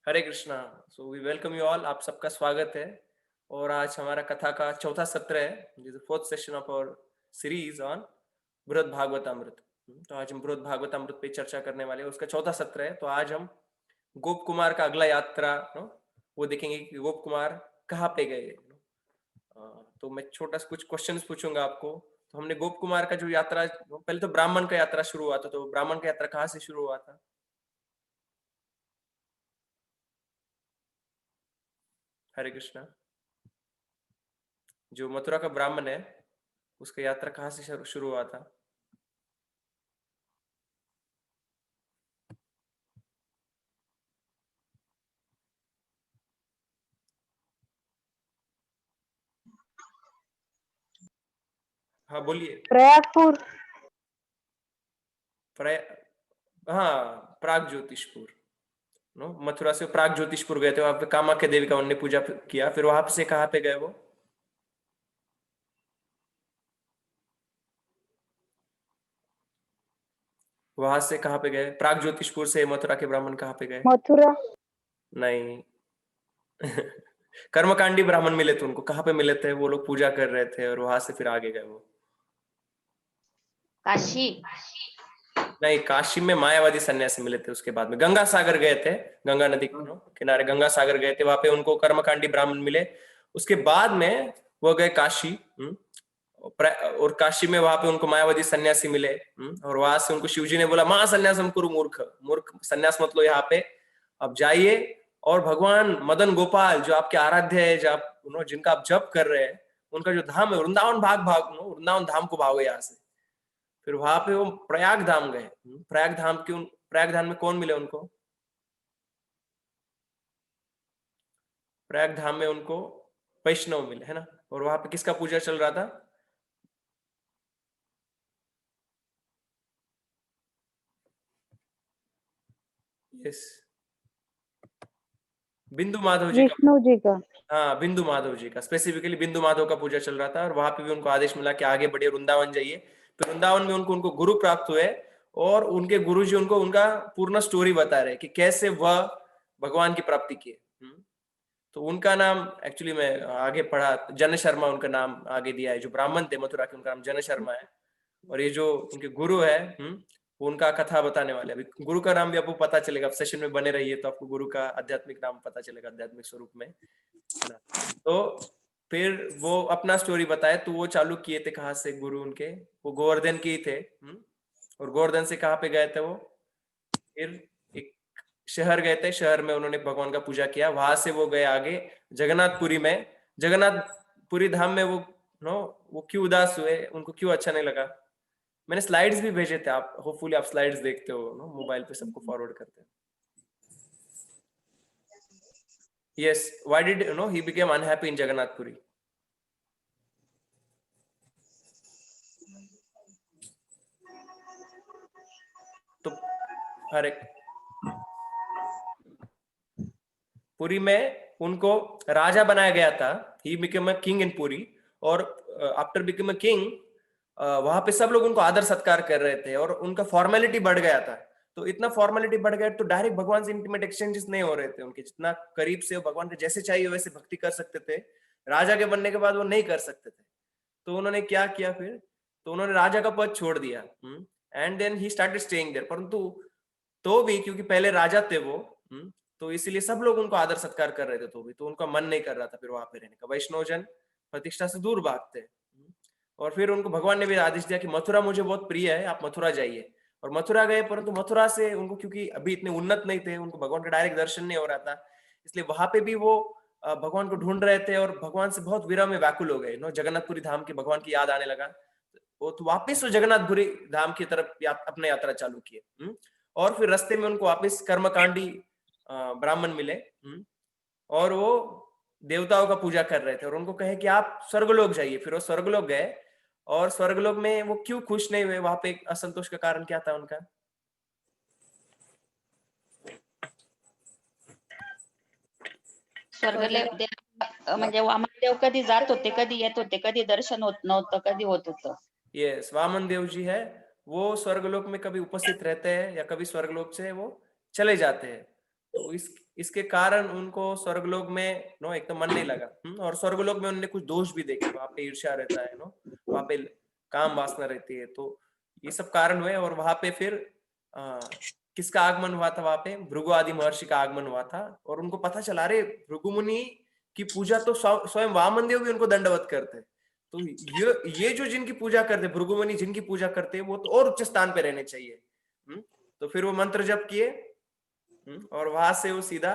Hare Krishna. So we welcome you all. आप सबका स्वागत है। और आज हमारा कथा का चौथा सत्र है, fourth session of our series on Brihad Bhagavatamrita. तो आज हम बृहद भागवतामृत पे चर्चा करने वाले हैं, उसका चौथा सत्र है। तो आज हम गोप कुमार का अगला यात्रा वो देखेंगे कि गोप कुमार कहाँ पे गए। तो मैं छोटा सा कुछ क्वेश्चंस पूछूंगा आपको। तो हमने गोप कुमार का जो यात्रा, पहले तो ब्राह्मण का यात्रा शुरू हुआ था। तो ब्राह्मण का यात्रा कहाँ से शुरू हुआ था? हरे कृष्णा। जो मथुरा का ब्राह्मण है, उसका यात्रा कहाँ से शुरू हुआ था? हाँ बोलिए। प्रयागपुर। प्रया हाँ, प्राग ज्योतिषपुर। नो, मथुरा से प्राग ज्योतिषपुर गए थे। वहां पे कामाख्या देवी का उन्होंने पूजा किया। फिर वहां से कहाँ पे गए वो? वहां से कहाँ पे गए? प्राग ज्योतिषपुर से मथुरा के ब्राह्मण कहाँ पे गए? मथुरा। नहीं। कर्मकांडी ब्राह्मण मिले थे उनको। कहाँ पे मिले थे? वो लोग पूजा कर रहे थे और वहां से फिर आगे गए वो। काशी। नहीं, काशी में मायावादी सन्यासी मिले थे। उसके बाद में गंगा सागर गए थे। गंगा नदी के किनारे गंगा सागर गए थे। वहां पे उनको कर्मकांडी ब्राह्मण मिले। उसके बाद में वो गए काशी। और काशी में वहां पे उनको मायावादी सन्यासी मिले। और वहां से उनको शिवजी ने बोला, महा सन्यासम कुरु मूर्ख। मूर्ख सन्यास मत लो यहाँ पे, अब जाइए। और भगवान मदन गोपाल जो आपके आराध्य है, जो आप जिनका आप जप कर रहे हैं, उनका जो धाम है वृंदावन, वृंदावन धाम को भागो यहाँ से। फिर वहां पे वो प्रयाग धाम गए। प्रयाग धाम प्रयाग धाम में कौन मिले उनको? प्रयाग धाम में उनको वैष्णव मिले, है ना। और वहां पे किसका पूजा चल रहा था? यस, बिंदु माधव जी का। विष्णु जी का। हाँ, बिंदु माधव जी का, स्पेसिफिकली बिंदु माधव का पूजा चल रहा था। और वहां पे भी उनको आदेश मिला कि आगे बढ़िए, वृंदावन जाइए। फिर वृंदावन में उनको उनको गुरु प्राप्त हुए। और उनके गुरु जी उनको उनका पूर्ण स्टोरी बता रहे कि कैसे वह भगवान की प्राप्ति की। तो उनका नाम एक्चुअली मैं आगे पढ़ा, जन शर्मा उनका नाम आगे दिया है। जो ब्राह्मण थे मथुरा के, उनका नाम जन शर्मा है। और ये जो उनके गुरु है, वो उनका कथा बताने वाले। अभी गुरु का नाम भी आपको पता चलेगा। आप सेशन में बने रहिए तो आपको गुरु का आध्यात्मिक नाम पता चलेगा, आध्यात्मिक स्वरूप में, है ना। तो फिर वो अपना स्टोरी बताए। तो वो चालू किए थे कहाँ से गुरु उनके? वो गोवर्धन के ही थे। और गोवर्धन से कहाँ पे गए थे वो? फिर एक शहर गए थे। शहर में उन्होंने भगवान का पूजा किया। वहां से वो गए आगे जगन्नाथपुरी में। जगन्नाथपुरी धाम में वो नो वो क्यों उदास हुए, उनको क्यों अच्छा नहीं लगा? मैंने स्लाइड्स भी भेजे थे। आप होपफुली आप स्लाइड्स देखते हो नो, मोबाइल पे सबको फॉरवर्ड करते हैं। Yes, why did he become unhappy in Jagannathpuri? तो हर एक पुरी में उनको राजा बनाया गया था। He became a king in Puri. और आफ्टर बिकेम अ किंग, वहां पे सब लोग उनको आदर सत्कार कर रहे थे और उनका फॉर्मेलिटी बढ़ गया था। तो इतना फॉर्मेलिटी बढ़ गया तो डायरेक्ट भगवान से इंटीमेट एक्सचेंजेस नहीं हो रहे थे उनके। जितना करीब से वो भगवान के जैसे चाहिए वैसे भक्ति कर सकते थे, राजा के बनने के बाद वो नहीं कर सकते थे। तो उन्होंने क्या किया फिर? तो उन्होंने राजा का पद छोड़ दिया। And then he started staying there. परंतु तो भी क्योंकि पहले राजा थे वो, तो इसीलिए सब लोग उनको आदर सत्कार कर रहे थे। तो भी तो उनका मन नहीं कर रहा था फिर वहां पे रहने का। वैष्णव जन प्रतिष्ठा से दूर भागते। और फिर उनको भगवान ने भी आदेश दिया कि मथुरा मुझे बहुत प्रिय है, आप मथुरा जाइए। और मथुरा गए। परंतु मथुरा से उनको, क्योंकि अभी इतने उन्नत नहीं थे, उनको भगवान का डायरेक्ट दर्शन नहीं हो रहा था, इसलिए वहां पे भी वो भगवान को ढूंढ रहे थे। और भगवान से बहुत विरह में व्याकुल हो गए। जगन्नाथपुरी धाम के भगवान की याद आने लगा। वो तो वापिस वो जगन्नाथपुरी धाम की तरफ अपने यात्रा चालू किए। और फिर रास्ते में उनको वापिस कर्मकांडी ब्राह्मण मिले। और वो देवताओं का पूजा कर रहे थे और उनको कहे कि आप स्वर्गलोक जाइए। फिर वो स्वर्गलोक गए। और स्वर्गलोक में वो क्यों खुश नहीं हुए? वहां पे एक असंतोष का कारण क्या था उनका? म्हणजे वामन देव कधी जात होते, कधी येत होते, कधी दर्शन होत नव्हतं, कधी होत होतं। यस, वामन देव जी है। वो स्वर्गलोक में कभी उपस्थित रहते हैं या कभी स्वर्गलोक से वो चले जाते हैं। तो इसके कारण उनको स्वर्गलोक में एक तो मन नहीं लगा, और स्वर्गलोक में उन्होंने कुछ दोष भी देखे, वहां पे ईर्ष्या रहता है, वहां पे काम वासना रहती है, तो ये सब कारण हुए। और वहां पे फिर किसका आगमन हुआ था? वहां पे भृगु आदि महर्षि का आगमन हुआ था, और उनको पता चला, अरे भृगु मुनि की पूजा तो स्वयं वामन देव भी उनको दंडवत करते, तो ये जो जिनकी पूजा करते, भृगु मुनि जिनकी पूजा करते, वो तो और उच्च स्थान पे रहने चाहिए। तो फिर वो मंत्र जप किए, और वहां से वो सीधा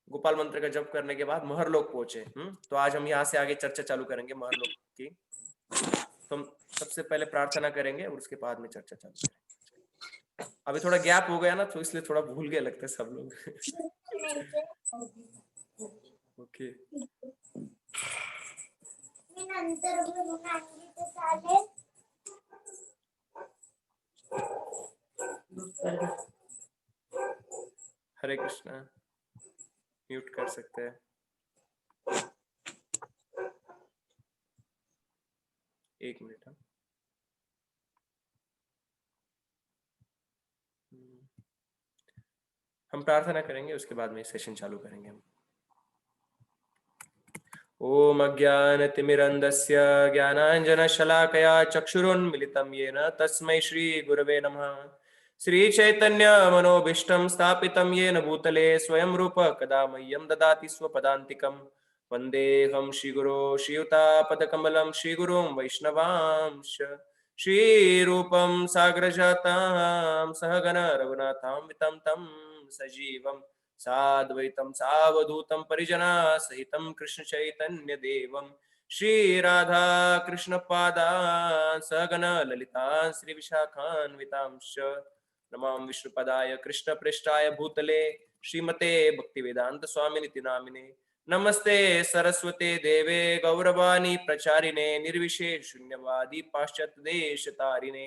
गोपाल मंत्र का जप करने के बाद महरलोक पहुंचे। तो आज हम यहाँ से आगे चर्चा चालू करेंगे महरलोक की। तो हम सबसे पहले प्रार्थना करेंगे और उसके बाद में चर्चा चालू करेंगे। अभी थोड़ा गैप हो गया ना, तो इसलिए थोड़ा भूल गए लगता है सब लोग। ओके। हरे कृष्णा, म्यूट कर सकते हैं। एक मिनट। हम प्रार्थना करेंगे, उसके बाद में सेशन चालू करेंगे हम। ओम अज्ञानतिमिरन्धस्य ज्ञानाञ्जनशलाकया चक्षुरुन्मिलितं येन तस्मै श्रीगुरवे नमः। श्रीचैतन्यमनोभीष्टं स्थापितं येन भूतले स्वयं रूप कदा मह्यं ददाति स्वपदान्तिकं। वन्देऽहं श्रीगुरो श्रीयुतापदकमलं श्रीगुरुं वैष्णवांश्च। श्रीरूपं साग्रजातां सहगण रघुनाथान्वितं तं सजीवं साद्वैतं सावधूतं परिजना सहितं कृष्ण चैतन्य देवं श्री राधा कृष्ण पादान् सहगण ललिता श्री विशाखान्वितांश्च। नमां विष्णुपदाय कृष्ण पृष्ठाय भूतले श्रीमते भक्तिवेदांत स्वामिनिति नामिने। नमस्ते सरस्वते देवे गौरवाणी प्रचारिणे निर्विशेष शून्यवादी पाश्चात्य देश तारिणे।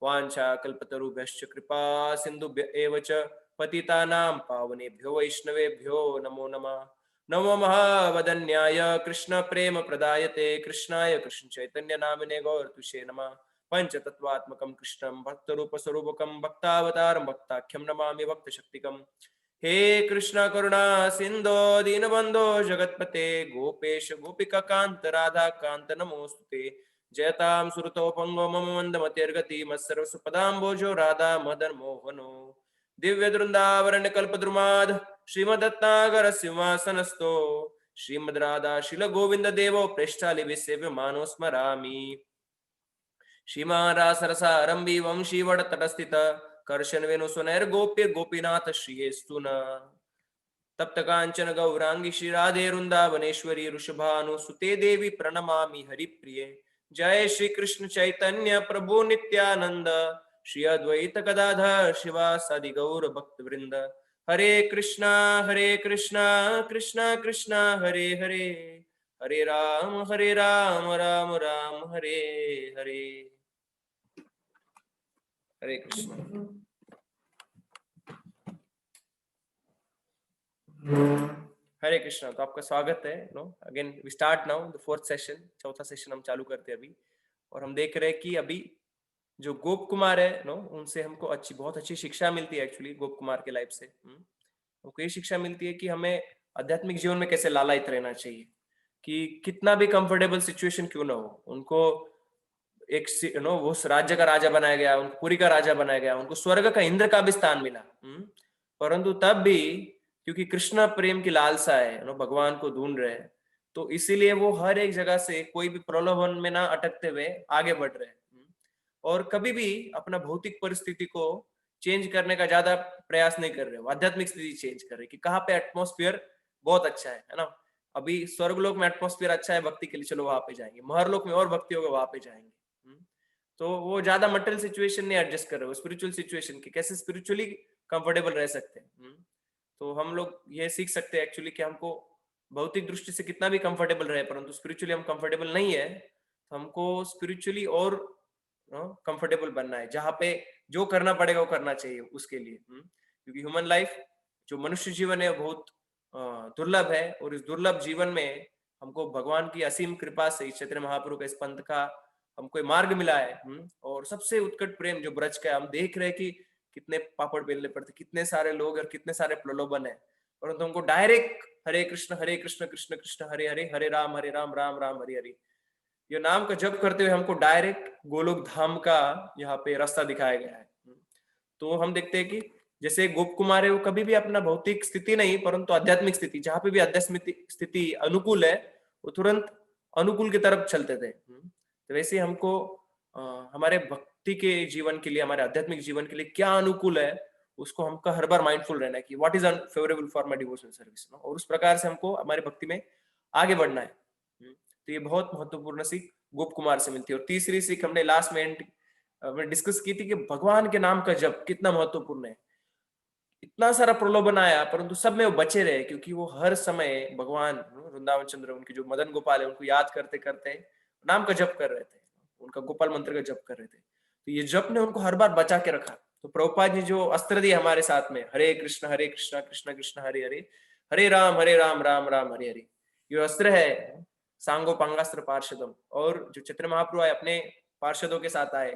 वाञ्छा कल्पतरुभ्यश्च कृपा सिन्धुभ्य एव च पतितानां पावनेभ्यो वैष्णवेभ्यो नमो नमः। नमो महावदन्याय कृष्ण प्रेम प्रदायते कृष्णाय कृष्ण चैतन्य नामिने गौरतुषे नमः। पंचतत्वात्मकं कृष्णं भक्तरूपस्वरूपकं भक्तावतारं भक्ताख्यं नमामि भक्तशक्तिकम्। हे कृष्ण करुणा सिंधो दीनबंधो जगतपते गोपेश गोपिका कांत राधा कांत नमोस्तुते। जयतां सुरतोपंगो मम मंदमतिर्गति मत्सर्वसुपदाम्बोजो राधा मदन मोहनो। दिव्य वृंदावरण कल्पद्रुमाद श्रीमदत्तागर सिंहासनस्थो श्रीमद राधा शिल गोविंद देवो प्रेष्ठालि सेव्य मानो स्मरामि। श्रीमान सरसारंभी वंशी वड़ तटस्थित कर्शन वेणु सुनैर गोप्य गोपीनाथ श्रीयस्तु न। तप्त कांचन गौरांगी श्री राधे वृंदावनेश्वरी ऋषभानुसुते देवी प्रणमामि हरिप्रिये। जय श्री कृष्ण चैतन्य प्रभु नित्यानंद श्री अद्वैत गदाधर शिवासादि गौर भक्त वृंद। हरे कृष्णा कृष्णा कृष्णा हरे हरे, हरे राम राम राम हरे हरे। हरे कृष्ण। हरे कृष्णा। तो आपका स्वागत है। Again we start now the fourth session. चौथा सेशन हम चालू करते हैं अभी, और हम देख रहे हैं कि अभी जो गोप कुमार है उनसे हमको बहुत अच्छी शिक्षा मिलती है। एक्चुअली गोप कुमार के लाइफ से हमको ये शिक्षा मिलती है कि हमें आध्यात्मिक जीवन में कैसे लालायित रहना चाहिए, कि कितना भी कंफर्टेबल सिचुएशन क्यों ना हो, उनको एक वो राज्य का राजा बनाया गया, उनको पुरी का राजा बनाया गया, उनको स्वर्ग का इंद्र का भी स्थान मिला। परंतु तब भी क्योंकि कृष्ण प्रेम की लालसा है, भगवान को ढूंढ रहे हैं, तो इसीलिए वो हर एक जगह से कोई भी प्रलोभन में ना अटकते हुए आगे बढ़ रहे हैं, और कभी भी अपना भौतिक परिस्थिति को चेंज करने का ज्यादा प्रयास नहीं कर रहे हो, आध्यात्मिक स्थिति चेंज कर रहे कि कहाँ पे एटमोस्फियर बहुत अच्छा है ना। अभी स्वर्गलोक में एटमोस्फियर अच्छा है भक्ति के लिए, चलो वहां पे जाएंगे, महरलोक में और भक्ति होगा वहां पे जाएंगे। तो वो ज्यादा मटेरियल सिचुएशन नहीं एडजस्ट कर रहे हो, स्पिरिचुअल सिचुएशन की कैसे स्पिरिचुअली कंफर्टेबल रह सकते हैं। तो हम लोग ये सीख सकते हैं एक्चुअली कि हमको भौतिक दृष्टि से कितना भी कंफर्टेबल रहे, परंतु स्पिरिचुअली हम कंफर्टेबल नहीं है, तो हमको स्पिरिचुअली और कंफर्टेबल बनना है, जहाँ पे जो करना पड़ेगा वो करना चाहिए उसके लिए। क्योंकि ह्यूमन लाइफ जो मनुष्य जीवन है बहुत दुर्लभ है, और इस दुर्लभ जीवन में हमको भगवान की असीम कृपा से इस चैतन्य महाप्रभु का इस पंथ का हमको मार्ग मिला है। और सबसे उत्कट प्रेम जो ब्रज का है, हम देख रहे हैं कि कितने पापड़ बेलने पड़ते, कितने सारे लोग और कितने सारे प्रलोभन है, परंतु हमको डायरेक्ट हरे कृष्ण कृष्ण कृष्ण हरे हरे, हरे राम राम राम हरे हरे, ये नाम का जप करते हुए हमको डायरेक्ट गोलोक धाम का यहाँ पे रास्ता दिखाया गया है। तो हम देखते हैं कि जैसे गोप कुमार है, वो कभी भी अपना भौतिक स्थिति नहीं परंतु आध्यात्मिक स्थिति, जहां पे भी आध्यात्मिक स्थिति अनुकूल है वो तुरंत अनुकूल की तरफ चलते थे। तो वैसे हमको हमारे भक्ति के जीवन के लिए, हमारे आध्यात्मिक जीवन के लिए क्या अनुकूल है उसको हमको हर बार माइंडफुल रहना है कि what is unfavourable for my devotional service, और उस प्रकार से हमको हमारी भक्ति में आगे बढ़ना है। तो ये बहुत महत्वपूर्ण सीख गोप कुमार से मिलती है। और तीसरी सीख हमने लास्ट में डिस्कस की थी कि भगवान के नाम का जप कितना महत्वपूर्ण है। इतना सारा प्रलोभन आया परंतु सब में वो बचे रहे, क्योंकि वो हर समय भगवान वृंदावन चंद्र, उनके जो मदन गोपाल है, उनको याद करते करते नाम का जप कर रहे थे, उनका गोपाल मंत्र का जप कर रहे थे। तो ये जप ने उनको हर बार बचा के रखा। तो प्रभुपाद ने जो अस्त्र दिए हमारे साथ में, हरे कृष्ण कृष्ण कृष्ण हरे हरे, हरे राम राम राम हरे हरे, ये अस्त्र है सांगोपांगास्त्र पार्षदम। और जो चैतन्य महाप्रभु आए अपने पार्षदों के साथ आए,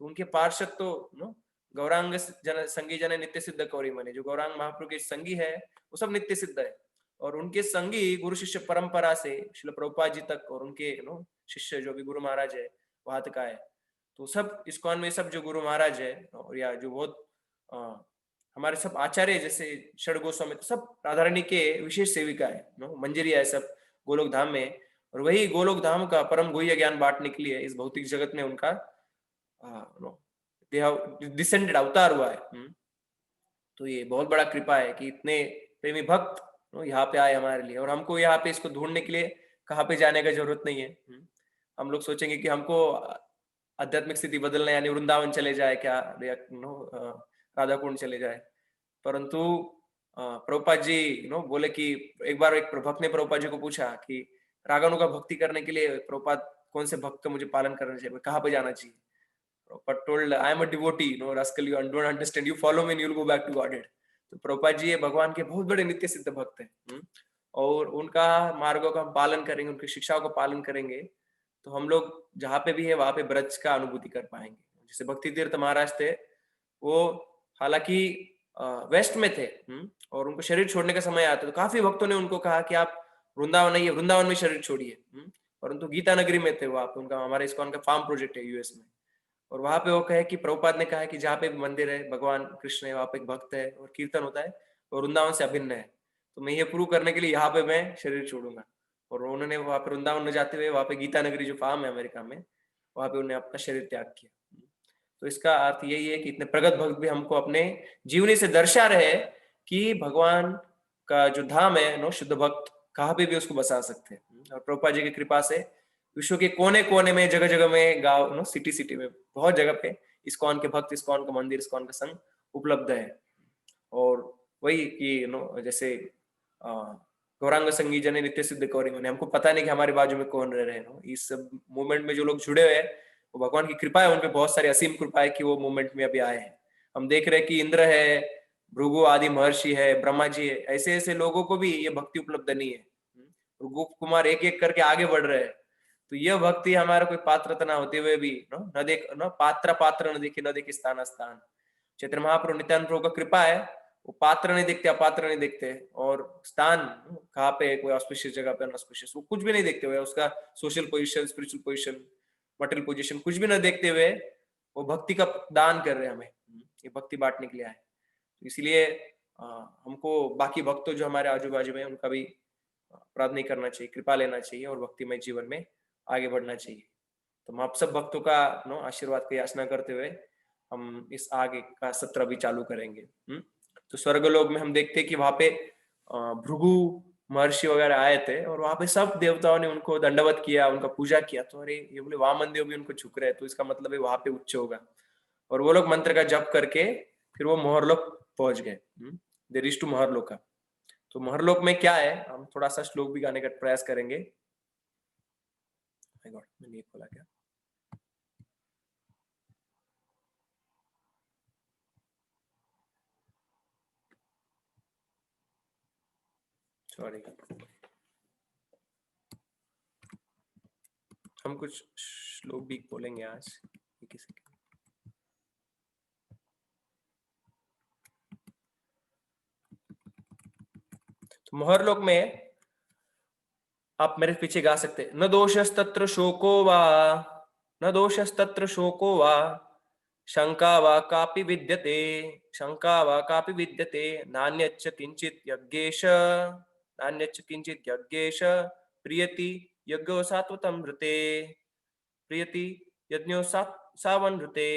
तो उनके पार्षद तो गौरांग जन संगी जन नित्य सिद्ध कौरी मने, जो गौरांग महाप्रभु के संगी है वो सब नित्य सिद्ध है। और उनके संगी गुरु शिष्य परंपरा से श्रील प्रभुपाद जी तक, और उनके शिष्य जो भी गुरु महाराज है वहां तक आए। तो सब इस्कॉन में सब जो गुरु महाराज है, और या जो बहुत हमारे सब आचार्य जैसे षड गोस्वामी, तो सब राधा रानी के विशेष सेविका है, मंजरिया है सब गोलोक धाम में। और वही गोलोक धाम का परम गुह्य ज्ञान बांटने के लिए इस भौतिक जगत में उनका डिसेंडेड अवतार हुआ है। तो ये बहुत बड़ा कृपा है कि इतने प्रेमी भक्त यहाँ पे आए हमारे लिए, और हमको यहाँ पे इसको ढूंढने के लिए कहाँ पे जाने का जरूरत नहीं है। हम लोग सोचेंगे कि हमको आध्यात्मिक स्थिति बदलना यानी वृंदावन चले जाए क्या, या राधा कुंड चले जाए। परंतु प्रभुपाद जी बोले कि एक बार एक भक्त ने प्रभुपाद जी को पूछा कि रागानु का भक्ति करने के लिए प्रभुपाद कौन से भक्त का मुझे पालन करना चाहिए, कहाँ पे जाना चाहिए। Prabhupada told, I am a devotee, no rascal, you don't understand, you follow me and you'll go back to Godhead। तो प्रभुपाद जी ये भगवान के बहुत बड़े नित्य सिद्ध भक्त हैं, और उनका मार्गों का हम पालन करेंगे, उनकी शिक्षाओं का पालन करेंगे, तो हम लोग जहाँ पे भी है वहां पे ब्रज का अनुभूति कर पाएंगे। जैसे भक्ति तीर्थ महाराज थे, वो हालांकि वेस्ट में थे, और उनको शरीर छोड़ने का समय आता, तो काफी भक्तों ने उनको कहा कि आप वृंदावन नहीं है, वृंदावन में शरीर छोड़िए। परंतु गीता नगरी में थे वो, आप उनका हमारे इस्कॉन का फार्म प्रोजेक्ट है यूएस में, और वहां पे वो कहे कि प्रभुपाद ने कहा है कि जहाँ पे मंदिर है भगवान कृष्ण है, वहां पे एक भक्त है और कीर्तन होता है, और वृंदावन से अभिन्न है, तो मैं ये प्रूव करने के लिए यहाँ पे मैं शरीर छोड़ूंगा। और उन्होंने वहां पे वृंदावन में जाते हुए वहां पे गीता नगरी जो फार्म है अमेरिका में, वहां पे उन्हें अपना शरीर त्याग किया। तो इसका अर्थ यही है कि इतने प्रगत भक्त भी हमको अपने जीवनी से दर्शा रहे कि भगवान का जो धाम है शुद्ध भक्त कहाँ पे भी उसको बसा सकते हैं। और प्रभुपाद जी की कृपा से विश्व के कोने कोने में, जगह जगह में, गांव सिटी सिटी में बहुत जगह पे इस्कॉन के भक्त, इस्कॉन का मंदिर, इस्कॉन का संघ उपलब्ध है। और वही कि जैसे गौरांग संगी जन नित्य सिद्ध कौरी मने, हमको पता नहीं कि हमारे बाजू में कौन रह रहे हैं। इस सब मूवमेंट में जो लोग जुड़े हुए हैं वो भगवान की कृपा है, उनपे बहुत सारी असीम कृपा है कि वो मूवमेंट में अभी आए हैं। हम देख रहे हैं कि इंद्र है, भृगु आदि महर्षि है, ब्रह्मा जी है, ऐसे ऐसे लोगों को भी ये भक्ति उपलब्ध नहीं है। गोप कुमार एक एक करके आगे बढ़ रहे हैं। तो यह भक्ति हमारा कोई पात्रता ना होते हुए भी न देख न पात्र पात्र न देखे स्थान स्थान। चैतन्य महाप्रभु नित्यानंद प्रभु का कृपा है, वो पात्र नहीं देखते, अपात्र नहीं देखते, और स्थान कहाँ पे, कोई ऑस्पिशियस जगह पे अनऑस्पिशियस, वो कुछ भी नहीं देखते हुए, उसका social position, spiritual position, material position कुछ भी ना देखते हुए वो भक्ति का दान कर रहे हैं हमें, ये भक्ति बांटने के लिए आए। इसलिए हमको बाकी भक्तों जो हमारे आजू बाजू में उनका भी अपराध नहीं करना चाहिए, कृपा लेना चाहिए और भक्तिमय जीवन में आगे बढ़ना चाहिए। तो हम आप सब भक्तों का आशीर्वाद की याचना करते हुए हम इस आगे का सत्र भी चालू करेंगे। तो स्वर्गलोक में हम देखते हैं कि वहां पे भृगु महर्षि वगैरह आए थे, और वहां पे सब देवताओं ने उनको दंडवत किया, उनका पूजा किया। तो अरे ये बोले वामन देव भी उनको झुक रहे हैं, तो इसका मतलब है वहां पे उच्च होगा। और वो लोग मंत्र का जप करके फिर वो मोहरलोक पहुंच गए। They reach to Maharloka. तो मोहरलोक में क्या है, हम थोड़ा सा श्लोक भी गाने का प्रयास करेंगे। माय गॉड, मैंने ये खोला क्या? सॉरी, हम कुछ श्लोक भी बोलेंगे आज किसी। महरलोक में आप मेरे पीछे गा सकते, न दोषस्तत्र शोको वा, न दोषस्तत्र शोको वा, शंका वा कापि विद्यते, शंका वा कापि विद्यते, नान्यच्च किंचित यज्ञेश, नान्यच्च किंचित यज्ञेश, प्रियति यज्ञो सात्वतमृते, प्रियति यज्ञो सावनृते।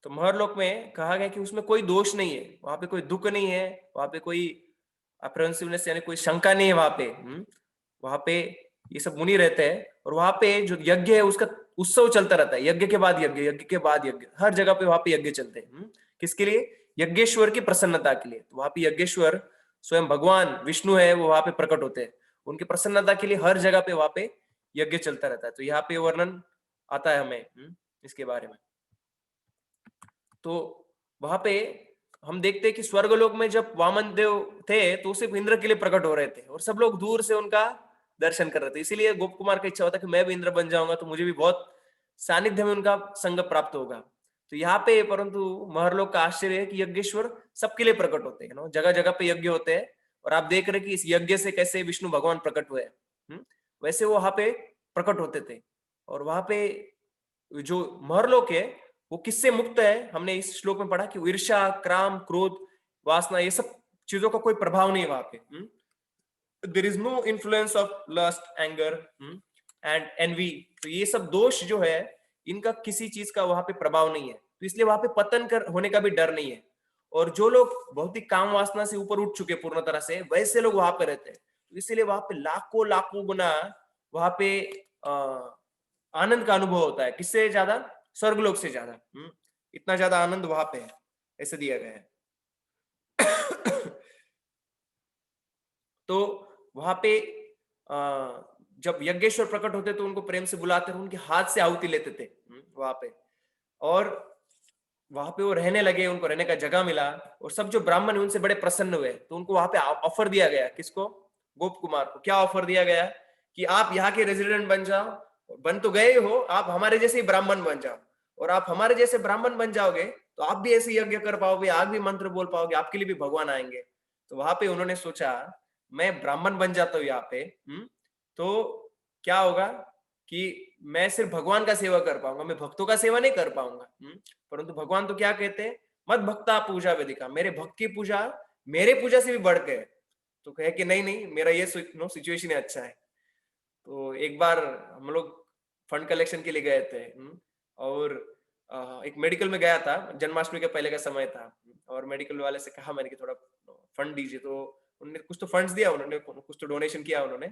तो महरलोक में कहा गया कि उसमें कोई दोष नहीं है, वहां पे कोई दुख नहीं है, वहां पे कोई अप्रहेंसिवनेस यानी कोई शंका नहीं है वहां पे। वहां पे ये सब मुनि रहते हैं, और वहां पे जो यज्ञ है उसका उत्सव चलता रहता है, यज्ञ के बाद यज्ञ, यज्ञ के बाद यज्ञ, हर जगह पे वहां पे यज्ञ चलते हैं। किसके लिए? यज्ञेश्वर की प्रसन्नता के लिए। तो वहां पे यज्ञेश्वर स्वयं भगवान विष्णु है, वो वहां पे प्रकट होते हैं, उनकी प्रसन्नता के लिए हर जगह पे वहां पे यज्ञ चलता रहता है। तो यहाँ पे वर्णन आता है हमें इसके बारे में। तो वहां पे हम देखते हैं कि स्वर्गलोक में जब वामन देव थे तो सिर्फ इंद्र के लिए प्रकट हो रहे थे, और सब लोग दूर से उनका दर्शन कर रहे थे। इसीलिए गोप कुमार का इच्छा होता कि मैं भी इंद्र बन जाऊंगा तो मुझे भी बहुत सानिध्य में उनका संग प्राप्त होगा। तो यहाँ पे परंतु महरलोक का आश्चर्य है कि यज्ञेश्वर सबके लिए प्रकट होते हैं, ना जगह जगह पे यज्ञ होते हैं, और आप देख रहे कि इस यज्ञ से कैसे विष्णु भगवान प्रकट हुए, वैसे वो वहां पे प्रकट होते थे। और वहां पे जो महरलोक है वो किससे मुक्त है? हमने इस श्लोक में पढ़ा कि ईर्ष्या, क्राम, क्रोध, वासना, ये सब चीजों का कोई प्रभाव नहीं है वहां पे। There is no influence of lust, anger and envy. तो ये सब दोष जो है इनका किसी चीज का वहां पे प्रभाव नहीं है, तो इसलिए वहां पे पतन कर होने का भी डर नहीं है। और जो लोग बहुत ही काम वासना से ऊपर उठ चुके पूर्ण तरह से, वैसे लोग वहां पे रहते हैं। तो इसीलिए वहां पे लाखों लाखों गुना वहां पे आनंद का अनुभव होता है। किससे ज्यादा? स्वर्गलोक से ज्यादा। इतना ज्यादा आनंद वहां पे है, ऐसे दिया गया है। तो वहां पे जब यज्ञेश्वर प्रकट होते तो उनको प्रेम से बुलाते थे, उनके हाथ से आहुति लेते थे वहां पे, और वहां पे वो रहने लगे, उनको रहने का जगह मिला, और सब जो ब्राह्मण है उनसे बड़े प्रसन्न हुए। तो उनको वहां पे ऑफर दिया गया, किसको? गोप कुमार को। क्या ऑफर दिया गया? कि आप यहाँ के रेजिडेंट बन जाओ, बन तो गए हो, आप हमारे जैसे ही ब्राह्मण बन जाओ, और आप हमारे जैसे ब्राह्मण बन जाओगे तो आप भी ऐसे यज्ञ कर पाओगे, आप भी मंत्र बोल पाओगे, आपके लिए भी भगवान आएंगे। तो वहां पे उन्होंने सोचा मैं ब्राह्मण बन जाता हूँ यहाँ पे, तो क्या होगा कि मैं सिर्फ भगवान का सेवा कर पाऊंगा, मैं भक्तों का सेवा नहीं कर पाऊंगा। परंतु भगवान तो क्या कहते हैं? मत भक्ता पूजा वेदिका, मेरे भक्त की पूजा मेरे पूजा से भी बढ़ के। तो कहे कि नहीं नहीं, मेरा ये सिचुएशन अच्छा है। तो एक बार हम लोग फंड कलेक्शन के लिए गए थे, और एक मेडिकल में गया था, जन्माष्टमी के पहले का समय था, और मेडिकल वाले से कहा मैंने कि थोड़ा फंड दीजिए। तो उन्होंने कुछ तो फंड्स दिया, उन्होंने कुछ तो डोनेशन किया उन्होंने,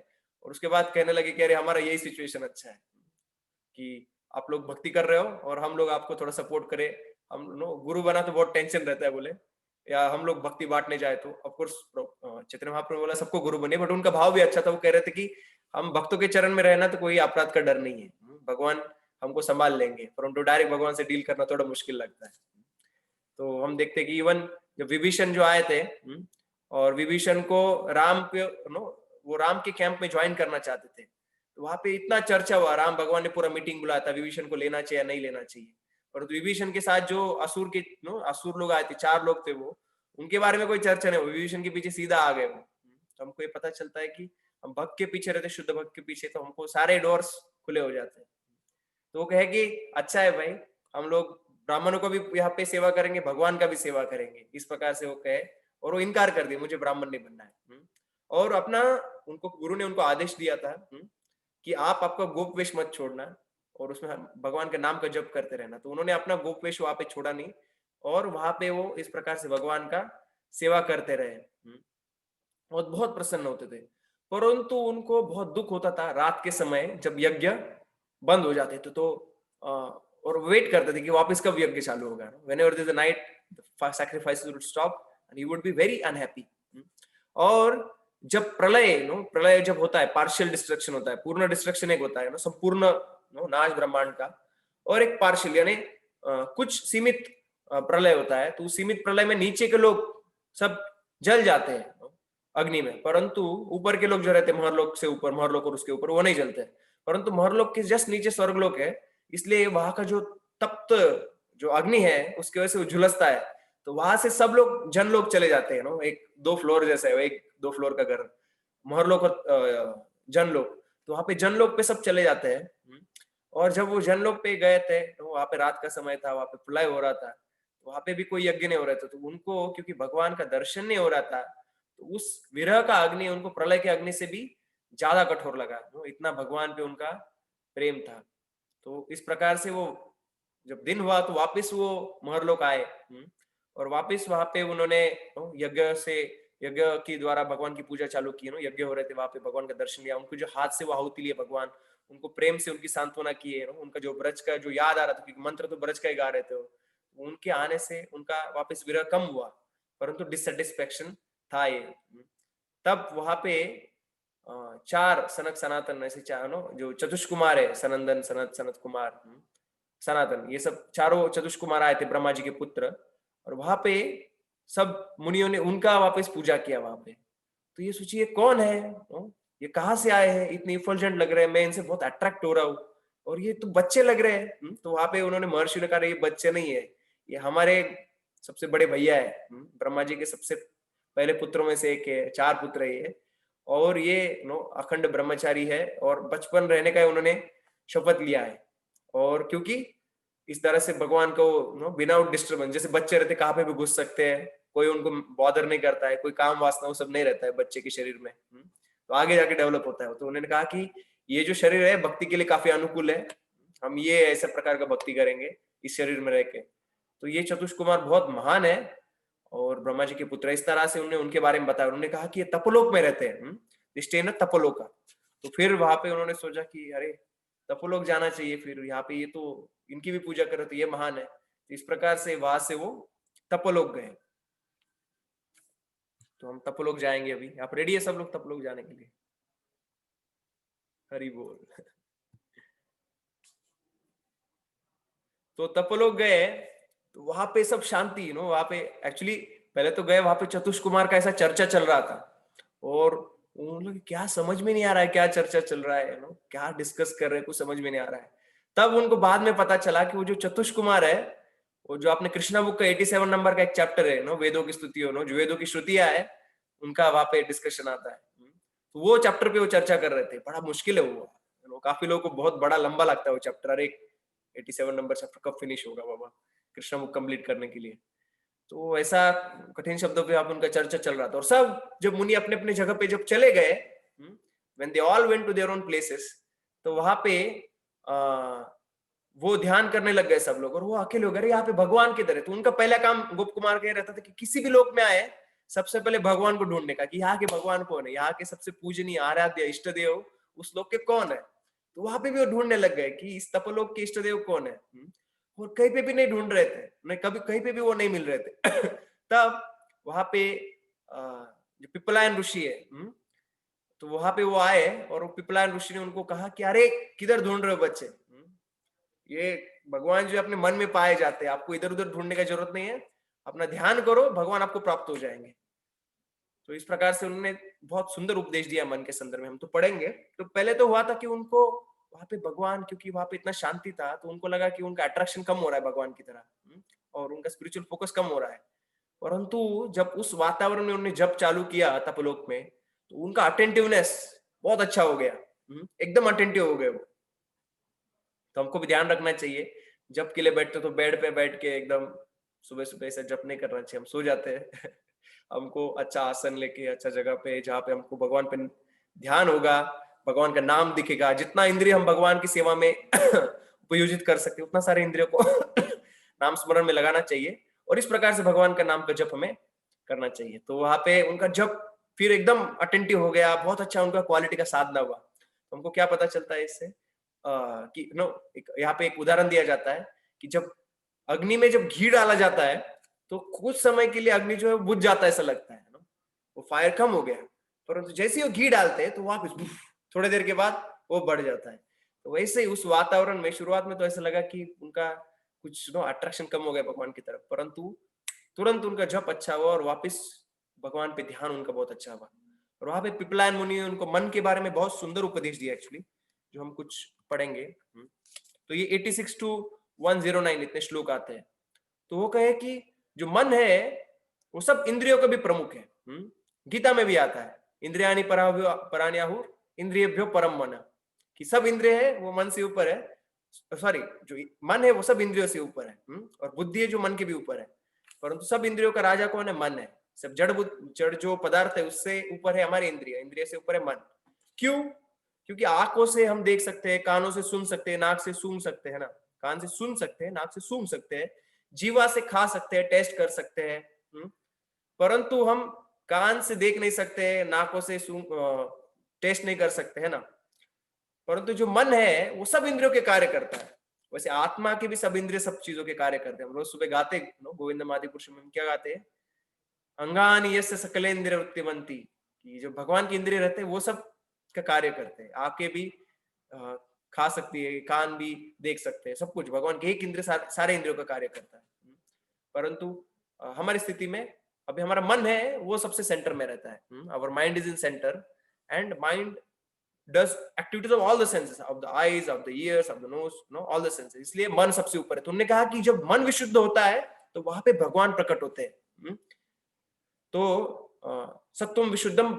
और उसके बाद कहने लगे कि अरे हमारा यही सिचुएशन अच्छा है कि आप लोग भक्ति कर रहे हो और हम लोग आपको थोड़ा सपोर्ट करें। हम गुरु बना तो बहुत टेंशन रहता है बोले, या हम लोग भक्ति बांटने जाए तो। ऑफकोर्स चैतन्य महाप्रभु बोला सबको गुरु बने, बट उनका भाव भी अच्छा था। वो कह रहे थे कि हम भक्तों के चरण में रहना तो कोई अपराध का डर नहीं है, भगवान हमको संभाल लेंगे, परंतु डायरेक्ट भगवान से डील करना थोड़ा मुश्किल लगता है। तो हम देखते कि इवन जब विभीषण जो आए थे, और विभीषण को राम के वो राम के कैंप में ज्वाइन करना चाहते थे, तो वहां पे इतना चर्चा हुआ, राम भगवान ने पूरा मीटिंग बुलाया था विभीषण को लेना चाहिए या नहीं लेना चाहिए। परंतु विभीषण के साथ जो असुर के असुर लोग आए थे, 4 लोग थे, वो उनके बारे में कोई चर्चा नहीं हुई, विभीषण के पीछे सीधा आ गए वो। तो हमको ये पता चलता है कि हम भक्त के पीछे रहते, शुद्ध भक्त के पीछे, तो हमको सारे डोर्स खुले हो जाते हैं। तो वो कहे कि अच्छा है भाई, हम लोग ब्राह्मणों को भी यहाँ पे सेवा करेंगे, भगवान का भी सेवा करेंगे, इस प्रकार से वो कहे। और वो इनकार कर दिया, मुझे ब्राह्मण नहीं बनना है। और अपना उनको गुरु ने उनको आदेश दिया था कि आप आपका गोप वेश मत छोड़ना, और उसमें भगवान के नाम का जप करते रहना। तो उन्होंने अपना गोप वेश वहां पे छोड़ा नहीं, और वहां पे वो इस प्रकार से भगवान का सेवा करते रहे, और बहुत प्रसन्न होते थे। परंतु उनको बहुत दुख होता था रात के समय जब यज्ञ बंद हो जाते थे, तो और वेट करते थे कि वापस कब यज्ञ चालू होगा। whenever there's a night the sacrifices would stop and he would be very unhappy। और जब प्रलय जब होता है, पार्शियल डिस्ट्रक्शन होता है, पूर्ण डिस्ट्रक्शन एक होता है ना, संपूर्ण नाश ब्रह्मांड का, और एक पार्शियल यानी कुछ सीमित प्रलय होता है। तो सीमित प्रलय में नीचे के लोग सब जल जाते हैं अग्नि में, परंतु ऊपर के लोग जो रहते हैं महरलोक से ऊपर, महरलोक और उसके ऊपर, वो नहीं जलते। परंतु महरलोक के जस्ट नीचे स्वर्गलोक है, इसलिए वहां का जो तप्त जो अग्नि है उसकी वजह से वो झुलसता है। तो वहां से सब लोग जन लोग चले जाते हैं ना, एक 2 फ्लोर जैसा है, एक 2 फ्लोर का घर, मोहर लोग और जन लोग, तो वहां पे जन लोग पे सब चले जाते हैं। और जब वो जन लोग पे गए थे तो वहां पे रात का समय था, वहां पे प्रलय हो रहा था, तो वहां पे भी कोई यज्ञ नहीं हो रहा था, तो उनको क्योंकि भगवान का दर्शन नहीं हो रहा था, तो उस विरह का अग्नि उनको प्रलय के अग्नि से भी ज्यादा कठोर लगा, इतना भगवान पे उनका प्रेम था। तो इस प्रकार से वो जब दिन हुआ तो वापस वो महरलोक आए। और वापस वहां पे उन्होंने यज्ञ से यज्ञ के द्वारा भगवान की पूजा चालू की, यज्ञ हो रहे थे वहां पे, भगवान का दर्शन लिया, उनको जो हाथ से वो आहुति लिए भगवान, उनको प्रेम से उनकी सांत्वना किए, उनका जो ब्रज का जो याद आ रहा था, क्योंकि मंत्र तो ब्रज का ही गा रहे थे, उनके आने से उनका वापस विरह कम हुआ, परंतु डिससेटिस्फेक्शन था ये। तब वहां पे 4 सनक सनातन ऐसे 4 जो चतुष कुमार है, सनंदन, सनत, सनत कुमार, सनातन, ये सब चारों चतुष कुमार आए थे, ब्रह्मा जी के पुत्र, और वहां पे सब मुनियों ने उनका वापस पूजा किया वहां पे। तो ये सोचिए कौन है, ये कहाँ से आए हैं, इतने इफल्जेंट लग रहे हैं, मैं इनसे बहुत अट्रैक्ट हो रहा हूँ, और ये तो बच्चे लग रहे हैं। तो वहां पे उन्होंने महर्षि ने कहा ये बच्चे नहीं है, ये हमारे सबसे बड़े भैया है, ब्रह्मा जी के सबसे पहले पुत्रों में से एक है, 4 पुत्र है ये, और ये अखंड ब्रह्मचारी है, और बचपन रहने का उन्होंने शपथ लिया है। और क्योंकि इस तरह से भगवान को बिना डिस्टर्बेंस, जैसे बच्चे रहते कहाँ पे भी घुस सकते हैं, कोई उनको बॉदर नहीं करता है, कोई काम वासना वो सब नहीं रहता है बच्चे के शरीर में, तो आगे जाके डेवलप होता है। तो उन्होंने कहा कि ये जो शरीर है भक्ति के लिए काफी अनुकूल है, हम ये ऐसे प्रकार का भक्ति करेंगे इस शरीर में रह के। तो ये चतुष कुमार बहुत महान है और ब्रह्मा जी के पुत्र, इस तरह से उन्होंने उनके बारे में बताया। उन्होंने कहा कि ये तपोलोक में रहते हैं, स्टे न तपोलोका। तो फिर वहां पे उन्होंने सोचा कि अरे तपोलोक जाना चाहिए, फिर यहाँ पे ये तो इनकी भी पूजा करे तो ये महान है। तो इस प्रकार से वहां से वो तपोलोक गए। तो हम तपोलोक जाएंगे अभी, आप रेडी है सब लोग तपोलोक जाने के लिए? हरि बोल। तो तपोलोक गए तो वहां पे सब शांति, वहां पे एक्चुअली पहले तो गए, वहां पे चतुष कुमार का ऐसा चर्चा चल रहा था, और उन क्या समझ में नहीं आ रहा है क्या चर्चा चल रहा है, क्या डिस्कस कर रहे हैं, कुछ समझ में नहीं आ रहा है। तब उनको बाद में पता चला कि वो जो चतुष कुमार है, वो जो आपने कृष्णा बुक का 87 नंबर का एक चैप्टर है वेदों की स्तुतियों, जो वेदों की श्रुतियां है उनका वहां पे डिस्कशन आता है। तो वो चैप्टर पे वो चर्चा कर रहे थे, बड़ा मुश्किल है वो, काफी लोगों को बहुत बड़ा लंबा लगता है वो चैप्टर, अरे 87 नंबर चैप्टर कब फिनिश होगा बाबा कृष्णा बुक कंप्लीट करने के लिए। तो ऐसा कठिन शब्दों पे आप उनका चर्चा चल रहा था, और सब जब मुनि अपने अपने जगह पे जब चले गए, when they all went to their own places, तो वहां पे वो ध्यान करने लग गए सब लोग, और वो अकेले हो गए, यहाँ पे भगवान किधर है। तो उनका पहला काम गोप कुमार का रहता था कि किसी भी लोक में आए सबसे पहले भगवान को ढूंढने का, कि यहाँ के भगवान कौन है, यहाँ के सबसे पूजनीय आराध्य इष्ट देव उस लोक के कौन है। तो वहां पे भी वो ढूंढने लग गए कि इस तपोलोक के इष्ट देव कौन है, और कहीं पे भी नहीं ढूंढ रहे थे, नहीं कभी कहीं पे भी वो नहीं मिल रहे थे। तब वहां पे जो पिपलायन ऋषि है, तो वहां पे वो आए, और वो पिपलायन ऋषि ने उनको कहा कि अरे किधर ढूंढ रहे हो बच्चे, ये भगवान जो अपने मन में पाए जाते हैं, आपको इधर उधर ढूंढने की जरूरत नहीं है, अपना ध्यान करो भगवान आपको प्राप्त हो जाएंगे। तो इस प्रकार से उन्होंने बहुत सुंदर उपदेश दिया मन के संदर्भ में, हम तो पढ़ेंगे। तो पहले तो हुआ था कि उनको वहां पे भगवान, क्योंकि वहां पे इतना शांति था, तो उनको लगा कि उनका अट्रैक्शन कम हो रहा है भगवान की तरह, और उनका स्पिरिचुअल फोकस कम हो रहा है। परंतु जब उस वातावरण में उन्होंने जप चालू किया तपलोक में, तो उनका अटेंटिवनेस बहुत अच्छा हो गया, एकदम अटेंटिव हो गए वो। तो हमको भी ध्यान रखना चाहिए, जप के लिए बैठते तो बेड पे बैठ के एकदम सुबह सुबह ऐसे जप नहीं करना चाहिए, हम सो जाते हैं। हमको अच्छा आसन लेके अच्छा जगह पे, जहाँ पे हमको भगवान पे ध्यान होगा, भगवान का नाम दिखेगा, जितना इंद्रिय हम भगवान की सेवा में उपयोजित कर सकते उतना सारे इंद्रियों को नाम स्मरण में लगाना चाहिए, और इस प्रकार से भगवान का नाम का जप हमें करना चाहिए। तो वहां पे उनका जप फिर एकदम अटेंटिव हो गया, बहुत अच्छा उनका क्वालिटी का साधना हुआ। तो हमको क्या पता चलता है इससे, कि यहाँ पे एक उदाहरण दिया जाता है कि जब अग्नि में जब घी डाला जाता है तो कुछ समय के लिए अग्नि जो है बुझ जाता है, ऐसा लगता है ना, वो फायर कम हो गया, परंतु जैसे ही वो घी डालते हैं तो वापस थोड़ी देर के बाद वो बढ़ जाता है। तो वैसे ही उस वातावरण में शुरुआत में तो ऐसा लगा कि उनका कुछ अट्रैक्शन कम हो गया भगवान की तरफ, परंतु तुरंत उनका जप अच्छा हुआ और वापस भगवान पे ध्यान उनका बहुत अच्छा हुआ। और वहां पे पिपलायन मुनि ने उनको मन के बारे में बहुत सुंदर उपदेश दिया एक्चुअली, जो हम कुछ पढ़ेंगे। तो ये 86 to 109 इतने श्लोक आते हैं। तो वो कहे कि जो मन है वो सब इंद्रियों का भी प्रमुख है। गीता में भी आता है, इंद्रियाणि पराण्याहुर इंद्रियभ्यो परम मन, कि सब इंद्रिय है वो मन से ऊपर है। सॉरी, जो मन है वो सब इंद्रियों से ऊपर है, और बुद्धि है जो मन के भी ऊपर है। परंतु सब इंद्रियों का राजा कौन है? मन है। सब जड़ जो पदार्थ है उससे ऊपर है हमारे इंद्रिय, इंद्रिय से ऊपर है मन। क्यों? क्योंकि आंखों से हम देख सकते हैं, कानों से सुन सकते हैं, नाक से सूंघ सकते हैं ना, कान से सुन सकते हैं, नाक से सूंघ सकते हैं, जीवा से खा सकते हैं, टेस्ट कर सकते हैं। परंतु हम कान से देख नहीं सकते, नाकों से टेस्ट नहीं कर सकते, है ना। परंतु जो मन है वो सब इंद्रियों के कार्य करता है। वैसे आत्मा के भी सब इंद्रिय सब चीजों के कार्य करते हैं। हम रोज सुबह गाते गोविंद आदि पुरुष में क्या गाते हैं? अंगानि यस्य सकलेन्द्रिय वृत्तिमन्ति, कि जो भगवान की इंद्रिय रहते हैं वो सब का कार्य करते हैं। आंखें भी खा सकती है, कान भी देख सकते हैं, सब कुछ भगवान के एक इंद्रिय सारे इंद्रियों का कार्य करता है। परंतु हमारी स्थिति में अभी हमारा मन है वो सबसे सेंटर में रहता है। Our mind is in center and mind does activities of all the senses, of the eyes, of the ears, of the nose, all the senses। इसलिए मन सबसे ऊपर है। तो उन्होंने कहा कि जब मन विशुद्ध होता है तो वहां पे भगवान प्रकट होते हैं। तो सत्वम विशुद्धम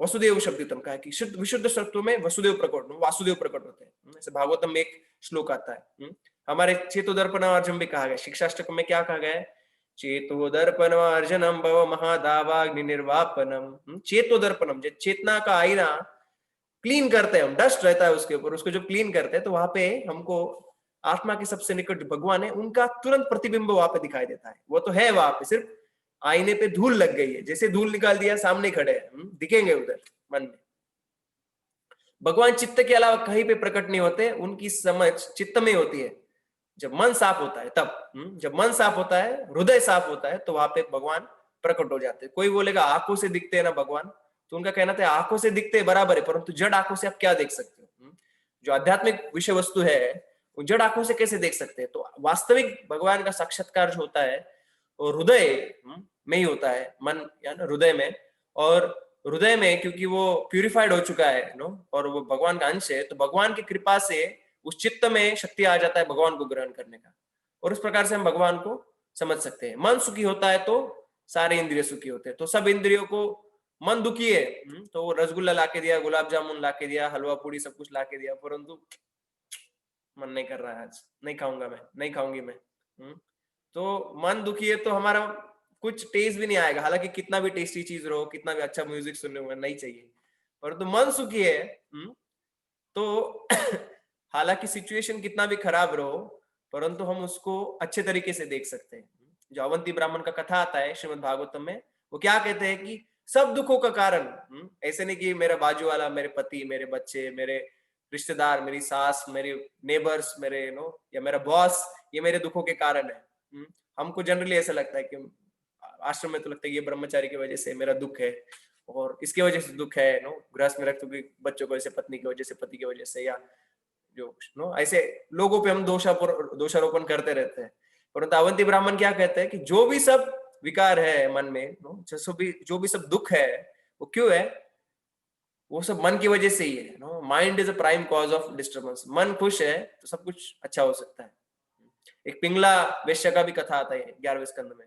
वसुदेव शब्दितम कहा कि शुद्ध विशुद्ध सत्व में वसुदेव प्रकट वासुदेव प्रकट होते हैं। जैसे भागवतम में एक श्लोक आता है। हमारे चेतोदर्पणार्जन भी कहा गया, शिक्षाष्टक में क्या कहा गया है? चेतोदर्पणार्जनम भव महादावाग्नि निर्वापनम। चेतोदर्पणम, चेतना का आईना क्लीन करते हैं हम, डस्ट रहता है उसके ऊपर, उसको जो क्लीन करते हैं तो वहां पे हमको आत्मा के सबसे निकट भगवान है उनका तुरंत प्रतिबिंब वहां पे दिखाई देता है। वो तो है वहां पे, सिर्फ आईने पे धूल लग गई है, जैसे धूल निकाल दिया सामने खड़े हैं, दिखेंगे उधर मन में। भगवान चित्त के अलावा कहीं पे प्रकट नहीं होते, उनकी समझ चित्त में होती है। जब मन साफ होता है तब, जब मन साफ होता है, हृदय साफ होता है, तो वहां पे भगवान प्रकट हो जाते हैं। कोई बोलेगा आंखों से दिखते हैं ना भगवान, तो उनका कहना था आंखों से दिखते बराबर है, परंतु जड़ आंखों से आप क्या देख सकते हो? जो आध्यात्मिक विषय वस्तु है वो जड़ आंखों से कैसे देख सकते हैं? तो वास्तविक भगवान का साक्षात्कार जो होता है वो हृदय में ही होता है, मन या ना हृदय में। और हृदय में क्योंकि वो प्यूरिफाइड हो चुका है और वो भगवान का अंश है, तो भगवान की कृपा से उस चित्त में शक्ति आ जाता है भगवान को ग्रहण करने का, और उस प्रकार से हम भगवान को समझ सकते हैं। मन सुखी होता है तो सारे इंद्रिय सुखी होते हैं। तो सब इंद्रियों को, मन दुखी है तो वो रसगुल्ला लाके दिया, गुलाब जामुन लाके दिया, हलवा पूड़ी सब कुछ लाके दिया, परंतु मन नहीं कर रहा है, आज नहीं खाऊंगा मैं, नहीं खाऊंगी मैं। तो मन दुखी है तो हमारा कुछ टेस्ट भी नहीं आएगा, हालांकि कितना भी टेस्टी चीज रहो, कितना भी अच्छा म्यूजिक सुनने में नहीं चाहिए, परंतु मन सुखी है तो हालांकि सिचुएशन कितना भी खराब रहो, परंतु हम उसको अच्छे तरीके से देख सकते हैं। जो अवंती ब्राह्मण का कथा आता है श्रीमद् भागवतम में, वो क्या कहते हैं कि सब दुखों का कारण, ऐसे नहीं कि मेरा बाजू वाला, मेरे पति, मेरे बच्चे, मेरे रिश्तेदार, मेरी सास, मेरे नेबर्स, मेरे या मेरा बॉस, ये मेरे दुखों के कारण है। हमको जनरली ऐसा लगता है कि आश्रम में तो लगता है ये ब्रह्मचारी की वजह से मेरा दुख है, और इसकी वजह से दुख है, गृहस्थ में रखते हुए बच्चों की वजह से, पत्नी की वजह से, पति की वजह से, या जो ऐसे लोगों पे हम दोषारोपण करते रहते हैं। परंतु अवंती ब्राह्मण क्या कहते हैं कि जो भी सब विकार है मन में, जो भी सब दुख है, वो क्यों है? वो सब मन की वजह से ही है। Mind is a prime cause of disturbance. मन खुश है तो सब कुछ अच्छा हो सकता है। एक पिंगला वेश्या का भी कथा आता है 11वें स्कंद में।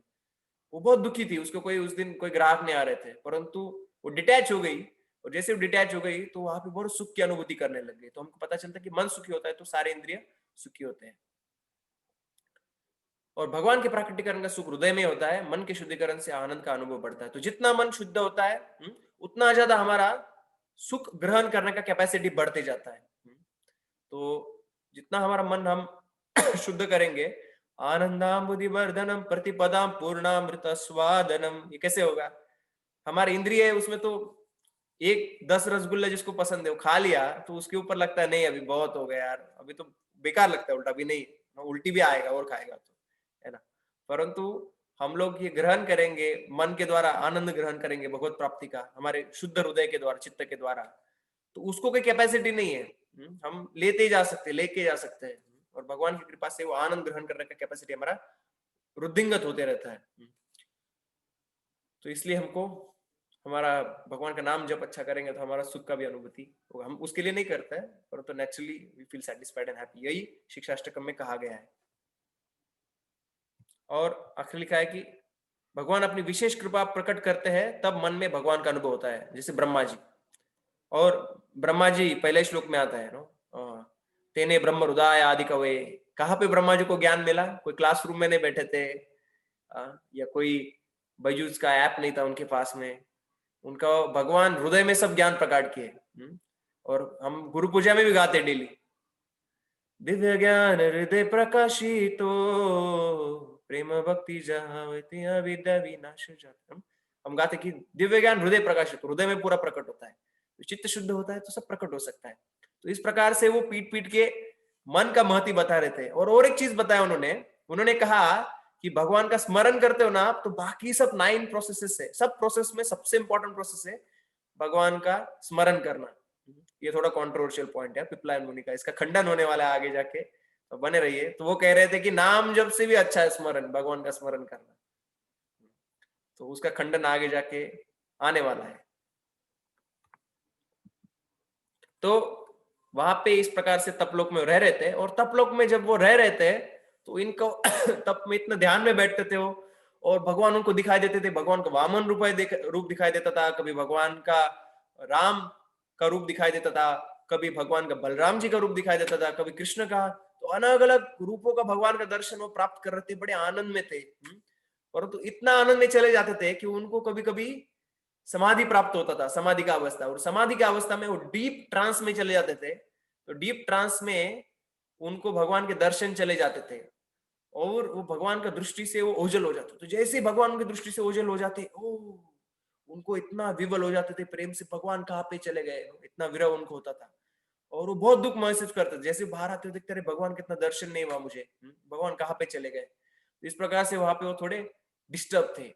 वो बहुत दुखी थी, उसको उस दिन कोई ग्राहक नहीं आ रहे थे, परंतु वो डिटैच हो गई, और जैसे वो डिटैच हो गई तो वहां पे बहुत सुख की अनुभूति करने लग गई। तो हमको पता चलता है कि मन सुखी होता है तो सारे इंद्रिय सुखी होते हैं। और भगवान के प्राकृतिकरण का सुख हृदय में होता है, मन के शुद्धिकरण से आनंद का अनुभव बढ़ता है। तो जितना मन शुद्ध होता है उतना ज्यादा हमारा सुख ग्रहण करने का कैपेसिटी बढ़ते जाता है। तो जितना हमारा मन हम शुद्ध करेंगे, आनंदाम बुद्धिवर्धनम प्रतिपदाम पूर्णामृत स्वादनम, ये कैसे होगा? हमारे इंद्रिय है उसमें तो 10 रसगुल्ला जिसको पसंद है वो खा लिया तो उसके ऊपर लगता है नहीं अभी बहुत हो गया यार, अभी तो बेकार लगता है, उल्टा भी नहीं, उल्टी भी आएगा और खाएगा तो, है ना। परंतु हम लोग ये ग्रहण करेंगे, मन के द्वारा आनंद ग्रहण करेंगे भगवत प्राप्ति का, हमारे शुद्ध हृदय के द्वारा, चित्त के द्वारा, तो उसको कोई कैपेसिटी नहीं है। हम लेते जा सकते, लेके जा सकते हैं, और भगवान की कृपा से वो आनंद ग्रहण करने का कैपेसिटी हमारा वृद्धिंगत होते रहता है। तो इसलिए हमको हमारा भगवान का नाम जब अच्छा करेंगे तो हमारा सुख का भी अनुभूति होगा। हम उसके लिए नहीं करते हैं, परंतु naturally we feel satisfied and happy. यही शिक्षाष्टकम में कहा गया है। और आखिर लिखा है कि भगवान अपनी विशेष कृपा प्रकट करते हैं तब मन में भगवान का अनुभव होता है, जैसे ब्रह्मा जी। और ब्रह्मा जी पहले श्लोक में आता है नो, तेने ब्रह्म हृदय आदि कवे। कहाँ पे ब्रह्मा जी को ज्ञान मिला? कोई क्लासरूम में नहीं बैठे थे, या कोई बैजूस का ऐप नहीं था उनके पास में। उनका भगवान हृदय में सब ज्ञान प्रकट किए। और हम गुरु पूजा में भी गाते डेली, दिव्य ज्ञान हृदय प्रकाशितो प्रेम भक्ति जहावती अविद्या विनाश जातम। हम गाते कि दिव्य ज्ञान हृदय प्रकाशित, हृदय में पूरा प्रकट होता है, तो चित्त शुद्ध होता है तो सब प्रकट हो सकता है। तो इस प्रकार से वो पीट पीट के मन का महत्व बता रहे थे। और एक चीज बताया उन्होंने कहा कि भगवान का स्मरण करते हो ना आप, तो बाकी सब 9 प्रोसेसेस है, सब प्रोसेस में सबसे इंपॉर्टेंट प्रोसेस है भगवान का स्मरण करना। ये थोड़ा कंट्रोवर्शियल पॉइंट है पिपलायन मुनि का, इसका खंडन होने वाला है आगे जाके, तो बने रहिए। तो वो कह रहे थे कि नाम जब से भी अच्छा है स्मरण, भगवान का स्मरण करना, तो उसका खंडन आगे जाके आने वाला है। तो वहां पे इस प्रकार से तपलोक में रह रहे थे, और तपलोक में जब वो रह रहे थे तो इनको तप में इतना ध्यान में बैठते थे वो, और भगवान उनको दिखाई देते थे। भगवान का वामन रूप दिखाई देता था, कभी भगवान का राम का रूप दिखाई देता था, कभी भगवान का बलराम जी का रूप दिखाई देता था, कभी कृष्ण का। तो अलग अलग रूपों का भगवान का दर्शन वो प्राप्त कर रहे थे, बड़े आनंद में थे। परंतु इतना आनंद में चले जाते थे कि उनको कभी कभी समाधि प्राप्त होता था, समाधि का अवस्था। और समाधि की अवस्था में वो डीप ट्रांस में चले जाते थे। तो डीप ट्रांस में उनको भगवान के दर्शन चले जाते थे, और वो भगवान का दृष्टि से वो ओझल हो जाते। तो जैसे ही भगवान की दृष्टि से ओझल हो जाते, ओ उनको इतना विवल हो जाते थे प्रेम से, भगवान कहाँ पे चले गए, इतना विरह उनको होता था। और वो बहुत दुख महसूस करते थे, जैसे बाहर आते देखते रहे भगवान कितना दर्शन नहीं हुआ मुझे, भगवान कहाँ पे चले गए। तो इस प्रकार से वहां पे वो थोड़े डिस्टर्ब थे।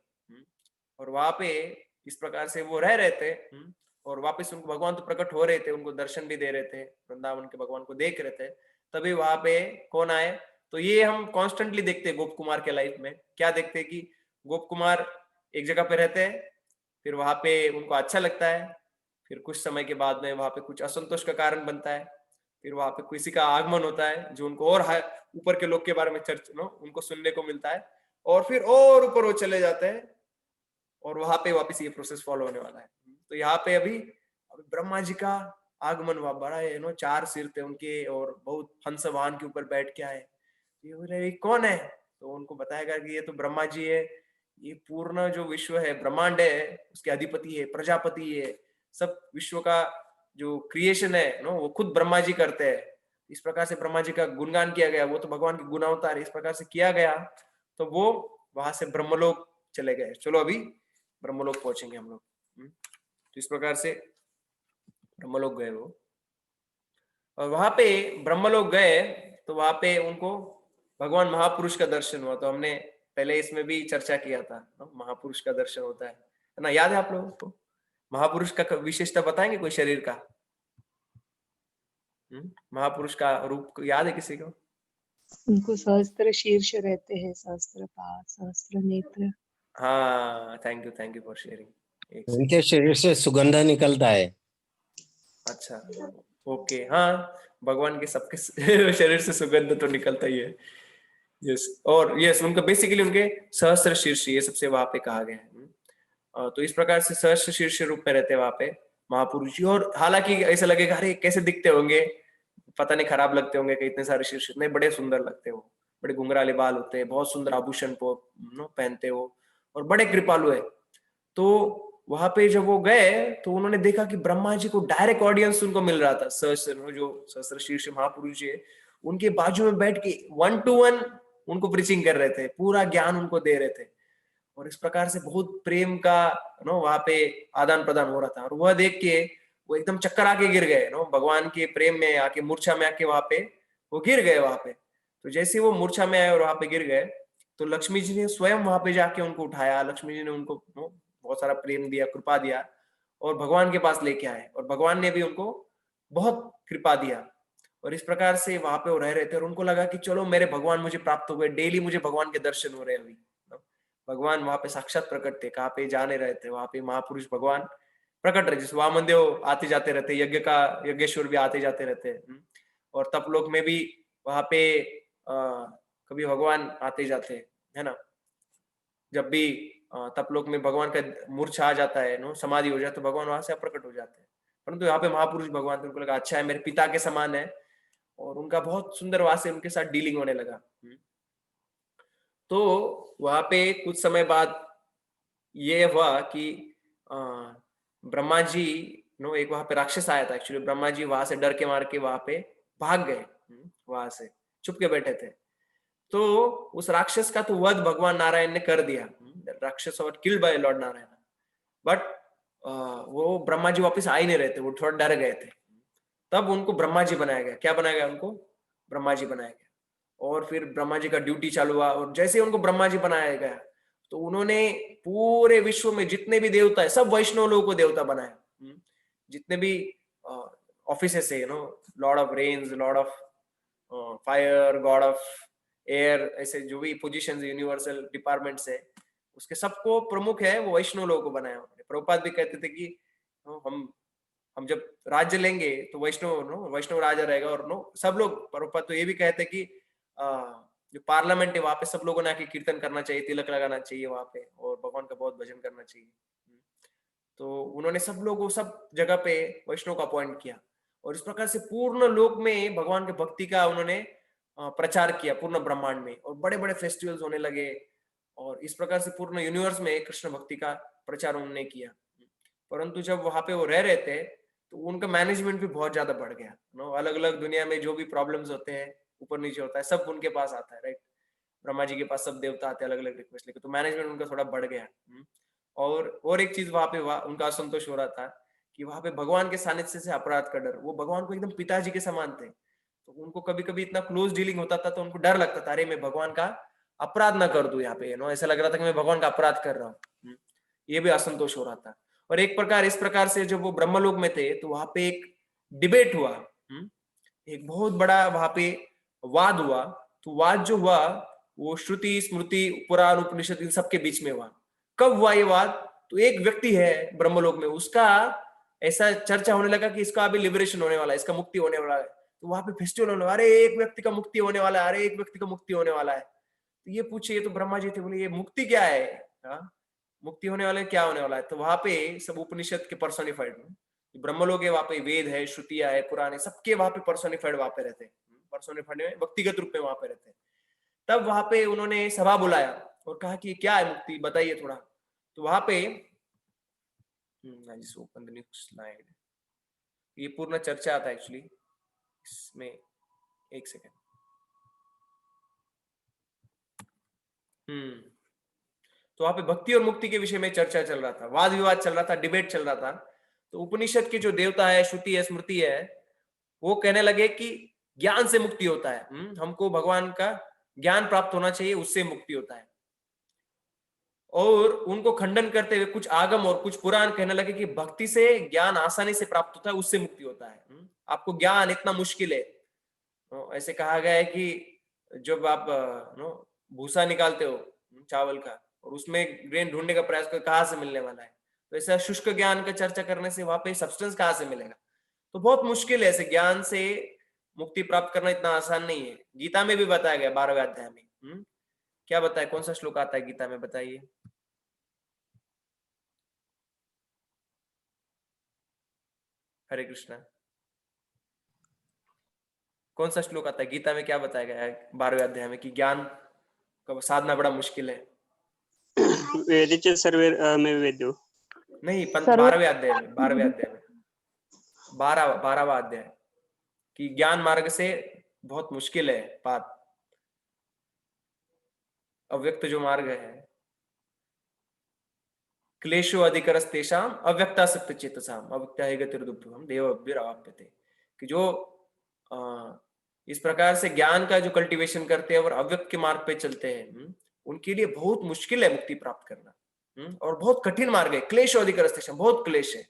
और वहां पे इस प्रकार से वो रह रहे थे। और वापस उनको भगवान तो प्रकट हो रहे थे, उनको दर्शन भी दे रहे थे, वृंदावन के भगवान को देख रहे थे। तभी वहां पे कौन आए? तो ये हम कॉन्स्टेंटली देखते हैं गोप कुमार के लाइफ में। क्या देखते हैं कि गोप कुमार एक जगह पे रहते हैं, फिर वहां पे उनको अच्छा लगता है, फिर कुछ समय के बाद में वहां पे कुछ असंतोष का कारण बनता है, फिर वहां पे किसी का आगमन होता है जो उनको और ऊपर के लोग के बारे में उनको सुनने को मिलता है, और फिर और ऊपर वो चले जाते हैं, और वहां पे वापस ये प्रोसेस फॉलो होने वाला है। तो यहाँ पे अभी ब्रह्मा जी का आगमन हुआ, बड़ा है 4 सिर थे उनके, और बहुत हंस वाहन के ऊपर बैठ के आए। ये बोले कौन है? तो उनको बताएगा कि ये तो ब्रह्मा जी है, ये पूर्ण जो विश्व है, ब्रह्मांड है, उसके अधिपति है, प्रजापति है। सब विश्व का जो क्रिएशन है वो खुद ब्रह्मा जी करते हैं। इस प्रकार से ब्रह्मा जी का गुणगान किया गया, वो तो भगवान के गुणावतार, इस प्रकार से किया गया। तो वो वहां से ब्रह्मलोक चले गए। चलो अभी ब्रह्मलोक पहुंचेंगे हम लोग। तो इस प्रकार से ब्रह्मलोक गए वो, और वहां पे ब्रह्मलोक गए तो वहां पे उनको भगवान महापुरुष का दर्शन हुआ। तो हमने पहले इसमें भी चर्चा किया था, महापुरुष का दर्शन होता है ना, याद है आप लोगों को? महापुरुष का विशेषता बताएंगे कोई शरीर का? महापुरुष का रूप याद है किसी को? उनको सहस्त्र शीर्ष रहते हैं, सहस्त्र पाद, सहस्त्र नेत्र। हाँ, थैंक यू फॉर शेयरिंग। उनके शरीर से सुगंध निकलता है। अच्छा, ओके, हाँ, भगवान के सबके शरीर से सुगंध तो निकलता ही है। यस, और यस, उनका बेसिकली उनके सहस्त्र शीर्ष, ये सबसे वहां पे कहा गया है। तो इस प्रकार से सहस्त्र शीर्ष रूप में रहते हैं वहां पे महापुरुष जी। और हालांकि ऐसा लगेगा अरे कैसे दिखते होंगे, पता नहीं खराब लगते होंगे कि इतने सारे शीर्ष, इतने बड़े सुंदर लगते हो, बड़े घुंघराले बाल होते हैं, बहुत सुंदर आभूषण पहनते हो, और बड़े कृपालु है। तो वहां पे जब वो गए तो उन्होंने देखा कि ब्रह्मा जी को डायरेक्ट ऑडियंस उनको मिल रहा था। सहस्त्र शीर्ष महापुरुष जी उनके बाजू में बैठ के 1 to 1 उनको प्रीचिंग कर रहे थे, पूरा ज्ञान उनको दे रहे थे। और इस प्रकार से बहुत प्रेम का वहां पे आदान प्रदान हो रहा था। और वह देख के वो एकदम चक्कर आके गिर गए, भगवान के प्रेम में आके, मूर्छा में आके वहां पे वो गिर गए वहां पे। तो जैसे वो मूर्छा में आए और वहां पे गिर गए, तो लक्ष्मी जी ने स्वयं वहां पे जाके उनको उठाया। लक्ष्मी जी ने उनको बहुत सारा प्रेम दिया, कृपा दिया, और भगवान के पास लेके आए, और भगवान ने भी उनको बहुत कृपा दिया। और इस प्रकार से वहां पे वो रह रहे थे, और उनको लगा कि चलो मेरे भगवान मुझे प्राप्त हो गए, डेली मुझे भगवान के दर्शन हो रहे हैं अभी। भगवान वहां पे साक्षात प्रकट थे, कहाँ पे जाने रहे थे, वहां पे महापुरुष भगवान प्रकट रहे। जैसे वामन देव आते जाते रहते, यज्ञेश्वर भी आते जाते रहते। और तपलोक में भी वहां पे कभी भगवान आते जाते। है ना। जब भी तपलोक में भगवान का मूर्छा आ जाता है, नो समाधि हो जाए, तो भगवान वहां से अप्रकट हो जाते हैं। परंतु यहाँ पे महापुरुष भगवान थे, उनको लगा अच्छा है मेरे पिता के समान है, और उनका बहुत सुंदर वहां से उनके साथ डीलिंग होने लगा। तो वहां पे कुछ समय बाद ये हुआ कि ब्रह्मा जी नो एक वहां पे राक्षस आया था। एक्चुअली ब्रह्मा जी वहां से डर के मार के वहां पे भाग गए, वहां से छुप के बैठे थे। तो उस राक्षस का तो वध भगवान नारायण ने कर दिया। राक्षस और killed by Lord Narayan. But वो ब्रह्मा जी वापस आ ही नहीं रहे थे, वो थोड़ा डर गए थे। तब उनको ब्रह्मा जी बनाया गया। क्या बनाया गया उनको? ब्रह्मा जी बनाया गया। और फिर ब्रह्मा जी का ड्यूटी चालू हुआ, और जैसे उनको ब्रह्मा जी बनाया गया तो उन्होंने पूरे विश्व में जितने भी देवता है सब वैष्णव लोगों को देवता बनाया। जितने भी ऑफिसेस है, lord of rains, lord of fire, god of air, ऐसे जो भी पोजीशंस यूनिवर्सल डिपार्टमेंट्स है, उसके सबको प्रमुख है वो वैष्णव लोगों को बनाया उन्होंने। प्रभुपाद भी कहते थे कि हम जब राज्य लेंगे तो वैष्णव राजा रहेगा। और सब लोग, प्रभुपाद तो ये भी कहते कि जो पार्लियामेंट है वहां पे सब लोगों ने आके कीर्तन करना चाहिए, तिलक लगाना चाहिए वहां पे, और भगवान का बहुत भजन करना चाहिए। तो उन्होंने सब लोगों सब जगह पे वैष्णव का अपॉइंट किया, और इस प्रकार से पूर्ण लोक में भगवान के भक्ति का उन्होंने प्रचार किया पूर्ण ब्रह्मांड में, और बड़े बड़े फेस्टिवल्स होने लगे। और इस प्रकार से पूर्ण यूनिवर्स में कृष्ण भक्ति का प्रचार उन्होंने किया। परंतु जब वहां पे वो रह रहे थे तो उनका मैनेजमेंट भी बहुत ज्यादा बढ़ गया। अलग अलग दुनिया में जो भी प्रॉब्लम्स होते हैं, ऊपर नीचे होता है, सब उनके पास आता है, राइट। ब्रह्मा जी के पास सब देवता आते हैं अलग अलग रिक्वेस्ट लेके, तो मैनेजमेंट उनका थोड़ा बढ़ गया। और एक चीज वहां पे उनका असंतोष हो रहा था कि वहां पे भगवान के सानिध्य से अपराध का डर। वो भगवान को एकदम पिताजी के समान थे, तो उनको कभी कभी इतना क्लोज डीलिंग होता था तो उनको डर लगता था, अरे मैं भगवान का अपराध ना कर दूं यहाँ पे, ऐसा लग रहा था कि मैं भगवान का अपराध कर रहा हूँ। ये भी असंतोष हो रहा था। और एक प्रकार इस प्रकार से जब वो ब्रह्मलोक में थे तो वहां पे एक डिबेट हुआ, एक बहुत बड़ा वहां पे वाद हुआ। तो वाद जो हुआ वो श्रुति, स्मृति, पुराण, उपनिषद इन सबके बीच में हुआ। कब हुआ ये वाद? तो एक व्यक्ति है ब्रह्मलोक में, उसका ऐसा चर्चा होने लगा कि इसका अभी लिबरेशन होने वाला है, इसका मुक्ति होने वाला है। तो वहां पे फेस्टिवल होने वाला, अरे एक व्यक्ति का मुक्ति होने वाला है, अरे एक व्यक्ति का मुक्ति होने वाला है। तो ये पूछे, ये तो ब्रह्मा जी थे, बोले ये मुक्ति क्या है? मुक्ति होने वाला है, क्या होने वाला है? तो वहां पे सब उपनिषद के पर्सोनिफाइड ब्रह्मलोक है, वहां पे वेद है, श्रुतियां है, पुराण है, सबके वहां पे पर्सोनिफाइड वहां पे रहते हैं। पर्सोनिफाइड में व्यक्तिगत रूप में वहां पे रहते हैं। तब वहां पे उन्होंने सभा बुलाया और कहा कि क्या है मुक्ति, बताइए थोड़ा। तो वहां पे ओपन द नेक्स्ट स्लाइड। ये पूर्ण चर्चा आता है एक्चुअली इसमें, एक सेकेंड। तो वहां पे भक्ति और मुक्ति के विषय में चर्चा चल रहा था, वाद विवाद चल रहा था, डिबेट चल रहा था। तो उपनिषद के जो देवता है, श्रुति है, स्मृति है, वो कहने लगे कि ज्ञान से मुक्ति होता है, हमको भगवान का ज्ञान प्राप्त होना चाहिए, उससे मुक्ति होता है। और उनको खंडन करते हुए कुछ आगम और कुछ पुराण कहने लगे कि भक्ति से ज्ञान आसानी से प्राप्त होता है, उससे मुक्ति होता है। आपको ज्ञान इतना मुश्किल है। ऐसे कहा गया है कि जब आप भूसा निकालते हो चावल का, और उसमें ग्रेन ढूंढने का प्रयास कर, कहाँ से मिलने वाला है? तो ऐसा शुष्क ज्ञान का चर्चा करने से वहां पे सब्सटेंस कहाँ से मिलेगा? तो बहुत मुश्किल है, ऐसे ज्ञान से मुक्ति प्राप्त करना इतना आसान नहीं है। गीता में भी बताया गया 12वें अध्याय में। क्या बताया? कौन सा श्लोक आता है गीता में, बताइए। हरे कृष्णा। कौन सा श्लोक आता है गीता में? क्या बताया गया है 12वें अध्याय में कि ज्ञान का साधना बड़ा मुश्किल है? वेदीचे सर्वे में वेद्यो नहीं, 12वें अध्याय में, 12वें अध्याय में, 12वां अध्याय, कि ज्ञान मार्ग से बहुत मुश्किल है बात। अव्यक्त जो मार्ग है, क्लेशो अधिकरस्तेषाम अव्यक्तासक्त चेतसाम अव्यक्ता है गतिर्दुभ्यम देवभिरवाप्यते। कि जो इस प्रकार से ज्ञान का जो कल्टीवेशन करते हैं और अव्यक्त के मार्ग पे चलते हैं, उनके लिए बहुत मुश्किल है मुक्ति प्राप्त करना, और बहुत कठिन मार्ग है। क्लेशो अधिकरस्तेषाम, बहुत क्लेश है।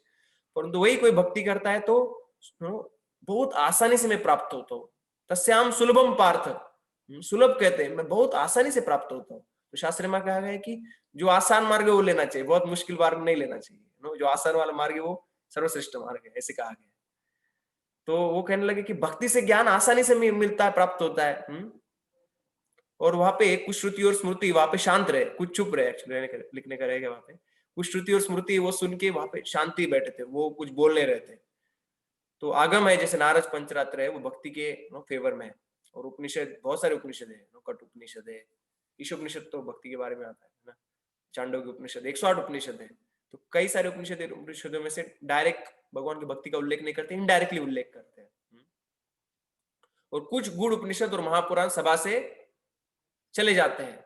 परंतु वही कोई भक्ति करता है तो बहुत आसानी से मैं प्राप्त होता हूँ। तस्याम सुलभम पार्थ, सुलभ कहते हैं, मैं बहुत आसानी से प्राप्त होता हूँ। तो शास्त्र में कहा गया है कि जो आसान मार्ग है वो लेना चाहिए, बहुत मुश्किल मार्ग नहीं लेना चाहिए। जो आसान वाला मार्ग है वो सर्वश्रेष्ठ मार्ग है, ऐसे कहा गया। तो वो कहने लगे कि भक्ति से ज्ञान आसानी से मिलता है, प्राप्त होता है। और वहां पे कुछ श्रुति और स्मृति वहां पे शांत रहे, कुछ चुप रहे, एक्चुअली लिखने का रहेगा वहां पे, कुछ श्रुति और स्मृति वो सुन के वहां पे शांति बैठे थे, वो कुछ बोल नहीं रहे थे। तो आगम है जैसे नारद पंचरात्र है, वो भक्ति के फेवर में है। और उपनिषद, बहुत सारे उपनिषद है, कट उपनिषद है, ईशोपनिषद तो भक्ति के बारे में आता है ना, चांडोग्य उपनिषद, 108 उपनिषद है। तो कई सारे उपनिषदों में से डायरेक्ट भगवान की भक्ति का उल्लेख नहीं करते, इनडायरेक्टली उल्लेख करते हैं। और कुछ गूढ़ उपनिषद और महापुराण सभा से चले जाते हैं,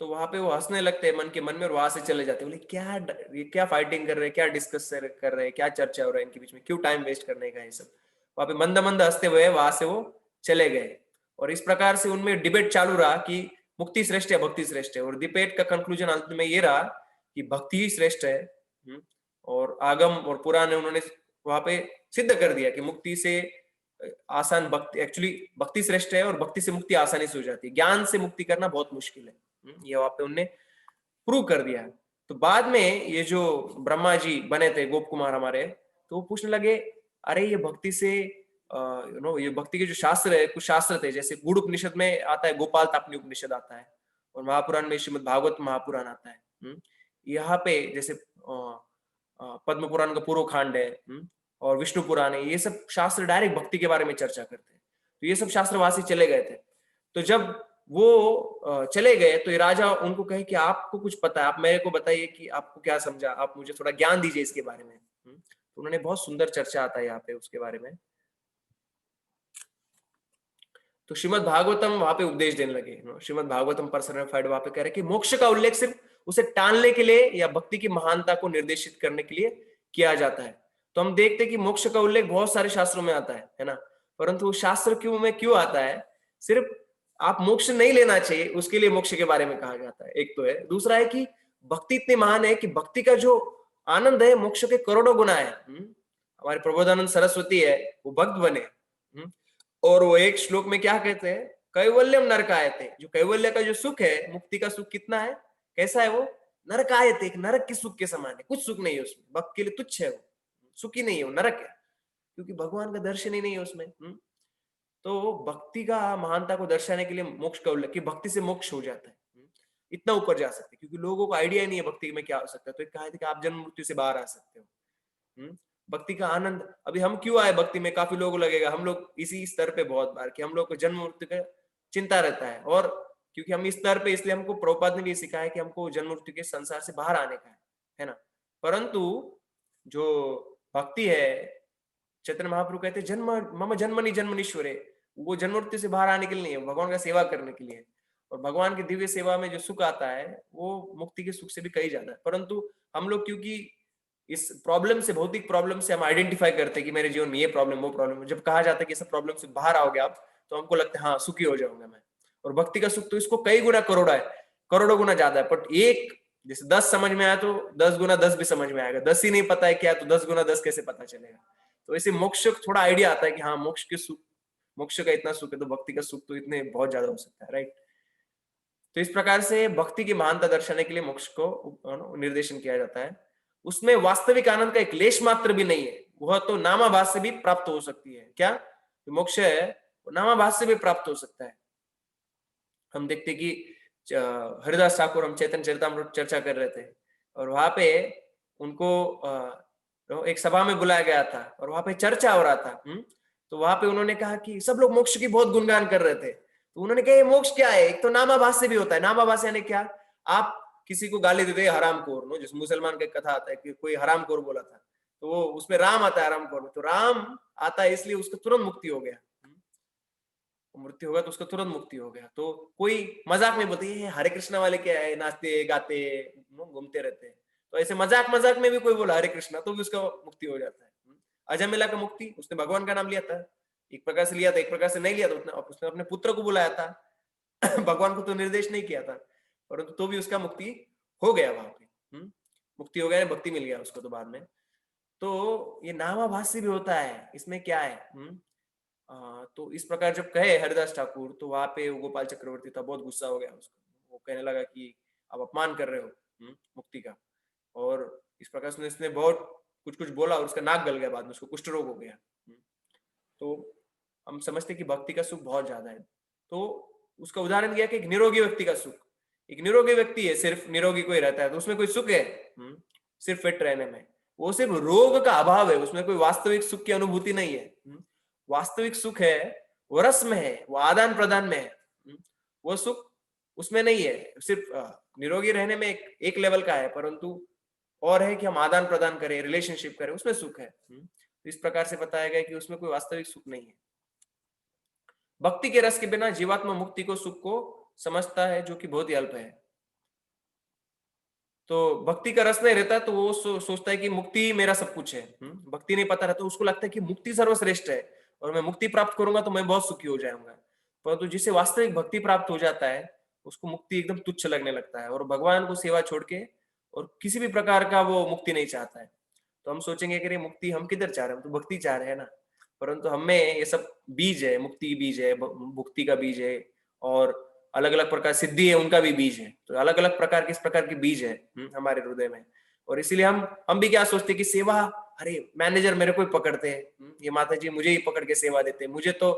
तो वहां पे वो हंसने लगते हैं मन के मन में, और वहां से चले जाते हैं। बोले क्या ये क्या फाइटिंग कर रहे हैं, क्या डिस्कस कर रहे हैं, क्या चर्चा हो रहा है इनके बीच में, क्यों टाइम वेस्ट करने का, ये सब। वहां पे मंद मंद हंसते हुए वहां से वो चले गए। और इस प्रकार से उनमें डिबेट चालू रहा कि मुक्ति श्रेष्ठ है, भक्ति श्रेष्ठ है। और डिबेट का कंक्लूजन अंत में ये रहा कि भक्ति ही श्रेष्ठ है। और आगम और पुराण ने उन्होंने वहां पे सिद्ध कर दिया कि मुक्ति से आसान भक्ति, एक्चुअली भक्ति श्रेष्ठ है और भक्ति से मुक्ति आसानी से हो जाती है, ज्ञान से मुक्ति करना बहुत मुश्किल है। ये वहां पे उनने प्रूव कर दिया। तो बाद में ये जो ब्रह्मा जी बने थे, गोप कुमार हमारे, तो वो पूछने लगे अरे ये भक्ति से ये भक्ति के जो शास्त्र है, कुछ शास्त्र थे, जैसे गूढ़ उपनिषद में आता है गोपाल तापनी उपनिषद आता है, और महापुराण में श्रीमद् भागवत महापुराण आता है। यहाँ पे जैसे पद्म पुराण का पूर्व खंड है, और विष्णु पुराण है, ये सब शास्त्र डायरेक्ट भक्ति के बारे में चर्चा करते हैं। तो ये सब शास्त्र वहां से चले गए थे। तो जब वो चले गए तो ये राजा उनको कहे कि आपको कुछ पता है, आप मेरे को बताइए कि आपको क्या समझा, आप मुझे थोड़ा ज्ञान दीजिए इसके बारे में। तो उन्होंने बहुत सुंदर चर्चा आता है यहाँ पे उसके बारे में। तो श्रीमद् भागवतम वहां पे उपदेश देने लगे। श्रीमद् भागवतम पर्सनिफाइड वहां पे कह रहे कि मोक्ष का उल्लेख सिर्फ उसे टालने के लिए या भक्ति की महानता को निर्देशित करने के लिए किया जाता है। तो हम देखते हैं कि मोक्ष का उल्लेख बहुत सारे शास्त्रों में आता है ना, परंतु शास्त्र क्यों आता है, सिर्फ आप मोक्ष नहीं लेना चाहिए उसके लिए मोक्ष के बारे में कहा जाता है, एक तो है। दूसरा है कि भक्ति इतनी महान है कि भक्ति का जो आनंद है मोक्ष के करोड़ों गुना है। हमारे प्रबोधानंद सरस्वती है, वो भक्त बने, और वो एक श्लोक में क्या कहते हैं, कैवल्यम नरकायते, जो कैवल्य का जो सुख है, मुक्ति का सुख कितना है, कैसा है वो, नरकायते, एक नरक के सुख के समान है, कुछ सुख नहीं है उसमें, भक्त के लिए तुच्छ है, वो सुखी नहीं है, वो नरक है, क्योंकि भगवान का दर्शन ही नहीं है उसमें। तो भक्ति का महानता को दर्शाने के लिए मोक्ष का उल्लेख, कि भक्ति से मोक्ष हो जाता है, इतना ऊपर जा सकते हैं, क्योंकि लोगों को आइडिया नहीं है भक्ति में क्या हो सकता है। तो एक कहा था कि आप जन्म मृत्यु से बाहर आ सकते हो। भक्ति का आनंद, अभी हम क्यों आए भक्ति में, काफी लोगों को लगेगा हम लोग इसी स्तर पे बहुत बार कि हम लोग को जन्म मृत्यु का चिंता रहता है, और क्योंकि हम इस स्तर पे, इसलिए हमको प्रभुपाद ने भी सिखाया कि हमको जन्म मृत्यु के संसार से बाहर आने का है ना। परंतु जो भक्ति है, चैतन्य महाप्रभु कहते हैं जन्म मम जन्मनि जन्मनीश्वरे, वो जन्म मृत्यु से बाहर आने के लिए नहीं है, भगवान का सेवा करने के लिए। और भगवान की दिव्य सेवा में जो सुख आता है वो मुक्ति के सुख से भी कहीं ज्यादा है। परंतु हम लोग क्योंकि इस प्रॉब्लम से, भौतिक प्रॉब्लम से हम आइडेंटिफाई करते हैं कि मेरे जीवन में ये प्रॉब्लम, वो प्रॉब्लम, जब कहा जाता है कि इस प्रॉब्लम से बाहर आओगे आप, तो हमको लगता है हाँ सुखी हो जाऊंगा मैं। और भक्ति का सुख तो इसको कई गुना करोड़ा है, करोड़ों गुना ज्यादा है। बट एक जैसे 10 समझ में आया तो 10 गुना 10 भी समझ में आएगा, 10 ही नहीं पता है क्या तो 10 गुना 10 कैसे पता चलेगा। तो ऐसे मोक्ष थोड़ा आइडिया आता है कि हाँ मोक्ष के सुख, मोक्ष का इतना सुख है तो भक्ति का सुख तो इतने बहुत ज्यादा हो सकता है, राइट। तो इस प्रकार से भक्ति की महानता दर्शाने के लिए मोक्ष को निर्देशन किया जाता है। उसमें वास्तविक आनंद का एक लेश मात्र भी नहीं है, वह तो नामाभास से भी प्राप्त हो सकती है। क्या जो मोक्ष है वो नामाभास से भी प्राप्त हो सकता है। हम देखते कि हरिदास ठाकुर, हम चैतन्य चरितामृत चर्चा कर रहे थे, और वहां पे उनको एक सभा में बुलाया गया था और वहां पे चर्चा हो रहा था। तो वहां पे उन्होंने कहा कि सब लोग मोक्ष की बहुत गुणगान कर रहे थे। तो उन्होंने कहा ये मोक्ष क्या है, एक तो नामाभास से भी होता है। नामाभास यानी क्या, आप किसी को गाली देते हैं हरामखोर, नो, जिस मुसलमान का कथा आता है कि कोई हरामखोर बोला था, तो वो उसमें राम आता है हरामखोर में, तो राम आता है इसलिए उसको तुरंत मुक्ति हो गया, मृत्यु होगा तो उसका तुरंत मुक्ति हो गया। तो कोई मजाक में बोलते हैं हरे कृष्णा वाले क्या है, नाचते गाते घूमते रहते हैं, तो ऐसे मजाक मजाक में भी कोई बोला हरे कृष्णा तो भी उसका मुक्ति हो जाता है। अजमिला का मुक्ति, उसने भगवान का नाम लिया था, एक प्रकार से लिया था, एक प्रकार से नहीं लिया था, उसने अपने पुत्र को बुलाया था भगवान को तो निर्देश नहीं किया था, परंतु तो भी उसका मुक्ति हो गया वहां पे। मुक्ति हो गया, भक्ति मिल गया उसको तो बाद में। तो ये नामाभास से भी होता है, इसमें क्या है। तो इस प्रकार जब कहे हरिदास ठाकुर, तो वहां पे गोपाल चक्रवर्ती था, बहुत गुस्सा हो गया उसको, वो कहने लगा कि आप अपमान कर रहे हो मुक्ति का। और इस प्रकार से इसने बहुत कुछ बोला और उसका नाक गल गया, बाद में उसको कुष्ठ रोग हो गया। तो हम समझते कि भक्ति का सुख बहुत ज्यादा है। तो उसका उदाहरण दिया कि एक निरोगी व्यक्ति का सुख। एक निरोगी व्यक्ति है, सिर्फ निरोगी कोई रहता है तो उसमें कोई सुख है? सिर्फ फिट रहने में। वो सिर्फ रोग का अभाव है, उसमें कोई वास्तविक सुख की अनुभूति नहीं है। वास्तविक सुख है वो रस में है, वो आदान प्रदान में है। वो सुख उसमें नहीं है, सिर्फ निरोगी रहने में एक लेवल का है, परंतु और है कि हम आदान प्रदान करें, रिलेशनशिप करें, उसमें सुख है। तो इस प्रकार से बताया गया कि उसमें कोई वास्तविक सुख नहीं है। भक्ति के रस के बिना जीवात्मा मुक्ति को, सुख को समझता है, जो कि बहुत ही अल्प है। तो भक्ति का रस नहीं रहता तो वो सोचता है कि मुक्ति मेरा सब कुछ है। भक्ति नहीं पता रहता तो उसको लगता है कि मुक्ति सर्वश्रेष्ठ है और मैं मुक्ति प्राप्त करूंगा तो मैं बहुत सुखी हो जाऊंगा। परंतु जिसे वास्तविक भक्ति प्राप्त हो जाता है उसको मुक्ति एकदम तुच्छ लगने लगता है और भगवान को सेवा छोड़ के और किसी भी प्रकार का वो मुक्ति नहीं चाहता है। तो हम सोचेंगे कि मुक्ति हम किधर चाह रहे हैं, हम तो भक्ति चाह रहे हैं ना। परंतु हमें ये सब बीज है, मुक्ति बीज है, भक्ति का बीज है, और अलग अलग प्रकार सिद्धि है उनका भी बीज है। तो अलग अलग प्रकार किस प्रकार के बीज है हमारे हृदय में। और इसीलिए हम भी क्या सोचते कि सेवा, अरे मैनेजर मेरे को ही पकड़ते हैं, ये माता जी मुझे ही पकड़ के सेवा देते हैं, मुझे तो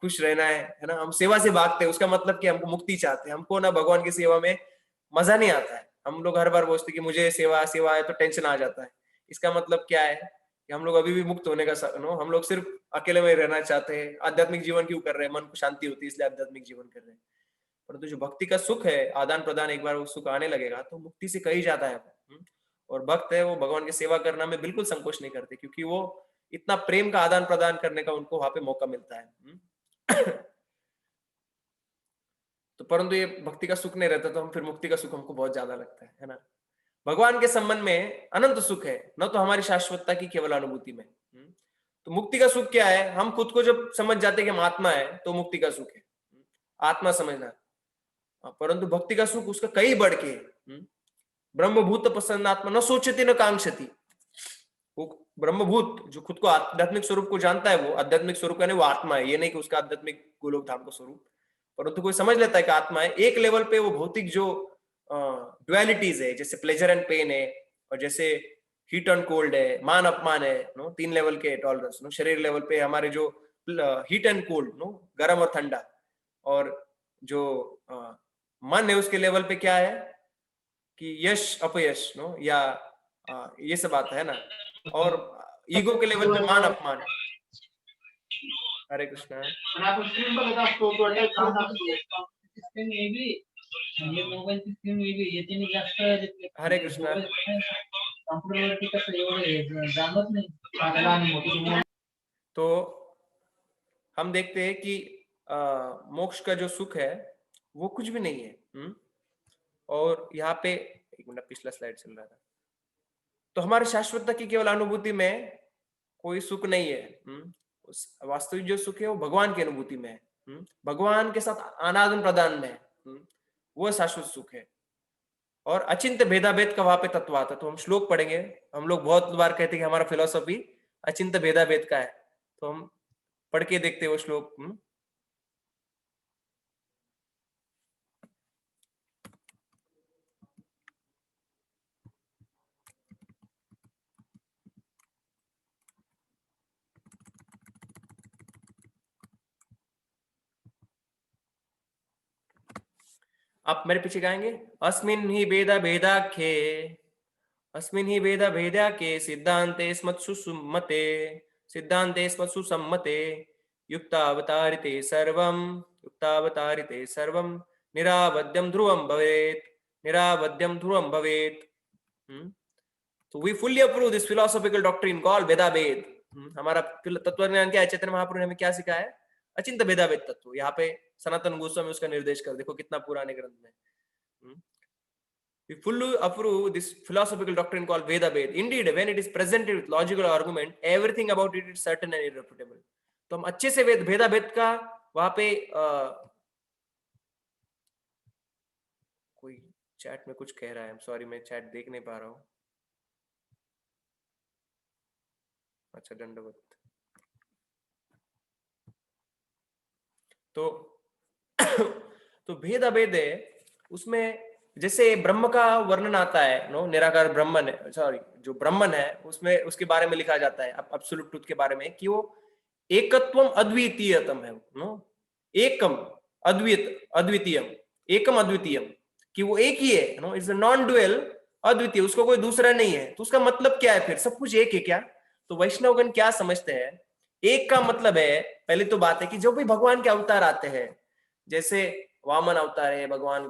खुश रहना है ना। हम सेवा से भागते हैं, उसका मतलब कि हमको मुक्ति चाहते हैं। हमको ना भगवान की सेवा में मजा नहीं आता है। हम लोग हर बार बोलते कि मुझे सेवा है तो टेंशन आ जाता है। इसका मतलब क्या है कि हम लोग अभी भी मुक्त होने का हम लोग सिर्फ अकेले में रहना चाहते हैं। आध्यात्मिक जीवन क्यों कर रहे हैं? मन को शांति होती है इसलिए आध्यात्मिक जीवन कर रहे हैं। परंतु जो भक्ति का सुख है, आदान प्रदान, एक बार वो सुख आने लगेगा तो मुक्ति से कहीं जाता है। और भक्त है वो भगवान की सेवा करना में बिल्कुल संकोच नहीं करते, क्योंकि वो इतना प्रेम का आदान प्रदान करने का उनको वहां पे मौका मिलता है। तो परंतु ये भक्ति का सुख नहीं रहता तो हम फिर मुक्ति का सुख हमको बहुत ज्यादा लगता है ना। भगवान के संबंध में अनंत सुख है, न तो हमारी शाश्वतता की केवल अनुभूति में। तो मुक्ति का सुख क्या है? हम खुद को जब समझ जाते हैं कि हम आत्मा है तो मुक्ति का सुख है, आत्मा समझना। परंतु भक्ति का सुख उसका कई बढ़ के ब्रह्मभूत प्रसन्नात्मा न सोचती न कांक्षती। वो ब्रह्मभूत जो खुद को आध्यात्मिक स्वरूप को जानता है, वो आध्यात्मिक स्वरूप यानी वो आत्मा है। ये नहीं कि उसका आध्यात्मिक गोलोक धाम का स्वरूप, परंतु कोई समझ लेता है कि आत्मा है। एक लेवल पे वो भौतिक जो ड्युअलिटीज है, जैसे प्लेजर एंड पेन है, और जैसे हीट एंड कोल्ड है, मान अपमान है, नो 3 लेवल के टॉलरेंस, नो शरीर लेवल पे हमारे जो हीट एंड कोल्ड, नो गर्म और ठंडा, और जो मन है उसके लेवल पे क्या है कि यश अपयश, नो या ये सब आता है ना। और ईगो के लेवल पे मान अपमान। हरे कृष्णा। हरे कृष्णा। तो हम देखते हैं कि मोक्ष का जो सुख है वो कुछ भी नहीं है। और यहाँ पे एक मिनट, पिछला स्लाइड चल रहा था। तो हमारे शाश्वतता की केवल अनुभूति में कोई सुख नहीं है। वास्तविक जो सुख है वो भगवान की अनुभूति में है, भगवान के साथ आदान प्रदान में है, वो शाश्वत सुख है। और अचिंत्य भेदाभेद का वहां पे तत्व आता है। तो हम श्लोक पढ़ेंगे। हम लोग बहुत बार कहते हैं कि हमारा फिलोसॉफी अचिंत्य भेदाभेद का है, तो हम पढ़ के देखते हैं वो श्लोक। आप मेरे पीछे गाएंगे। अस्मिन् ही भेदा भेदाख्ये, अस्मिन् ही भेदा भेदाख्ये सिद्धान्ते स्मत्सु सम्मते, सिद्धान्ते स्मत्सु सम्मते युक्तावतारिते सर्वं, युक्तावतारिते सर्वं निरावध्यं ध्रुवं भवेत्, निरावध्यं ध्रुवं भवेत्। तो we fully approve this philosophical doctrine called Bhedabheda. हमारा तत्वज्ञान क्या है? चैतन्य महाप्रभु ने हमें क्या सिखाया है? अचिंत्य भेदाभेद तत्व। यहाँ पे सनातन गोस्वामी उसका निर्देश कर, देखो कितना पुराने ग्रंथ में। We fully approve this philosophical doctrine called Veda Ved. Indeed, when it is presented with logical argument, everything about it is certain and irrefutable. तो हम अच्छे से भेदा भेद का वहां पे कोई चैट में कुछ कह रहा है, सॉरी मैं चैट देख नहीं पा रहा हूँ। अच्छा, दंडवत। तो भेद अभेद है उसमें। जैसे ब्रह्म का वर्णन आता है, नो निराकार ब्रह्मन है, सॉरी जो ब्रह्मन है उसमें उसके बारे में लिखा जाता है एब्सोल्यूट ट्रुथ के बारे में कि वो एकत्वम अद्वितीयतम है, नो एकम अद्वितीयम, एकम अद्वितीयम, कि वो एक ही है, no, it's a non dual, अद्वितीय, उसको कोई दूसरा नहीं है। तो उसका मतलब क्या है फिर? सब कुछ एक है क्या? तो वैष्णवगण क्या समझते हैं? एक का मतलब है, पहले तो बात है कि जो भी भगवान के अवतार आते हैं, जैसे वामन अवतार है भगवान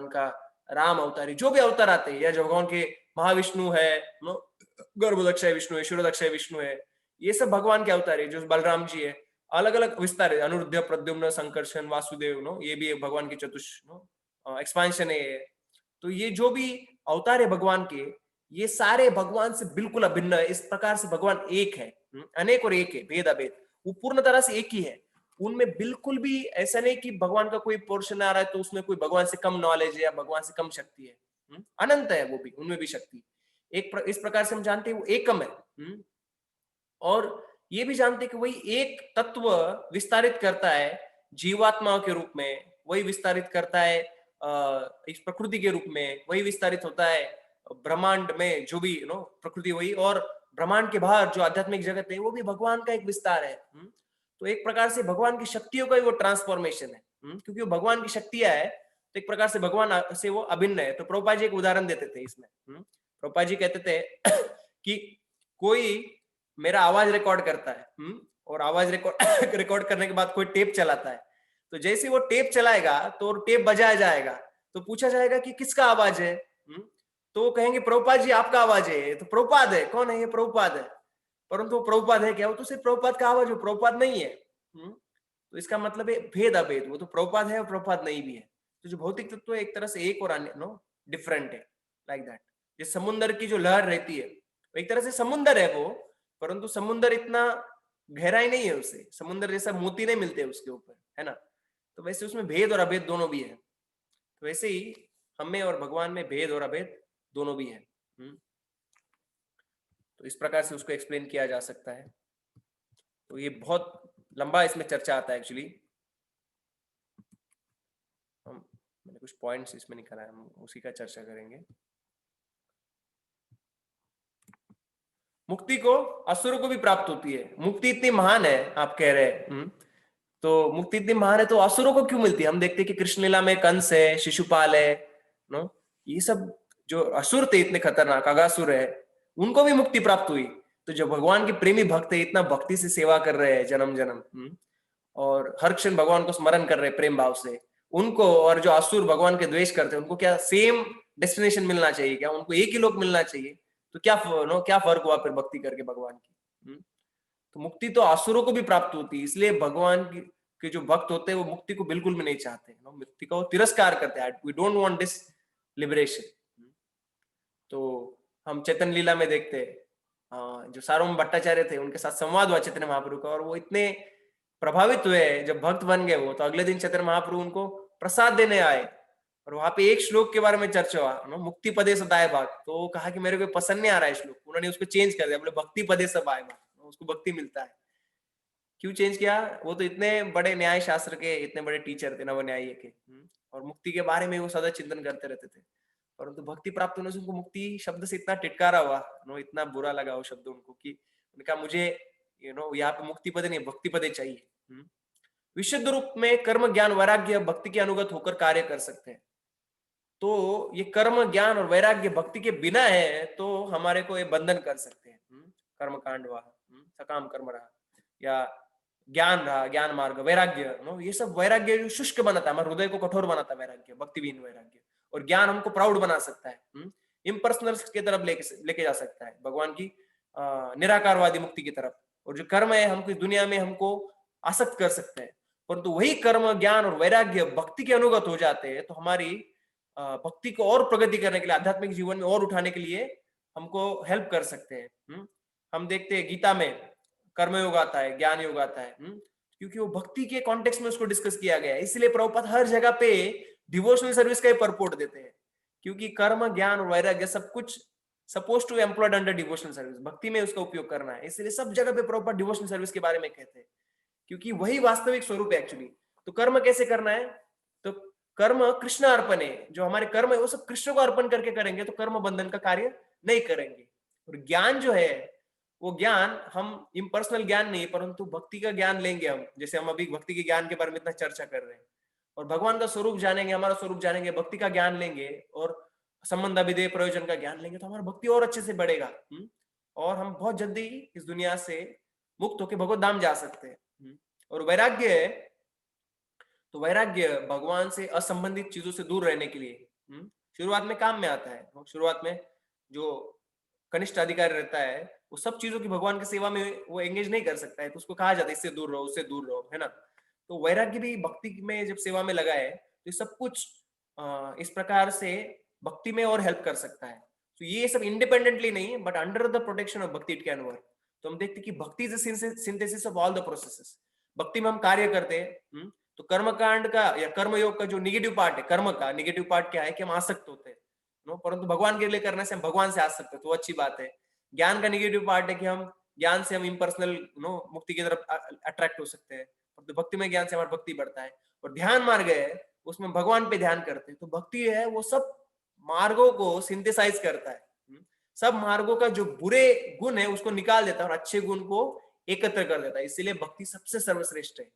का राम अवतार है, जो भी अवतार आते हैं, या जो भगवान के महाविष्णु है, नो, गर्भदक्षय विष्णु है, शिरोदक्षय विष्णु है, ये सब भगवान के अवतार है। जो बलराम जी है, अलग अलग विस्तार है, अनुरुद्ध, प्रद्युम्न, संकर्षण, वासुदेव, नो, ये भी भगवान के एक्सपांशन है ये। तो ये जो भी अवतार है भगवान के, ये सारे भगवान से बिल्कुल अभिन्न है। इस प्रकार से भगवान एक है, अनेक और एक है, भेद अभेद, वो पूर्ण तरह से एक ही है। उनमें बिल्कुल भी ऐसा नहीं कि भगवान का कोई पोर्शन आ रहा है तो उसमें कोई भगवान से कम नॉलेज है या भगवान से कम शक्ति है। अनंत है वो भी, उनमें भी शक्ति इस प्रकार से हम जानते हैं वो एकम है। और ये भी जानते हैं कि वही एक तत्व विस्तारित करता है जीवात्माओं के रूप में, वही विस्तारित करता है इस प्रकृति के रूप में, वही विस्तारित होता है ब्रह्मांड में, जो भी प्रकृति वही, और ब्रह्मांड के बाहर जो आध्यात्मिक जगत है वो भी भगवान का एक विस्तार है। तो एक प्रकार से भगवान की शक्तियों का ही वो ट्रांसफॉर्मेशन है, क्योंकि वो भगवान की शक्तियां है, तो एक प्रकार से भगवान से वो अभिन्न है। तो प्रभुपाद जी एक उदाहरण देते थे इसमें। प्रभुपाद जी कहते थे कि कोई मेरा आवाज रिकॉर्ड करता है, और आवाज रिकॉर्ड करने के बाद कोई टेप चलाता है, तो जैसे वो टेप चलाएगा तो टेप बजाया जाएगा, तो पूछा जाएगा कि किसका आवाज है, तो वो कहेंगे प्रभुपाद जी आपका आवाज है। तो प्रभुपाद है, कौन है ये? प्रभुपाद है। परंतु वो प्रभुपाद है क्या? वो तो सिर्फ प्रभुपाद का आवाज, वो प्रभुपाद नहीं है। तो इसका मतलब है भेद अभेद, वो तो प्रभुपाद है और प्रभुपाद नहीं भी है। तो जो भौतिक तत्व है एक तरह से एक और अन्य डिफरेंट है, लाइक दैट। जिस समुद्र की जो लहर रहती है एक तरह से समुद्र है वो, परंतु समुद्र इतना गहराई नहीं है, उसे समुद्र जैसा मोती नहीं मिलते उसके ऊपर, है ना। तो वैसे उसमें भेद और अभेद दोनों भी है। तो वैसे ही हमें और भगवान में भेद और अभेद दोनों भी है। तो इस प्रकार से उसको एक्सप्लेन किया जा सकता है। तो ये बहुत लंबा इसमें चर्चा आता है एक्चुअली। मैंने कुछ पॉइंट्स इसमें निकाला है, हम उसी का चर्चा करेंगे। मुक्ति को असुरों को भी प्राप्त होती है। मुक्ति इतनी महान है, आप कह रहे हैं, तो मुक्ति इतनी महान है तो असुरों को क्यों मिलती है? हम देखते हैं कि कृष्ण लीला में कंस है, शिशुपाल है, ये सब जो असुर थे इतने खतरनाक, अगासुर है, उनको भी मुक्ति प्राप्त हुई। तो जो भगवान के प्रेमी भक्त है, इतना भक्ति से सेवा कर रहे हैं जन्म जन्म, और हर क्षण भगवान को स्मरण कर रहे हैं प्रेम भाव से, उनको, और जो असुर भगवान के द्वेष करते हैं, उनको क्या सेम डेस्टिनेशन मिलना चाहिए क्या? उनको एक ही लोक मिलना चाहिए? तो क्या फर्क हुआ फिर भक्ति करके भगवान की? तो मुक्ति तो असुरों को भी प्राप्त होती है। इसलिए भगवान के जो भक्त होते हैं वो मुक्ति को बिल्कुल भी नहीं चाहते, मुक्ति का वो तिरस्कार करते हैं। We don't want this liberation. तो हम चैतन्य लीला में देखते हैं, जो सार्वभौम भट्टाचार्य थे, उनके साथ संवाद हुआ चैतन्य महाप्रभु का, और वो इतने प्रभावित हुए जब भक्त बन गए वो, तो अगले दिन चैतन्य महाप्रभु उनको प्रसाद देने आए, और वहां पे एक श्लोक के बारे में चर्चा हुआ, मुक्ति पदे सदाय भाग। तो कहा कि मेरे को पसंद नहीं आ रहा है श्लोक, उन्होंने उसको चेंज कर दिया, बोले भक्ति पदे सदाय भाग, उसको भक्ति मिलता है। क्यों चेंज किया? वो तो इतने बड़े न्याय शास्त्र के इतने बड़े टीचर थे, नवन्यायी के, और मुक्ति के बारे में वो सदा चिंतन करते रहते थे। परंतु भक्ति प्राप्त होने से उनको मुक्ति शब्द से इतना टिटकारा हुआ, इतना बुरा लगा वो शब्द उनको, कि उनका मुझे यहाँ पे मुक्ति पदे नहीं, भक्ति पदे चाहिए। विशुद्ध रूप में कर्म ज्ञान वैराग्य भक्ति के अनुगत होकर कार्य कर सकते हैं। तो ये कर्म ज्ञान और वैराग्य भक्ति के बिना है तो हमारे को ये बंधन कर सकते हैं। कर्म कांड हुआ, सकाम कर्म रहा, या ज्ञान रहा, ज्ञान मार्ग, वैराग्य, ये सब वैराग्य जो शुष्क बनाता है, हमारे हृदय को कठोर बनाता है वैराग्य, भक्तिहीन वैराग्य। और ज्ञान हमको प्राउड बना सकता है, इम्पर्सनल की तरफ लेके जा सकता है, भगवान की निराकारवादी मुक्ति की तरफ। और जो कर्म है हमको दुनिया में हमको आसक्त कर सकते हैं, परंतु वही कर्म ज्ञान और वैराग्य भक्ति के अनुगत हो जाते हैं तो हमारी भक्ति को और प्रगति करने के लिए, आध्यात्मिक जीवन में और उठाने के लिए हमको हेल्प कर सकते हैं। हम देखते हैं गीता में कर्मयोग आता है, ज्ञान योग आता है, क्योंकि वो भक्ति के कॉन्टेक्स्ट में उसको डिस्कस किया गया है। इसलिए प्रभुपाद हर जगह पे डिवोशनल सर्विस का ही परपोर्ट देते हैं, क्योंकि कर्म ज्ञान और वैराग्य सब कुछ suppose to employed under devotional service, भक्ति में उसका उपयोग करना है। इसलिए सब जगह पे प्रभुपाद डिवोशनल सर्विस के बारे में कहते हैं, क्योंकि वही वास्तविक स्वरूप है एक्चुअली। तो कर्म कैसे करना है? तो कर्म कृष्ण अर्पण है, जो हमारे कर्म है वो सब कृष्ण को अर्पण करके करेंगे तो कर्म बंधन का कार्य नहीं करेंगे। और ज्ञान जो है वो ज्ञान हम इम्पर्सनल ज्ञान नहीं, परंतु भक्ति का ज्ञान लेंगे हम, जैसे हम अभी भक्ति के ज्ञान के बारे में इतना चर्चा कर रहे हैं। और भगवान का स्वरूप जानेंगे, हमारा स्वरूप जानेंगे, भक्ति का ज्ञान लेंगे और संबंध अभिधेय प्रयोजन का ज्ञान लेंगे तो हमारा भक्ति और अच्छे से बढ़ेगा। और हम बहुत जल्दी इस दुनिया से मुक्त होकर भगवत धाम जा सकते हैं। और वैराग्य है, तो वैराग्य भगवान से असंबंधित चीजों से दूर रहने के लिए शुरुआत में काम में आता है। शुरुआत में जो कनिष्ठ अधिकारी रहता है वो सब चीजों की भगवान की सेवा में वो एंगेज नहीं कर सकता है, तो उसको कहा जाता है इससे दूर रहो, उससे दूर रहो, है ना। तो वैराग्य भी भक्ति में जब सेवा में लगा है तो ये सब कुछ इस प्रकार से भक्ति में और हेल्प कर सकता है। तो ये सब इंडिपेंडेंटली नहीं, but under the protection of भक्ति इट कैन वर्क। तो हम देखते कि भक्ति is synthesis of all the processes. भक्ति में हम कार्य करते हैं, तो कर्मकांड का या कर्मयोग का जो निगेटिव पार्ट है, कर्म का निगेटिव पार्ट क्या है कि हम आसक्त होते हैं, परंतु भगवान के लिए करने से हम भगवान से आसक्त है, तो अच्छी बात है। ज्ञान का निगेटिव पार्ट है कि हम ज्ञान से हम इम्पर्सनल मुक्ति की तरफ अट्रैक्ट हो सकते हैं, तो भक्ति में ज्ञान से हमारा भक्ति बढ़ता है। और ध्यान मार्ग है, उसमें भगवान पे ध्यान करते हैं, तो भक्ति है वो सब मार्गों को सिंथेसाइज करता है, सब मार्गों का जो बुरे गुण है उसको निकाल देता है और अच्छे गुण को एकत्र कर देता है। इसीलिए भक्ति सबसे सर्वश्रेष्ठ है।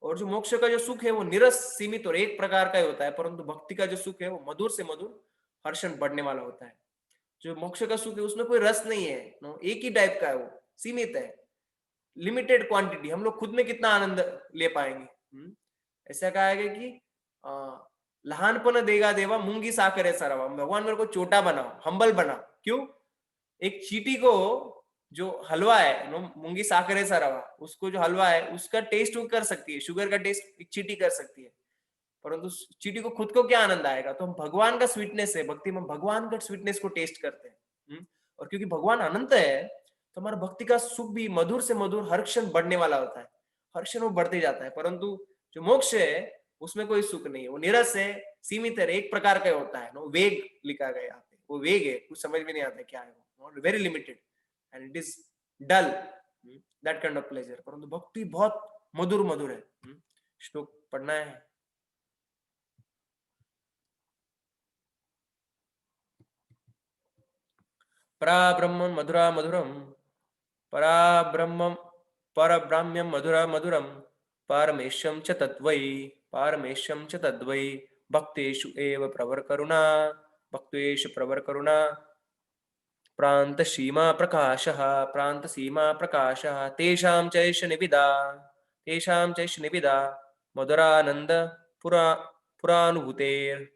और जो मोक्ष का जो सुख है वो निरस सीमित और एक प्रकार का ही होता है, परंतु भक्ति का जो सुख है वो मधुर से मधुर हर्षण बढ़ने वाला होता है। जो मोक्ष का सुख है उसमें कोई रस नहीं है, एक ही टाइप का है, वो सीमित है, लिमिटेड क्वांटिटी। हम लोग खुद में कितना आनंद ले पाएंगे। ऐसा कहा है कि लहानपन देगा देवा मूंगी साकरे सरवा, भगवान मेरे को छोटा बनाओ, हम्बल बनाओ। क्यों? एक चीटी को जो हलवा है मूंगी साकरे सरवा, उसको जो हलवा है उसका टेस्ट वो कर सकती है, शुगर का टेस्ट एक चीटी कर सकती है, परंतु चीटी को खुद को क्या आनंद आएगा। तो हम भगवान का स्वीटनेस है, भक्ति में भगवान का स्वीटनेस को टेस्ट करते हैं। और क्योंकि भगवान अनंत है तो हमारा भक्ति का सुख भी मधुर से मधुर हर क्षण बढ़ने वाला होता है, हर क्षण वो बढ़ते जाता है। परंतु जो मोक्ष है उसमें कोई सुख नहीं है, वो निरस है, सीमित है, एक प्रकार का होता है। वेग लिखा गया यहाँ पे, वो वेग है, कुछ समझ में नहीं आता क्या है वो, very limited and it is dull, that kind of pleasure. परंतु भक्ति बहुत मधुर मधुर है। श्लोक पढ़ना है। पराब्रह्मं मधुरा मधुरम, पराब्रह्मं परब्राह्म्यं मधुरा मधुरम, पारमेश्यं च तद्वै, पारमेश्यं च तद्वै, भक्तेषु एव प्रवर करुणा, भक्तेषु प्रवर करुणा, प्रांत सीमा प्रकाशः, प्रांत सीमा प्रकाशः, तेषां चैष निविदा, तेषां चैष निविदा, मधुरानंद पुरानुभूतेर,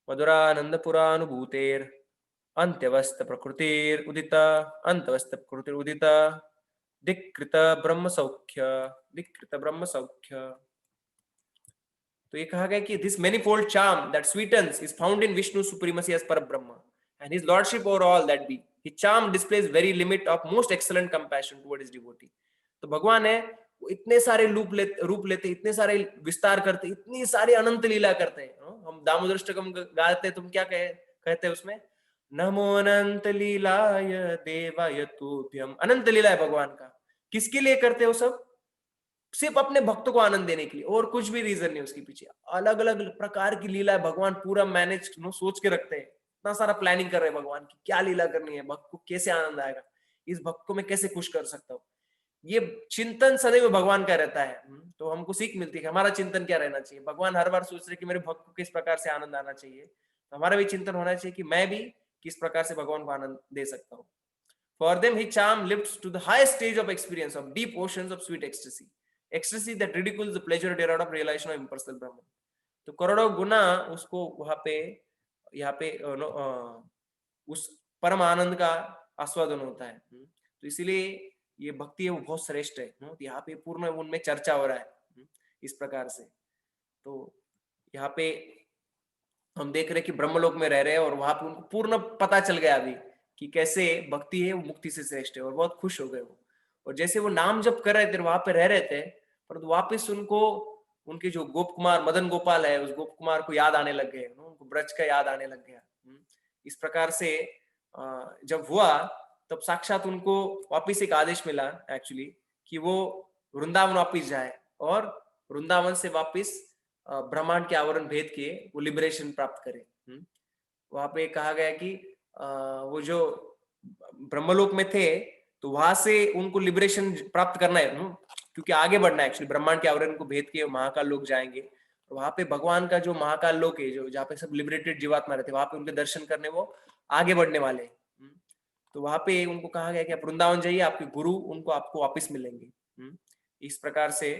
मधुरानंद पुरानुभूतेर, अंत्यवस्थ प्रकृतिर उदिता, अंतवस्थ प्रकृतिर उदिता, धिक्कृत ब्रह्म सौख्य, धिक्कृत ब्रह्म सौख्य। तो ये कहा गया कि this manifold charm that sweetens is found in Vishnu supremacy as Parabrahman and his lordship over all that be. His charm displays very limit of most excellent compassion toward his devotee. तो भगवान है वो इतने सारे रूप लेते, इतने सारे विस्तार करते, इतनी सारी अनंत लीला करते हैं। हम दामोदराष्टकम गाते, तुम क्या कहते हैं उसमें? नमो अनंत लीलाय देवाय तुभ्यम। अनंत लीला है भगवान का। किसके लिए करते हो? सब सिर्फ अपने भक्तों को आनंद देने के लिए, और कुछ भी रीजन नहीं उसके पीछे। अलग अलग प्रकार की लीला है, भगवान पूरा मैनेज सोच के रखते हैं, इतना सारा प्लानिंग कर रहे हैं भगवान की क्या लीला करनी है, भक्त को कैसे आनंद आएगा, इस भक्त को मैं कैसे खुश कर सकता हूँ। ये चिंतन सदैव भगवान का रहता है। तो हमको सीख मिलती है कि हमारा चिंतन क्या रहना चाहिए। भगवान हर बार सोच रहे कि मेरे भक्त को किस प्रकार से आनंद आना चाहिए, तो हमारा भी चिंतन होना चाहिए कि मैं भी किस प्रकार से भगवान को आनंद दे सकता हूँ। For them his charm lifts to the highest stage of experience of deep oceans of sweet ecstasy, ecstasy that ridicules the pleasure derived of realization of impersonal Brahman. तो करोड़ों गुना उसको वहां पे यहाँ पे उस परम आनंद का आस्वादन होता है। तो इसीलिए ये भक्ति है वो बहुत श्रेष्ठ है। यहाँ पे पूर्ण उनमें चर्चा हो रहा है इस प्रकार से। तो यहाँ पे हम देख रहे हैं कि ब्रह्मलोक में रह रहे हैं और वहां पे उनको पूर्ण पता चल गया अभी कि कैसे भक्ति है वो मुक्ति से श्रेष्ठ है, और बहुत खुश हो गए वो। और जैसे वो नाम जप कर रहे थे, वहां पे रह रहे थे, परंतु वापिस उनको उनके जो गोप कुमार मदन गोपाल है, उस गोप कुमार को याद आने लग गए, उनको ब्रज का याद आने लग गया। इस प्रकार से जब हुआ तब साक्षात उनको वापिस एक आदेश मिला एक्चुअली कि वो वृंदावन वापिस जाए और वृंदावन से वापिस ब्रह्मांड के आवरण भेद के वो लिबरेशन प्राप्त करे। वहां पे कहा गया कि वो जो ब्रह्मलोक में थे तो वहां से उनको लिबरेशन प्राप्त करना है, क्योंकि आगे बढ़ना है एक्चुअली, ब्रह्मांड के आवरण को भेद के महाकाल लोग जाएंगे, वहां पे भगवान का जो महाकाल लोक है, जो जहाँ पे सब लिबरेटेड जीवात्मा रहते हैं, वहां पे उनके दर्शन करने वो आगे बढ़ने वाले हैं। तो वहां पे उनको कहा गया कि आप वृंदावन जाइए, आपके गुरु उनको आपको वापस मिलेंगे। इस प्रकार से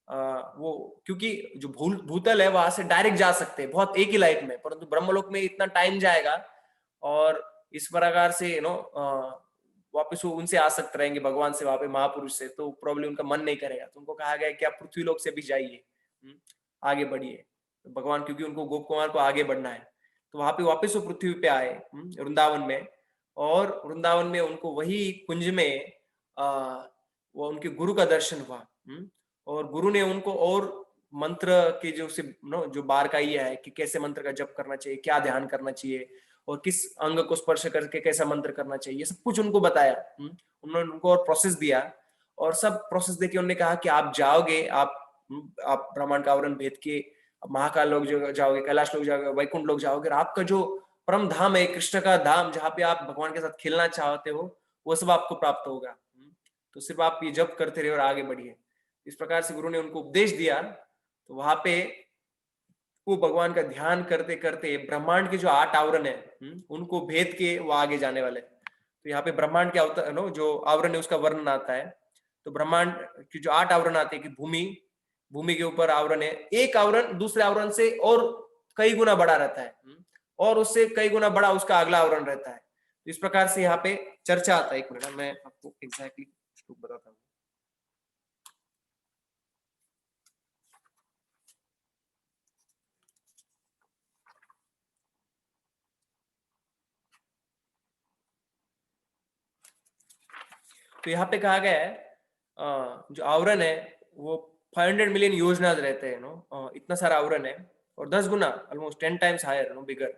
वो, क्योंकि जो भूतल है वहां से डायरेक्ट जा सकते हैं बहुत एक ही लाइफ में, परंतु ब्रह्मलोक में इतना टाइम जाएगा, और इस प्रकार से वापस वो उनसे आसक्त रहेंगे भगवान से, वहां पे महापुरुष से, तो प्रॉब्लम उनका मन नहीं करेगा। तो उनको कहा गया कि आप पृथ्वी लोक से भी जाइए, आगे बढ़िए भगवान, क्योंकि उनको गोप कुमार को आगे बढ़ना है। तो वहां पे वापस वो पृथ्वी पे आए वृंदावन में, और वृंदावन में उनको वही कुंज में वो उनके गुरु का दर्शन हुआ, और गुरु ने उनको और मंत्र के जो बारकाई है कि कैसे मंत्र का जप करना चाहिए, क्या ध्यान करना चाहिए, और किस अंग को स्पर्श करके कैसा मंत्र करना चाहिए, ये सब कुछ उनको बताया। उन्होंने उनको और प्रोसेस दिया, और सब प्रोसेस देके उन्होंने कहा कि आप जाओगे, आप ब्रह्मांड का आवरण भेद के महाकाल लोग जाओगे, कैलाश लोग जाओगे, वैकुंठ लोग जाओगे, और आपका जो परम धाम है, कृष्ण का धाम, जहाँ पे आप भगवान के साथ खेलना चाहते हो, वो सब आपको प्राप्त होगा। तो सिर्फ आप ये जप करते रहिए और आगे बढ़िए। इस प्रकार से गुरु ने उनको उपदेश दिया। तो वहां पे वो भगवान का ध्यान करते करते ब्रह्मांड के जो 8 आवरण है उनको भेद के वो आगे जाने वाले। तो यहाँ पे ब्रह्मांड के अवतार जो आवरण है उसका वर्णन आता है। तो ब्रह्मांड की जो 8 आवरण आते हैं कि भूमि के ऊपर आवरण है, एक आवरण दूसरे आवरण से और कई गुना बड़ा रहता है, और उससे कई गुना बड़ा उसका अगला आवरण रहता है। तो इस प्रकार से यहाँ पे चर्चा आता है। एक मिनट मैं आपको एग्जैक्टली बताता हूँ। तो यहाँ पे कहा गया है जो आवरण है वो 500 मिलियन योजनाज रहते हैं, इतना सारा आवरण है, और 10 गुना ऑलमोस्ट 10 टाइम्स हायर बिगर।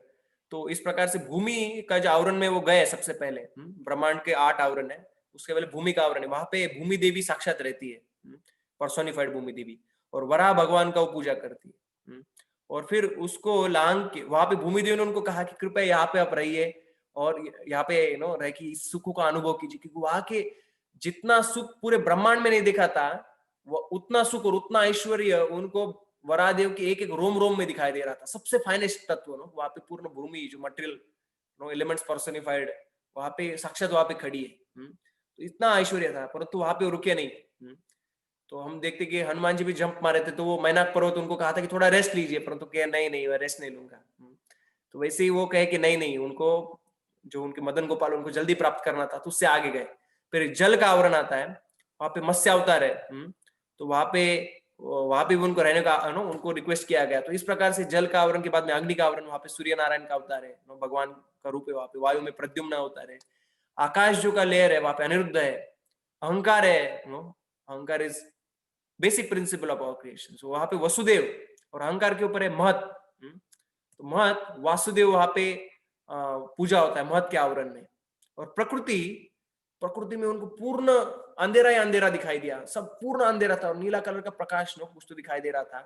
तो इस प्रकार से भूमि का जो आवरण में वो गए सबसे पहले, ब्रह्मांड के 8 आवरण है, उसके पहले भूमि का आवरण है, वहां पे भूमि देवी साक्षात रहती है, पर्सोनिफाइड भूमि देवी, और वराह भगवान का वो पूजा करती है। और फिर उसको लांग के वहां पे भूमि देवी ने उनको कहा कि कृपया यहाँ पे आप रहिए, और यहाँ पे रह के इस सुख का अनुभव कीजिए, क्योंकि वहां के जितना सुख पूरे ब्रह्मांड में नहीं देखा था, वो उतना सुख और उतना ऐश्वर्य उनको वरादेव के एक एक रोम रोम में दिखाई दे रहा था। सबसे फाइनेस्ट तत्व वहां पे पूर्ण भूमि जो मटेरियल एलिमेंट्स पर्सोनिफाइड वहां पे साक्षात वहां पे खड़ी है। तो इतना ऐश्वर्य था, परंतु वहां पे रुके नहीं। तो हम देखते कि हनुमान जी भी जंप मारे थे, तो वो मैनाक पर्वत उनको कहा था कि थोड़ा रेस्ट लीजिए, परंतु कहे नहीं मैं रेस्ट नहीं लूंगा। तो वैसे ही वो कहे कि नहीं उनको जो उनके मदन गोपाल उनको जल्दी प्राप्त करना था, तो उससे आगे गए। फिर जल का आवरण आता है, वहां पे मत्स्य अवतार है, तो वहां पे उनको रहने का उनको रिक्वेस्ट किया गया। तो इस प्रकार से जल का आवरण के बाद में अग्नि का आवरण, वहां पे सूर्य नारायण का अवतार है, भगवान का रूप है। वहां पे वायु में प्रद्युम्न अवतार है। आकाश जो का लेयर है वहां पे अनिरुद्ध है। अहंकार है, ahankara is basic principle of our creation. So वहां पे वसुदेव, और अहंकार के ऊपर है महत। तो महत वासुदेव वहां पे पूजा होता है महत के आवरण में। और प्रकृति में उनको पूर्ण अंधेरा ही अंधेरा दिखाई दिया, सब पूर्ण अंधेरा था, और नीला कलर का प्रकाश कुछ तो दिखाई दे रहा था,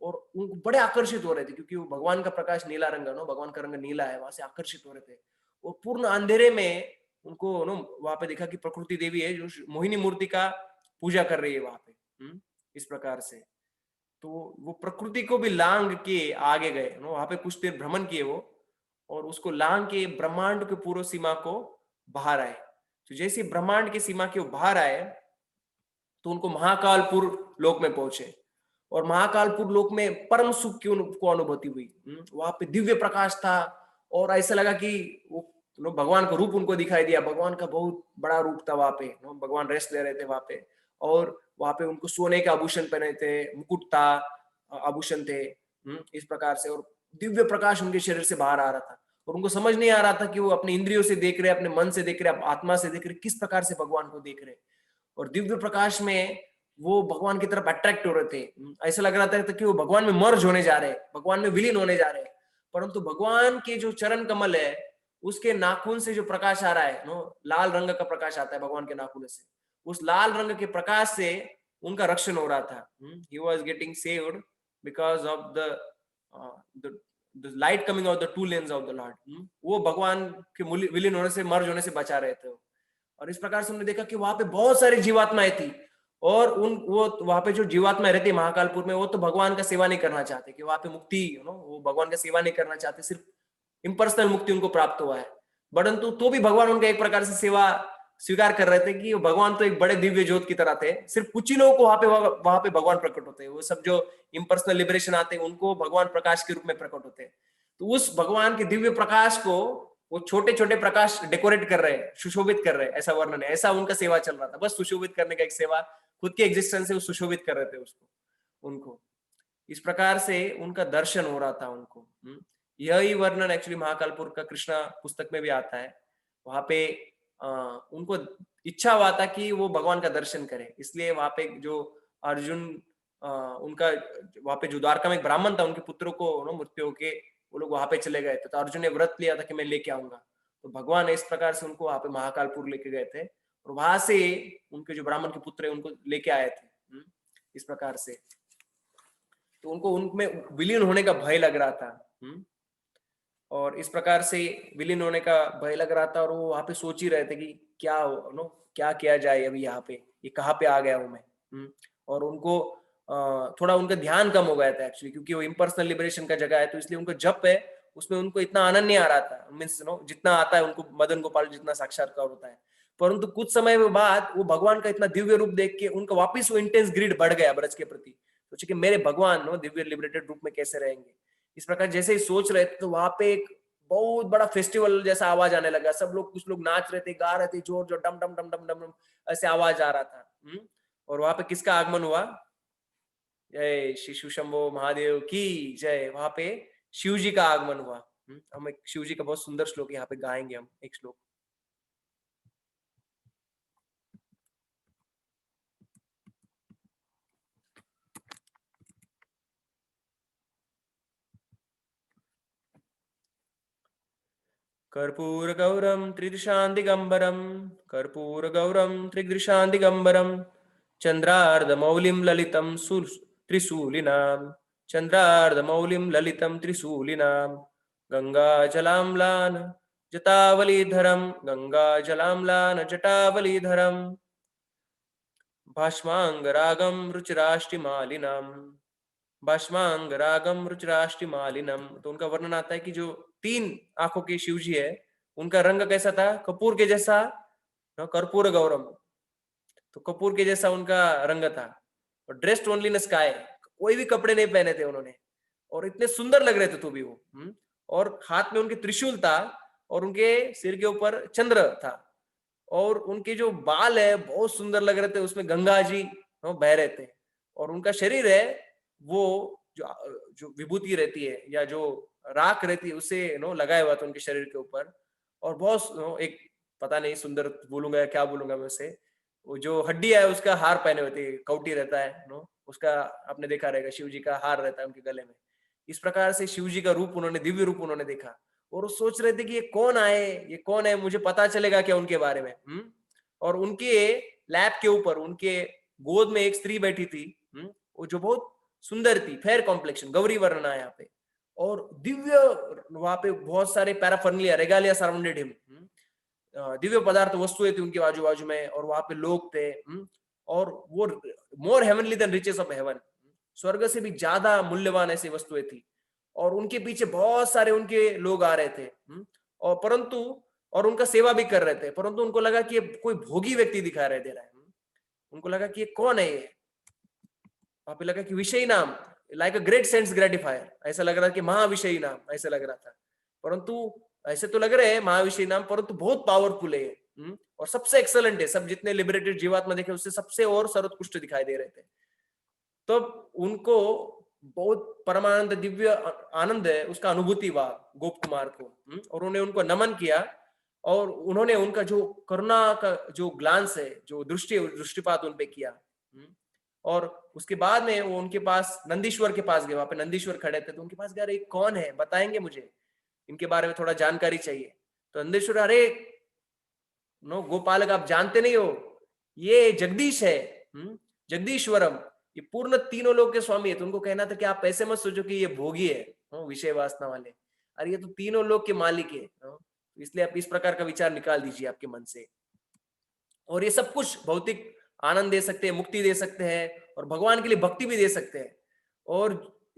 और उनको बड़े आकर्षित हो रहे थे, क्योंकि वो भगवान का प्रकाश नीला रंग भगवान का रंग नीला है, वहां से आकर्षित हो रहे थे। और पूर्ण अंधेरे में उनको वहां पे देखा कि प्रकृति देवी है जो मोहिनी मूर्ति का पूजा कर रही है वहां पे। इस प्रकार से तो वो प्रकृति को भी लांग के आगे गए, वहां पे कुछ देर भ्रमण किए वो, और उसको लांग के ब्रह्मांड के पूर्व सीमा को बाहर आए। तो जैसे ब्रह्मांड की सीमा के बाहर आए तो उनको महाकालपुर लोक में पहुंचे, और महाकालपुर लोक में परम सुख की उनको अनुभूति हुई। वहां पे दिव्य प्रकाश था, और ऐसा लगा कि वो भगवान का रूप उनको दिखाई दिया। भगवान का बहुत बड़ा रूप था वहां पे, भगवान रेस्ट ले रहे थे वहां पे, और वहां पे उनको सोने के आभूषण पहने थे, मुकुट था, आभूषण थे इस प्रकार से, और दिव्य प्रकाश उनके शरीर से बाहर आ रहा था। और उनको समझ नहीं आ रहा था कि वो अपने इंद्रियों से देख रहे, अपने मन से देख रहे, आत्मा से देख रहे, किस प्रकार से भगवान को देख रहे। और दिव्य प्रकाश में वो भगवान की तरफ अट्रैक्ट हो रहे थे। ऐसा लग रहा था कि वो भगवान में मर्ज होने जा रहे, भगवान में विलीन होने जा रहे। परंतु भगवान के जो चरण कमल है उसके नाखून से जो प्रकाश आ रहा है, लाल रंग का प्रकाश आता है भगवान के नाखून से, उस लाल रंग के प्रकाश से उनका रक्षण हो रहा था। He was getting saved because of the light coming out the two lanes of the Lord. वो भगवान के विलीन होने से, मर्ज होने से बचा रहे थे। और इस प्रकार से हमने देखा कि वहां पे बहुत सारी जीवात्माएं थी, और वो वहां पे जो जीवात्मा रहती है महाकालपुर में, वो तो भगवान का सेवा नहीं करना चाहते, कि वहां पे मुक्ति वो भगवान का सेवा नहीं करना चाहते, सिर्फ इम्पर्सनल मुक्ति उनको प्राप्त हुआ है। परंतु तो भी भगवान उनका एक प्रकार से सेवा स्वीकार कर रहे थे कि भगवान तो एक बड़े दिव्य ज्योत की तरह थे, सिर्फ कुछ ही लोगों को वहां पे भगवान प्रकट होते हैं। वो सब जो इम्पर्सनल लिबरेशन आते हैं उनको भगवान प्रकाश के रूप में प्रकट होते हैं। तो उस भगवान के दिव्य प्रकाश को वो छोटे छोटे प्रकाश डेकोरेट कर रहे हैं, सुशोभित कर रहे हैं, ऐसा वर्णन है। ऐसा उनका सेवा चल रहा था, बस सुशोभित करने का एक सेवा, खुद के एग्जिस्टेंस से वो सुशोभित कर रहे थे उसको, उनको इस प्रकार से उनका दर्शन हो रहा था उनको। यही वर्णन एक्चुअली महाकालपुर का कृष्णा पुस्तक में भी आता है। वहां पे उनको इच्छा हुआ था कि वो भगवान का दर्शन करे, इसलिए वहां पे जो अर्जुन उनका वहां पे जो द्वारका में एक ब्राह्मण था, उनके पुत्रों को मृत्यु होके वो लोग वहां पे चले गए थे, तो अर्जुन ने व्रत लिया था कि मैं लेके आऊंगा। तो भगवान इस प्रकार से उनको वहां पे महाकालपुर लेके गए थे, और वहां से उनके जो ब्राह्मण के पुत्र है उनको लेके आए थे इस प्रकार से। तो उनको उनमें विलीन होने का भय लग रहा था, और इस प्रकार से विलीन होने का भय लग रहा था, और वो वहां पे सोच ही रहे थे कि क्या किया जाए अभी, यहाँ पे ये कहाँ पे आ गया हूं मैं। और उनको थोड़ा उनका ध्यान कम हो गया था एक्चुअली, क्योंकि वो इम्पर्सनल लिबरेशन का जगह है, तो इसलिए उनको जप है उसमें उनको इतना आनंद नहीं आ रहा था, मीन्स जितना आता है उनको मदन गोपाल जितना साक्षात्कार होता है। परंतु कुछ समय बाद वो भगवान का इतना दिव्य रूप देख के उनका वापिस वो इंटेंस ग्रीड बढ़ गया ब्रज के प्रति। सोचे कि मेरे भगवान दिव्य लिबरेटेड रूप में कैसे रहेंगे। इस प्रकार जैसे ही सोच रहे थे, तो वहां पे एक बहुत बड़ा फेस्टिवल जैसा आवाज आने लगा। सब लोग, कुछ लोग नाच रहे थे, गा रहे थे, जोर जोर डम डम डम डम डम ऐसे आवाज आ रहा था। और वहां पे किसका आगमन हुआ? जय शिशु शंभो महादेव की जय। वहां पे शिव जी का आगमन हुआ। हम एक शिव जी का बहुत सुंदर श्लोक यहाँ पे गाएंगे, हम एक श्लोक। कर्पूर गौरम त्रिदृशां दिगंबरम, कर्पूर गौरम त्रिदृशां दिगंबरम, चंद्रार्धमौलिं ललितं त्रिशूलिनां, चंद्रार्धमौलिं ललितं त्रिशूलिनां, गंगाजलाम्लान जटावलीधरं, गंगाजलाम्लान जटावलीधरं, भाष्मांगरागं रुचिराष्टिमालिनम्, भाष्मांगरागम रुचिराष्टिमालिनम। तो उनका वर्णन आता है कि जो 3 आंखों के शिव जी है, उनका रंग कैसा था? कपूर के जैसा, कर्पूर गौरम, तो कपूर के जैसा उनका रंग था। और ड्रेस्ड ओनली इन स्काई, कोई भी कपड़े नहीं पहने थे उन्होंने, और इतने सुंदर लग रहे थे तो भी वो। और हाथ में उनके त्रिशूल था, और उनके सिर के ऊपर चंद्र था, और उनके जो बाल है बहुत सुंदर लग रहे थे, उसमें गंगा जी बह रहे थे। और उनका शरीर है वो जो विभूति रहती है या जो राख रहती है उससे लगाया हुआ था उनके शरीर के ऊपर। और बहुत एक पता नहीं सुंदर बोलूंगा या क्या बोलूंगा मैं उसे, वो जो हड्डी है उसका हार पहने हुए थे, कौटी रहता है उसका आपने देखा रहेगा, शिव जी का हार रहता है उनके गले में। इस प्रकार से शिव जी का रूप उन्होंने, दिव्य रूप उन्होंने देखा, और वो सोच रहे थे कि ये कौन आए, ये कौन है, मुझे पता चलेगा क्या उनके बारे में। और उनके लैब के ऊपर उनके गोद में एक स्त्री बैठी थी, वो जो बहुत सुंदर थी, फेयर कॉम्प्लेक्शन, गौरी वर्णना यहाँ पे, और दिव्य वहां पे बहुत सारे पैराफर्निया रेगालिया सराउंडेड हिम, दिव्य पदार्थ वस्तुएं थी उनके आजू बाजू में, और वहां पे लोग थे, और वो more heavenly than riches of heaven, स्वर्ग से भी ज्यादा मूल्यवान ऐसी वस्तुएं थी। और उनके पीछे बहुत सारे उनके लोग आ रहे थे, और परंतु और उनका सेवा भी कर रहे थे, परंतु उनको लगा कि ये कोई भोगी व्यक्ति दिखा रहे दे रहा है। उनको लगा कि ये कौन है, ये वहां पे लगा कि विषयी नाम, लाइक अ ग्रेट सेंस ग्रेटिफायर, ऐसा लग रहा कि महाविषयी नाम, ऐसा लग रहा था। परंतु ऐसे तो लग रहे हैं महाविषयी नाम, परंतु बहुत पावरफुल है, और सबसे एक्सलेंट है, सब जितने लिबरेटेड जीवात्मा देखे उससे सबसे और सर्वोत्कृष्ट दिखाई दे रहे थे। तो उनको बहुत परमानंद दिव्य आनंद है उसका अनुभूति हुआ गोप कुमार को, और उन्होंने उनको नमन किया, और उन्होंने उनका जो करुणा का जो ग्लांस है, जो दृष्टिपात उन पे किया। और उसके बाद में वो उनके पास नंदीश्वर के पास गए, वहां पे नंदीश्वर खड़े थे, तो उनके पास गए, अरे कौन है, बताएंगे मुझे, इनके बारे में थोड़ा जानकारी चाहिए। तो नंदीश्वर, अरे गोपालक आप जानते नहीं हो, ये जगदीश है, जगदीश्वरम, ये पूर्ण तीनों लोग के स्वामी है। तो उनको कहना था कि आप ऐसे मत सोचो कि ये भोगी है विषय वासना वाले, अरे ये तो तीनों लोग के मालिक है, इसलिए आप इस प्रकार का विचार निकाल दीजिए आपके मन से। और ये सब कुछ भौतिक आनंद दे सकते हैं, मुक्ति दे सकते हैं और भगवान के लिए भक्ति भी दे सकते हैं। और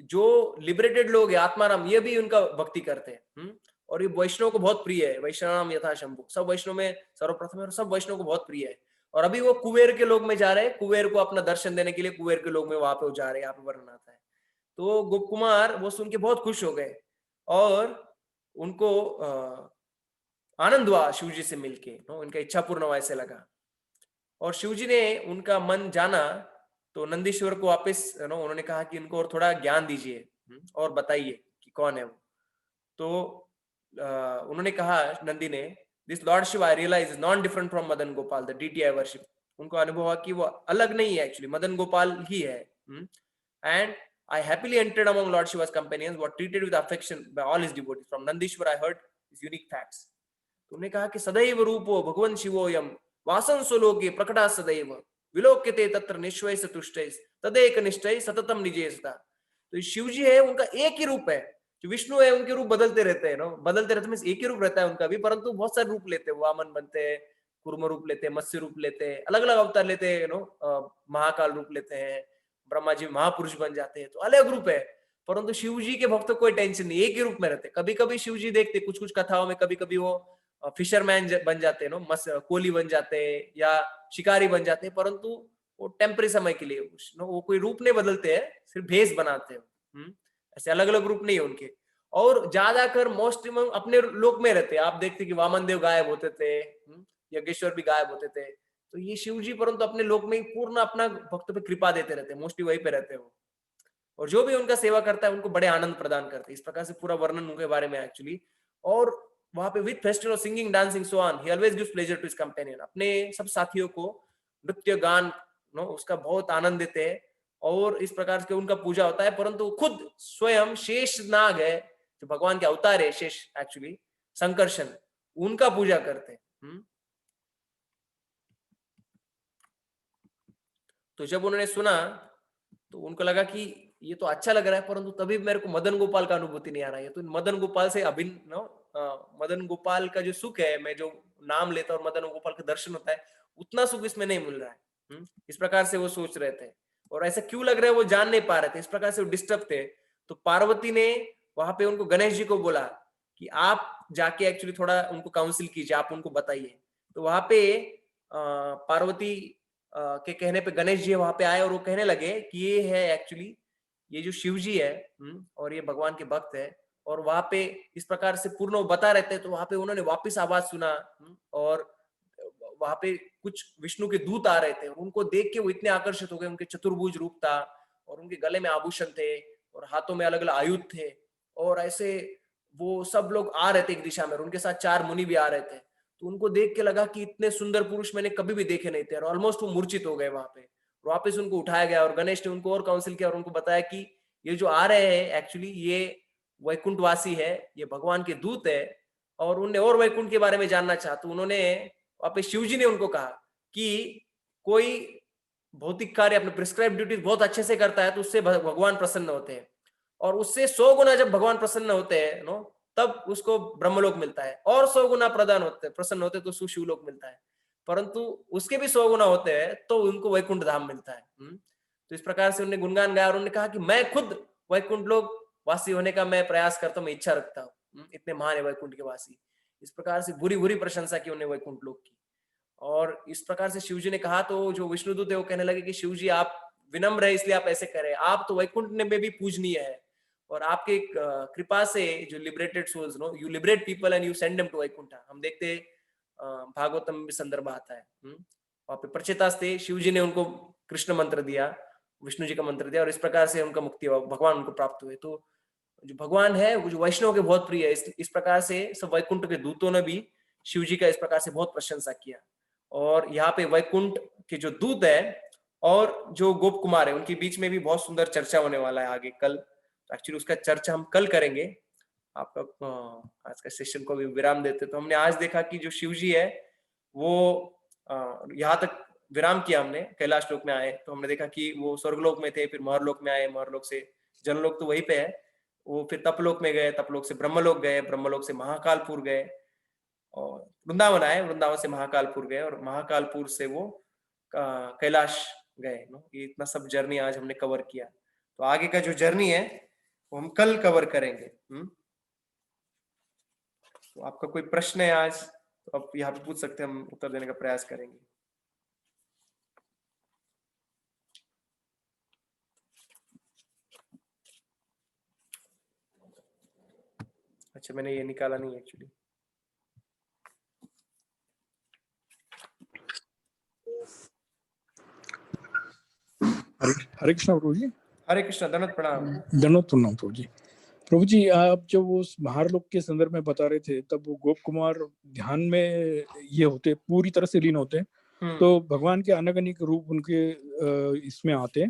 जो लिबरेटेड लोग हैं आत्माराम, ये भी उनका भक्ति करते हैं। और ये वैष्णव को बहुत प्रिय है, वैष्णव यथा शंभु, सब वैष्णव में सर्वप्रथम है और सब वैष्णव को बहुत प्रिय है। और अभी वो कुबेर के लोक में जा रहे हैं, कुबेर को अपना दर्शन देने के लिए कुबेर के लोक में वहां पे वो जा रहे हैं, यहाँ पे वर्णन आता है। तो गोप कुमार वो सुन के बहुत खुश हो गए और उनको आनंद हुआ शिव जी से मिलके, उनका इच्छा पूर्ण हुआ ऐसे लगा। और शिव जी ने उनका मन जाना तो नंदीश्वर को वापस उन्होंने कहा कि इनको और थोड़ा ज्ञान दीजिए और बताइए कि कौन है वो। तो उन्होंने कहा, नंदी ने, this lord Shiva I realize is non different from Madan Gopal the deity I worship. उनको अनुभव हुआ कि वो अलग नहीं है, एक्चुअली मदन गोपाल ही है। And I happily entered among Lord Shiva's companions, were treated with affection by all his devotees. From Nandishwar I heard his unique facts. तुमने कहा कि सदैव रूपो भगवान शिवोयम वासन सुलोके प्रकटा सदैव विलोक्यते तत्र निश्चय तुष्टै तदेक निष्ठै सततम निजेसता। तो शिव जी है, उनका एक ही रूप है। जो विष्णु है उनके रूप बदलते रहते हैं, बदलते रहते हैं, एक ही रूप रहता है उनका भी, परंतु बहुत सारे रूप लेते हैं। वामन बनते हैं, कूर्म रूप लेते हैं, मत्स्य रूप लेते हैं, अलग अलग अवतार लेते हैं, महाकाल रूप लेते हैं, ब्रह्मा जी महापुरुष बन जाते हैं। तो अलग रूप है, परंतु शिव जी के भक्त कोई टेंशन नहीं, एक ही रूप में रहते। कभी कभी शिव जी देखते कुछ कुछ कथाओं में, कभी कभी वो फिशरमैन बन जाते हैं, कोली बन जाते हैं या शिकारी बन जाते हैं, परंतु वो टेम्पररी समय के लिए वो कोई रूप नहीं बदलते हैं, सिर्फ भेष बनाते हैं। ऐसे अलग अलग रूप नहीं है उनके। और ज्यादातर मोस्ट अपने लोक में रहते हैं। आप देखते कि वामन देव गायब होते थे, यज्ञेश्वर भी गायब होते थे। तो ये शिव जी परंतु अपने लोक में ही पूर्ण अपना भक्तों पे कृपा देते रहते हैं, मोस्टली वहीं पे रहते हो। और जो भी उनका सेवा करता है उनको बड़े आनंद प्रदान करते हैं। इस प्रकार से पूरा वर्णन उनके बारे में एक्चुअली। और वहां पे with festival singing dancing so on he always gives pleasure to his companion. अपने सब साथियों को नृत्य गान उसका बहुत आनंद देते हैं और इस प्रकार से उनका पूजा होता है। परंतु खुद स्वयं शेष नाग है, जो भगवान के अवतार है, शेष एक्चुअली संकर्षण, उनका पूजा करते हैं। तो जब उन्होंने सुना तो उनको लगा कि ये तो अच्छा लग रहा है, परंतु तभी मेरे को मदन गोपाल का अनुभूति नहीं आ रहा है। तो मदन गोपाल से अभिन्न मदन गोपाल का जो सुख है, मैं जो नाम लेता और मदन गोपाल का दर्शन होता है, उतना सुख इसमें नहीं मिल रहा है। इस प्रकार से वो सोच रहे थे और ऐसा क्यों लग रहा है वो जान नहीं पा रहे थे। इस प्रकार से वो डिस्टर्ब थे। तो पार्वती ने वहां पे उनको गणेश जी को बोला कि आप जाके एक्चुअली थोड़ा उनको काउंसिल कीजिए, आप उनको बताइए। तो वहां पे पार्वती के कहने पे गणेश जी वहां पे आए और वो कहने लगे कि ये है एक्चुअली, ये जो शिव जी है और ये भगवान के भक्त है। और वहां पे इस प्रकार से पूर्ण वो बता रहते हैं। तो वहां पे उन्होंने वापस आवाज सुना और वहां पे कुछ विष्णु के दूत आ रहे थे और उनको देख के वो इतने आकर्षित हो गए। उनके चतुर्भुज रूप था और उनके गले में आभूषण थे और हाथों में अलग अलग आयुध थे और ऐसे वो सब लोग आ रहे थे एक दिशा में और उनके साथ 4 मुनि भी आ रहे थे। तो उनको देख के लगा कि इतने सुंदर पुरुष मैंने कभी भी देखे नहीं थे और ऑलमोस्ट वो मूर्छित हो गए वहां पे। वापस उनको उठाया गया और गणेश ने उनको और काउंसिल किया और उनको बताया कि ये जो आ रहे हैं एक्चुअली ये वैकुंठवासी है, ये भगवान के दूत है और उनने और वैकुंठ के बारे में जानना चाहा। तो उन्होंने वापस शिव जी ने उनको कहा कि कोई भौतिक कार्य अपने प्रिस्क्राइब ड्यूटीज बहुत अच्छे से करता है तो उससे भगवान प्रसन्न होते हैं और उससे 100 गुना जब भगवान प्रसन्न होते हैं तब उसको ब्रह्मलोक मिलता है और 100 गुना प्रसन्न होते हैं तो उसको शिवलोक मिलता है। परंतु उसके भी 100 गुना होते हैं तो उनको वैकुंठ धाम मिलता है। तो इस प्रकार से उन्होंने गुणगान गाया और उन्होंने कहा कि मैं खुद वैकुंठ लोक वासी होने का मैं प्रयास करता हूँ, मैं इच्छा रखता हूँ। इतने महान है वैकुंठ के वासी। इस प्रकार से बुरी बुरी प्रशंसा की उन्हें वैकुंठ लोक की। और इस प्रकार से शिव जी ने कहा तो जो विष्णुदूत है वो कहने लगे कि शिव जी आप विनम्र है इसलिए आप ऐसे करें, आप तो वैकुंठ में भी पूजनीय है और आपके कृपा से जो liberated souls you liberate people and you send them to Vaikuntha. हम देखते भागवतम में संदर्भ आता है। वहां पे प्रचेतास्ते शिव जी ने उनको कृष्ण मंत्र दिया, विष्णु जी का मंत्र दिया और इस प्रकार से उनका मुक्ति हुआ, भगवान उनको प्राप्त हुए। तो जो भगवान है वो जो वैष्णव के बहुत प्रिय है। इस प्रकार से सब वैकुंठ के दूतों ने भी शिव जी का इस प्रकार से बहुत प्रशंसा किया। और यहाँ पे वैकुंठ के जो दूत है और जो गोप कुमार है उनके बीच में भी बहुत सुंदर चर्चा होने वाला है आगे कल। एक्चुअली उसका चर्चा हम कल करेंगे। आपका आज का सेशन को भी विराम देते। तो हमने आज देखा कि जो शिव जी है वो यहाँ तक विराम किया हमने, कैलाश लोक में आए तो हमने देखा कि वो स्वर्गलोक में थे, फिर महरलोक में आए, महरलोक से जनलोक तो वहीं पे है, वो फिर तपलोक में गए, तपलोक से ब्रह्मलोक गए, ब्रह्मलोक से महाकालपुर गए और वृंदावन आए, वृंदावन से महाकालपुर गए और महाकालपुर से वो कैलाश गए नो, ये इतना सब जर्नी आज हमने कवर किया। तो आगे का जो जर्नी है वो हम कल कवर करेंगे। तो आपका कोई प्रश्न है आज तो आप यहाँ पे पूछ सकते हैं, हम उत्तर देने का प्रयास करेंगे। अच्छा, मैंने ये निकाला नहीं एक्चुअली। हरे कृष्णा प्रभु जी। हरे कृष्णा, दंडवत प्रणाम। दंडवत प्रणाम प्रभु जी। प्रभु जी, आप जब उस महारलोक के संदर्भ में बता रहे थे तब वो गोप कुमार ध्यान में ये होते, पूरी तरह से लीन होते, तो भगवान के अनेक रूप उनके इसमें आते,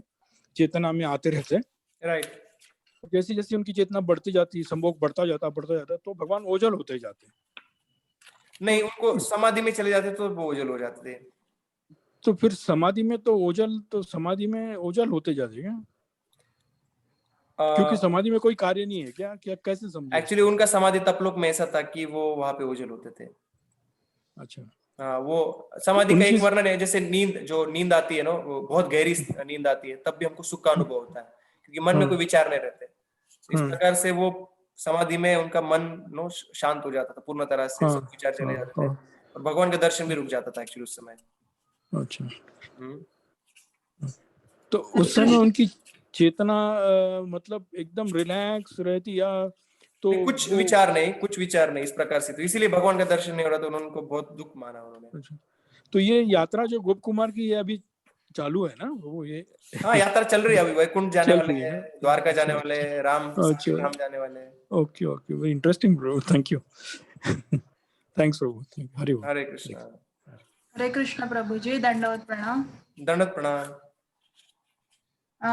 चेतना में आते रहते। राइट। जैसे जैसे उनकी चेतना बढ़ती जाती, संभोग बढ़ता जाता तो भगवान ओझल होते जाते। नहीं, उनको समाधि में चले जाते तो वो ओझल हो जाते। तो फिर समाधि में तो समाधि में ओझल होते जाते क्या? क्योंकि समाधि में कोई कार्य नहीं है क्या? कैसे समझे? एक्चुअली उनका समाधि तपलोक में ऐसा था कि वो वहां पे ओझल होते थे। अच्छा। हाँ, वो समाधि का एक वर्णन है, जैसे नींद आती है ना, वो बहुत गहरी नींद आती है, तब भी हमको सुख का अनुभव होता है क्योंकि मन में कोई विचार नहीं रहते। इस प्रकार से वो समाधि में उनका मन शांत हो जाता था पूर्ण तरह से, सब विचार चले जाते थे और भगवान का दर्शन भी रुक जाता था एक्चुअली उस समय। अच्छा। तो उस समय उनकी चेतना मतलब एकदम रिलैक्स रहती या तो कुछ विचार नहीं इस प्रकार से, तो इसीलिए भगवान का दर्शन नहीं हो रहा, तो उन्होंने बहुत दुख माना उन्होंने। अच्छा। तो ये यात्रा जो गोप कुमार की है अभी चालू है ना वो? ये हाँ, यात्रा चल रही है, अभी वैकुंठ जाने वाले हैं, द्वारका जाने वाले हैं, राम जाने वाले हैं। Okay okay, very interesting bro, thank you. Thanks प्रभु, हरे कृष्णा। हरे कृष्ण प्रभु जी, दंडवत प्रणाम। दंडवत प्रणाम।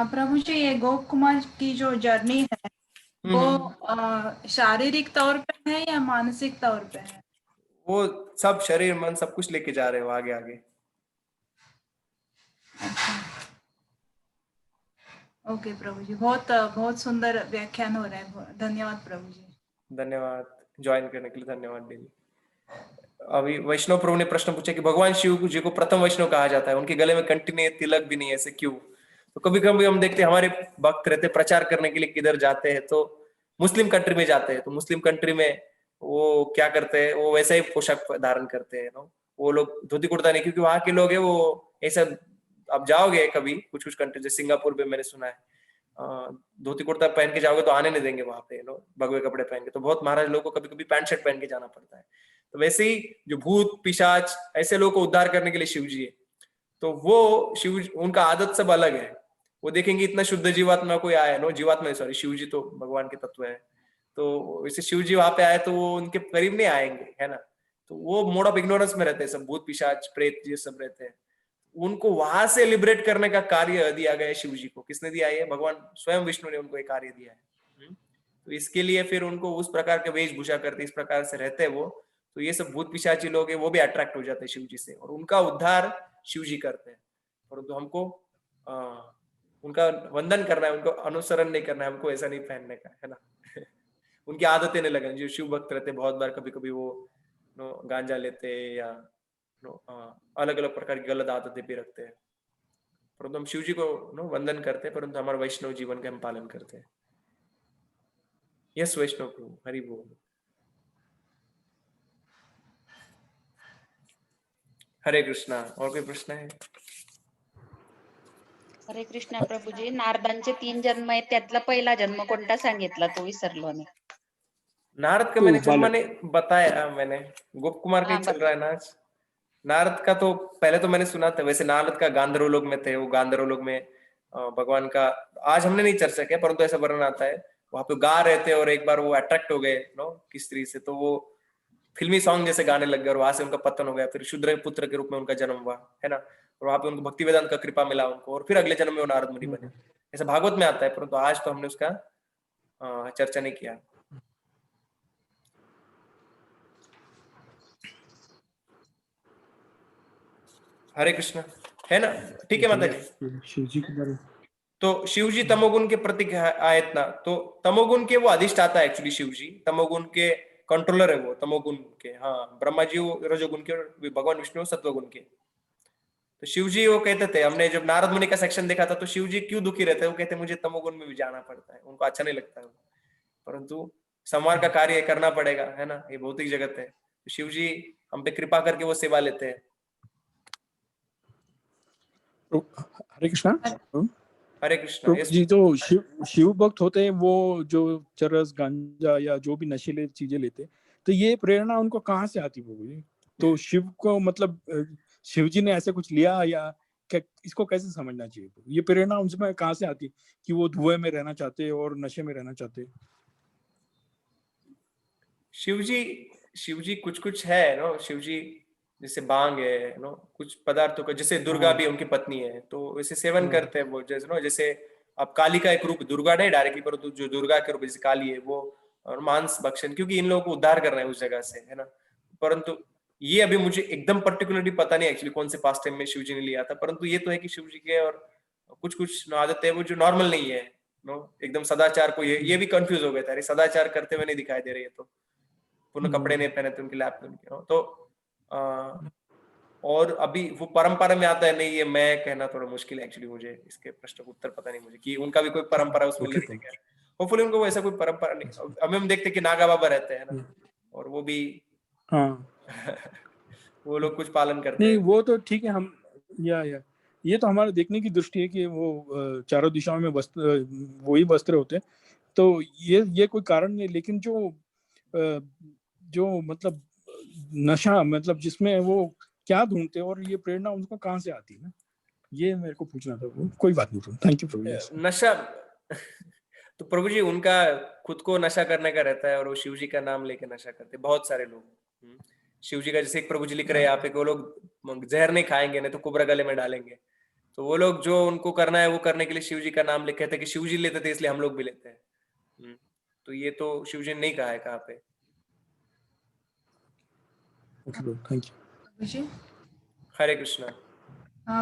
प्रभु जी, ये गोप कुमार की जो जर्नी है वो शारीरिक तौर पे है या मानसिक तौर पे है? वो सब शरीर मन सब कुछ लेके जा रहे हो आगे आगे। ओके प्रभु जी, बहुत सुंदर व्याख्यान हो रहा है, धन्यवाद प्रभु जी। धन्यवाद, ज्वाइन करने के लिए धन्यवाद देवी। अभी वैष्णव प्रभु ने प्रश्न पूछा कि भगवान शिव जी को प्रथम वैष्णव कहा जाता है, उनके गले में कंठी नहीं, तिलक भी नहीं है, ऐसे क्यों? तो कभी कभी हम देखते हैं हमारे भक्त रहते प्रचार करने के लिए किधर जाते हैं तो मुस्लिम कंट्री में जाते हैं, तो मुस्लिम कंट्री में वो क्या करते हैं, वो वैसा ही पोशाक धारण करते हैं ना, वो लोग धोती कुर्ता नहीं, क्योंकि वहां के लोग है वो ऐसा। आप जाओगे कभी कुछ कुछ कंट्री, जैसे सिंगापुर में मैंने सुना है धोती कुर्ता पहन के जाओगे तो आने नहीं देंगे वहां पे, भगवे कपड़े पहन के, तो बहुत महाराज लोगों को कभी कभी पैंट शर्ट पहन के जाना पड़ता है। तो वैसे ही जो भूत पिशाच ऐसे लोगों को उद्धार करने के लिए शिव जी है, तो वो शिव उनका आदत सब अलग है। वो देखेंगे इतना शुद्ध जीवात्मा कोई आया है, जीवात्मा सॉरी, शिव जी तो भगवान के तत्व है, तो वैसे शिव जी वहां पे आए तो वो उनके करीब नहीं आएंगे, है ना। तो वो मोड ऑफ इग्नोरेंस में रहते हैं सब, भूत पिशाच प्रेत ये सब रहते हैं। उनको वहां से लिबरेट करने का कार्य दिया गया है शिव जी को। किसने दिया है? भगवान स्वयं विष्णु ने उनको एक कार्य दिया है। तो इसके लिए फिर उनको उस प्रकार के वेशभूषा करते, इस प्रकार से रहते हैं वो, तो ये सब भूत पिशाची लोग हैं वो भी अट्रैक्ट हो जाते हैं शिव जी से, और उनका उद्धार शिव जी करते हैं। परंतु हमको उनका वंदन करना है, उनको अनुसरण नहीं करना है, हमको ऐसा नहीं पहनने का है ना। उनकी आदतें नहीं लगनी। जो शिव भक्त रहते बहुत बार कभी कभी वो गांजा लेते या अलग अलग प्रकार की गलत आदतें भी रखते हैं, परंतु हम शिव जी को वंदन करते हैं, परंतु हमारे वैष्णव जीवन का हम पालन करते हैं। यस वैष्णव प्रभु, हरि बोल। हरे कृष्णा। और कोई प्रश्न है? हरे कृष्णा प्रभूजी, नारदांचे 3 जन्म आहेत, त्यातला पहिला जन्म कोणता सांगितला तो विसरलो मी। नारद का मैंने जन्म नहीं बताया, मैंने गोप कुमार का ही चल रहा है ना आज। नारद का तो पहले तो मैंने सुना था, वैसे नारद का गांधर्व लोक में थे, वो गांधर्व लोक में भगवान का आज हमने नहीं चर्चा किया, परंतु ऐसा वर्णन आता है वहां पे गा रहे थे और एक बार वो अट्रैक्ट हो गए किस स्त्री से, तो वो फिल्मी सॉन्ग जैसे गाने लग गए और वहां से उनका पतन हो गया। फिर शूद्र पुत्र के रूप में उनका जन्म हुआ, है ना, और वहां पे उनको भक्ति वेदांत का कृपा मिला उनको, और फिर अगले जन्म में वो नारद मुनि बने। ऐसा भागवत में आता है, परंतु आज तो हमने उसका चर्चा नहीं किया। हरे कृष्ण, है ना, ठीक है माता जी। शिव जी के बारे में तो शिव जी तमोगुण के प्रतीक आयत ना, तो तमोगुण के वो अधिष्ठाता है एक्चुअली शिव जी, तमोगुण के कंट्रोलर है वो तमोगुण के। हाँ, ब्रह्मा जी रजोगुण के और भगवान विष्णु सत्वगुण के। तो शिव जी वो कहते थे, हमने जब नारद मुनि का सेक्शन देखा था तो शिव जी क्यों दुखी रहते हैं, वो कहते मुझे तमोगुण में भी जाना पड़ता है, उनको अच्छा नहीं लगता है, परंतु संवार का कार्य करना पड़ेगा, है ना, ये भौतिक जगत है। तो शिव जी हम पे कृपा करके वो सेवा लेते हैं। तो हरे कृष्णा। हरे कृष्णा। प्रभु यस जी, तो शिव भक्त होते हैं वो जो चरस गांजा या जो भी नशीले चीजें लेते, तो ये प्रेरणा उनको कहाँ से आती प्रभु जी? तो शिव को मतलब शिव जी ने ऐसे कुछ लिया या क्या, इसको कैसे समझना चाहिए? ये प्रेरणा उनमें कहाँ से आती कि वो धुएं में रहना चाहते और नशे में रहना चाहते? शिव जी कुछ कुछ है नो, शिव जी जैसे भांग है नो, कुछ पदार्थों का, जैसे दुर्गा भी उनकी पत्नी है तो वैसे सेवन करते हैं वो, जैसे नो, जैसे अब काली का एक रूप, दुर्गा नहीं डायरेक्टली, परंतु जो दुर्गा के रूप जैसे काली है वो, और मांस भक्षण, क्योंकि इन लोगों को उद्धार करना है उस जगह से, है ना। परंतु ये अभी मुझे एकदम पर्टिकुलरली पता नहीं एक्चुअली कौन से पास्ट टाइम में शिव जी ने लिया था, परंतु ये तो है कि शिव जी के और कुछ कुछ आदतें है वो जो नॉर्मल नहीं है नो, एकदम सदाचार को, ये भी कंफ्यूज हो गया था, अरे सदाचार करते हुए नहीं दिखाई दे रहे, तो पूर्ण कपड़े नहीं पहने थे उनके लैप पे उनके, तो और अभी वो परंपरा में आता है नहीं, ये मैं कहना थोड़ा मुश्किल है एक्चुअली, मुझे इसके प्रश्न का उत्तर पता नहीं मुझे कि उनका भी कोई परंपरा उसमें लेते क्या। होपफुली उनको वैसा कोई परंपरा नहीं, अभी हम देखते कि नागा बाबा रहते हैं ना, और वो भी वो लोग कुछ पालन करते नहीं हैं। वो तो ठीक है, हम या ये तो हमारे देखने की दृष्टि है कि वो चारों दिशाओं में वस्त्र, वही वस्त्र होते हैं, तो ये कोई कारण नहीं, लेकिन जो मतलब नशा, मतलब जिसमें वो क्या ढूंढते हैं और ये प्रेरणा उनको कहाँ से आती है ना, ये मेरे को पूछना था। वो कोई बात नहीं, थैंक यू प्रभु जी। नशा तो प्रभु जी उनका खुद को नशा करने का रहता है और वो शिव जी का नाम लेके नशा करते हैं बहुत सारे लोग। शिव जी का जैसे एक प्रभु जी लिख रहे हैं यहाँ पे, वो लोग जहर नहीं खाएंगे, नहीं तो कुबरा गले में डालेंगे, तो वो लोग जो उनको करना है वो करने के लिए शिव जी का नाम लिखे थे कि शिव जी लेते थे इसलिए हम लोग भी लेते हैं। तो ये तो शिव जी ने नहीं कहा है कहाँ पे। थैंक यू प्रभु जी। हरे कृष्णा।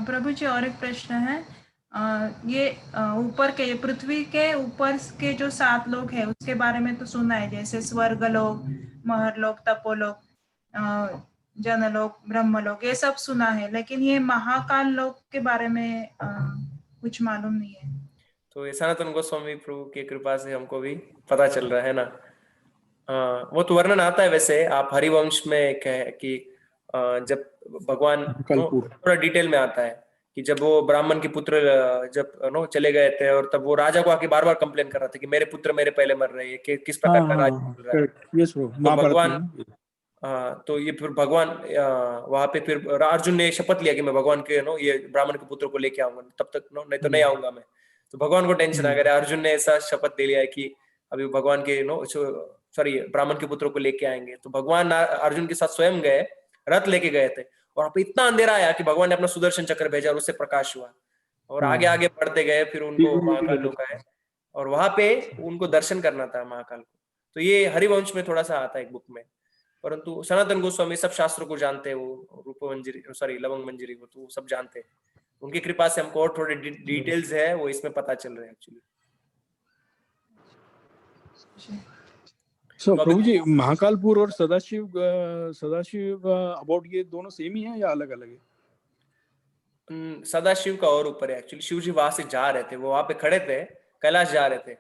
प्रभु जी, और एक प्रश्न है, ये ऊपर के, पृथ्वी के ऊपर के जो 7 लोग हैं उसके बारे में तो सुना है, जैसे स्वर्ग लोक, महरलोक, तपोलोक, जनलोक, ब्रह्मलोक, ये सब सुना है, लेकिन ये महाकाल लोक के बारे में कुछ मालूम नहीं है। तो ये सनातन गोस्वामी प्रभु की कृपा से हमको भी पता चल रहा है ना। हाँ, वो तो वर्णन आता है वैसे, आप हरिवंश में कहे कि जब भगवान थोड़ा डिटेल में आता है कि जब वो ब्राह्मण के पुत्र जब चले गए थे, और तब वो राजा को आके बार बार कंप्लेन कर रहा था कि मेरे पुत्र मेरे पहले मर रहे हैं, कि किस प्रकार का राज चल रहा है। तो भगवान, तो ये फिर भगवान वहां पे फिर अर्जुन ने शपथ लिया कि मैं भगवान के ये ब्राह्मण के पुत्र को लेके आऊंगा, तब तक नहीं तो नहीं आऊंगा मैं। तो भगवान को टेंशन आ गया, अर्जुन ने ऐसा शपथ दे लिया है कि अभी भगवान के सॉरी ब्राह्मण के पुत्रों को लेके आएंगे। तो भगवान अर्जुन के साथ स्वयं गए, रथ लेके गए थे, और वहां पे इतना अंधेरा आया कि भगवान ने अपना सुदर्शन चक्र भेजा और उससे प्रकाश हुआ, और आगे आगे बढ़ते गए, फिर उनको महाकाल लोक आए और वहां पे उनको दर्शन करना था महाकाल को। तो ये हरिवंश में थोड़ा सा आता है एक बुक में, परंतु सनातन गोस्वामी सब शास्त्रों को जानते हैं, वो रूप मंजरी सॉरी लवंग मंजरी को तो सब जानते हैं, उनकी कृपा से हमको और थोड़े डिटेल्स है वो इसमें पता चल रहे हैं एक्चुअली। सो प्रभु जी, महाकालपुर और सदाशिव अबाउट ये दोनों सेम ही है या अलग अलग है? सदाशिव का और ऊपर है एक्चुअली, शिव जी वहां से जा रहे थे, वो वहां पे खड़े थे, कैलाश जा रहे थे।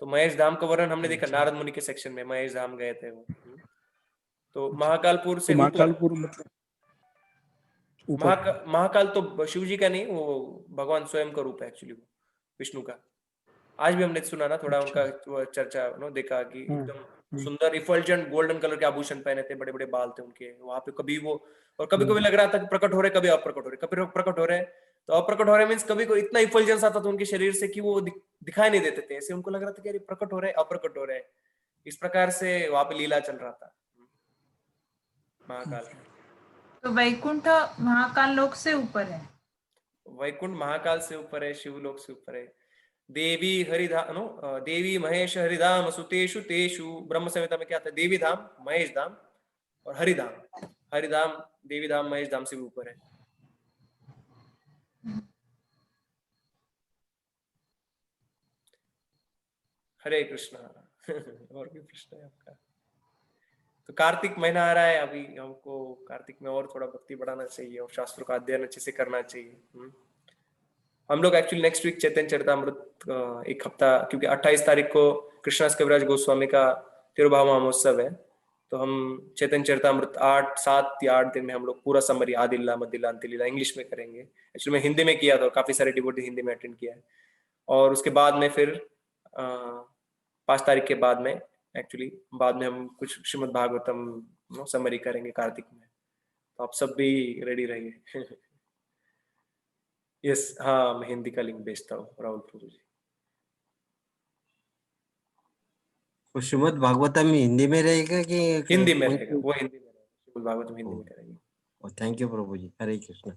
तो महेश धाम का वर्णन हमने देखा नारद मुनि के सेक्शन में, महेश धाम गए थे वो। तो महाकालपुर से महाकालपुर मतलब महाकाल तो शिव जी का नहीं, वो भगवान स्वयं का रूप है एक्चुअली, वो विष्णु का। आज भी हमने सुना ना थोड़ा उनका चर्चा देखा कि एकदम सुंदर इफल्जेंट गोल्डन कलर के आभूषण पहने थे, बड़े बड़े बाल थे उनके वहां पे, कभी वो, और कभी कभी लग रहा था कि प्रकट हो रहे, कभी अप्रकट हो रहे, कभी प्रकट हो रहे, तो अप्रकट हो रहे मीन्स कभी कोई इतना इफल्जेंस आता था उनके शरीर से कि वो दिखाई नहीं देते थे, ऐसे उनको लग रहा था कि अरे प्रकट हो रहे अप्रकट हो रहे, इस प्रकार से वहां पे लीला चल रहा था महाकाल। तो वैकुंठ महाकाल लोक से ऊपर है? वैकुंठ महाकाल से ऊपर है, शिवलोक से ऊपर है। देवी हरिधाम देवी महेश हरिधाम सुतेषु तेषु, ब्रह्म संहिता में क्या था, देवी धाम, महेश धाम और हरिधाम। हरिधाम देवी धाम महेश धाम से भी ऊपर है। हरे कृष्णा। और भी प्रश्न है आपका? तो कार्तिक महीना आ रहा है, अभी हमको कार्तिक में और थोड़ा भक्ति बढ़ाना चाहिए और शास्त्रों का अध्ययन अच्छे से करना चाहिए। हम लोग एक्चुअली नेक्स्ट वीक चैतन्य चरितामृत एक हफ्ता, क्योंकि 28 तारीख को कृष्णदास कविराज गोस्वामी का तिरुभाव महोत्सव है, तो हम चैतन्य चरितामृत 7 या 8 दिन में हम लोग पूरा समरी आदिल्ला मदिल्ला अंतिलीला इंग्लिश में करेंगे। एक्चुअली मैं हिंदी में किया था, काफी सारे डिवोटी हिंदी में अटेंड किया है। और उसके बाद में फिर 5 तारीख के बाद में एक्चुअली बाद में हम कुछ श्रीमद् भागवतम समरी करेंगे कार्तिक में, तो आप सब भी रेडी रहिए। यस, हाँ, मैं हिंदी का लिंक भेजता हूँ राहुल प्रभु जी। तो श्रीमद् भागवतम हिंदी में रहेगा कि हिंदी में रहेगा, वो हिंदी में रहेगा, श्रीमद् भागवतम हिंदी में करेंगे। थैंक यू प्रभु जी। हरे कृष्णा।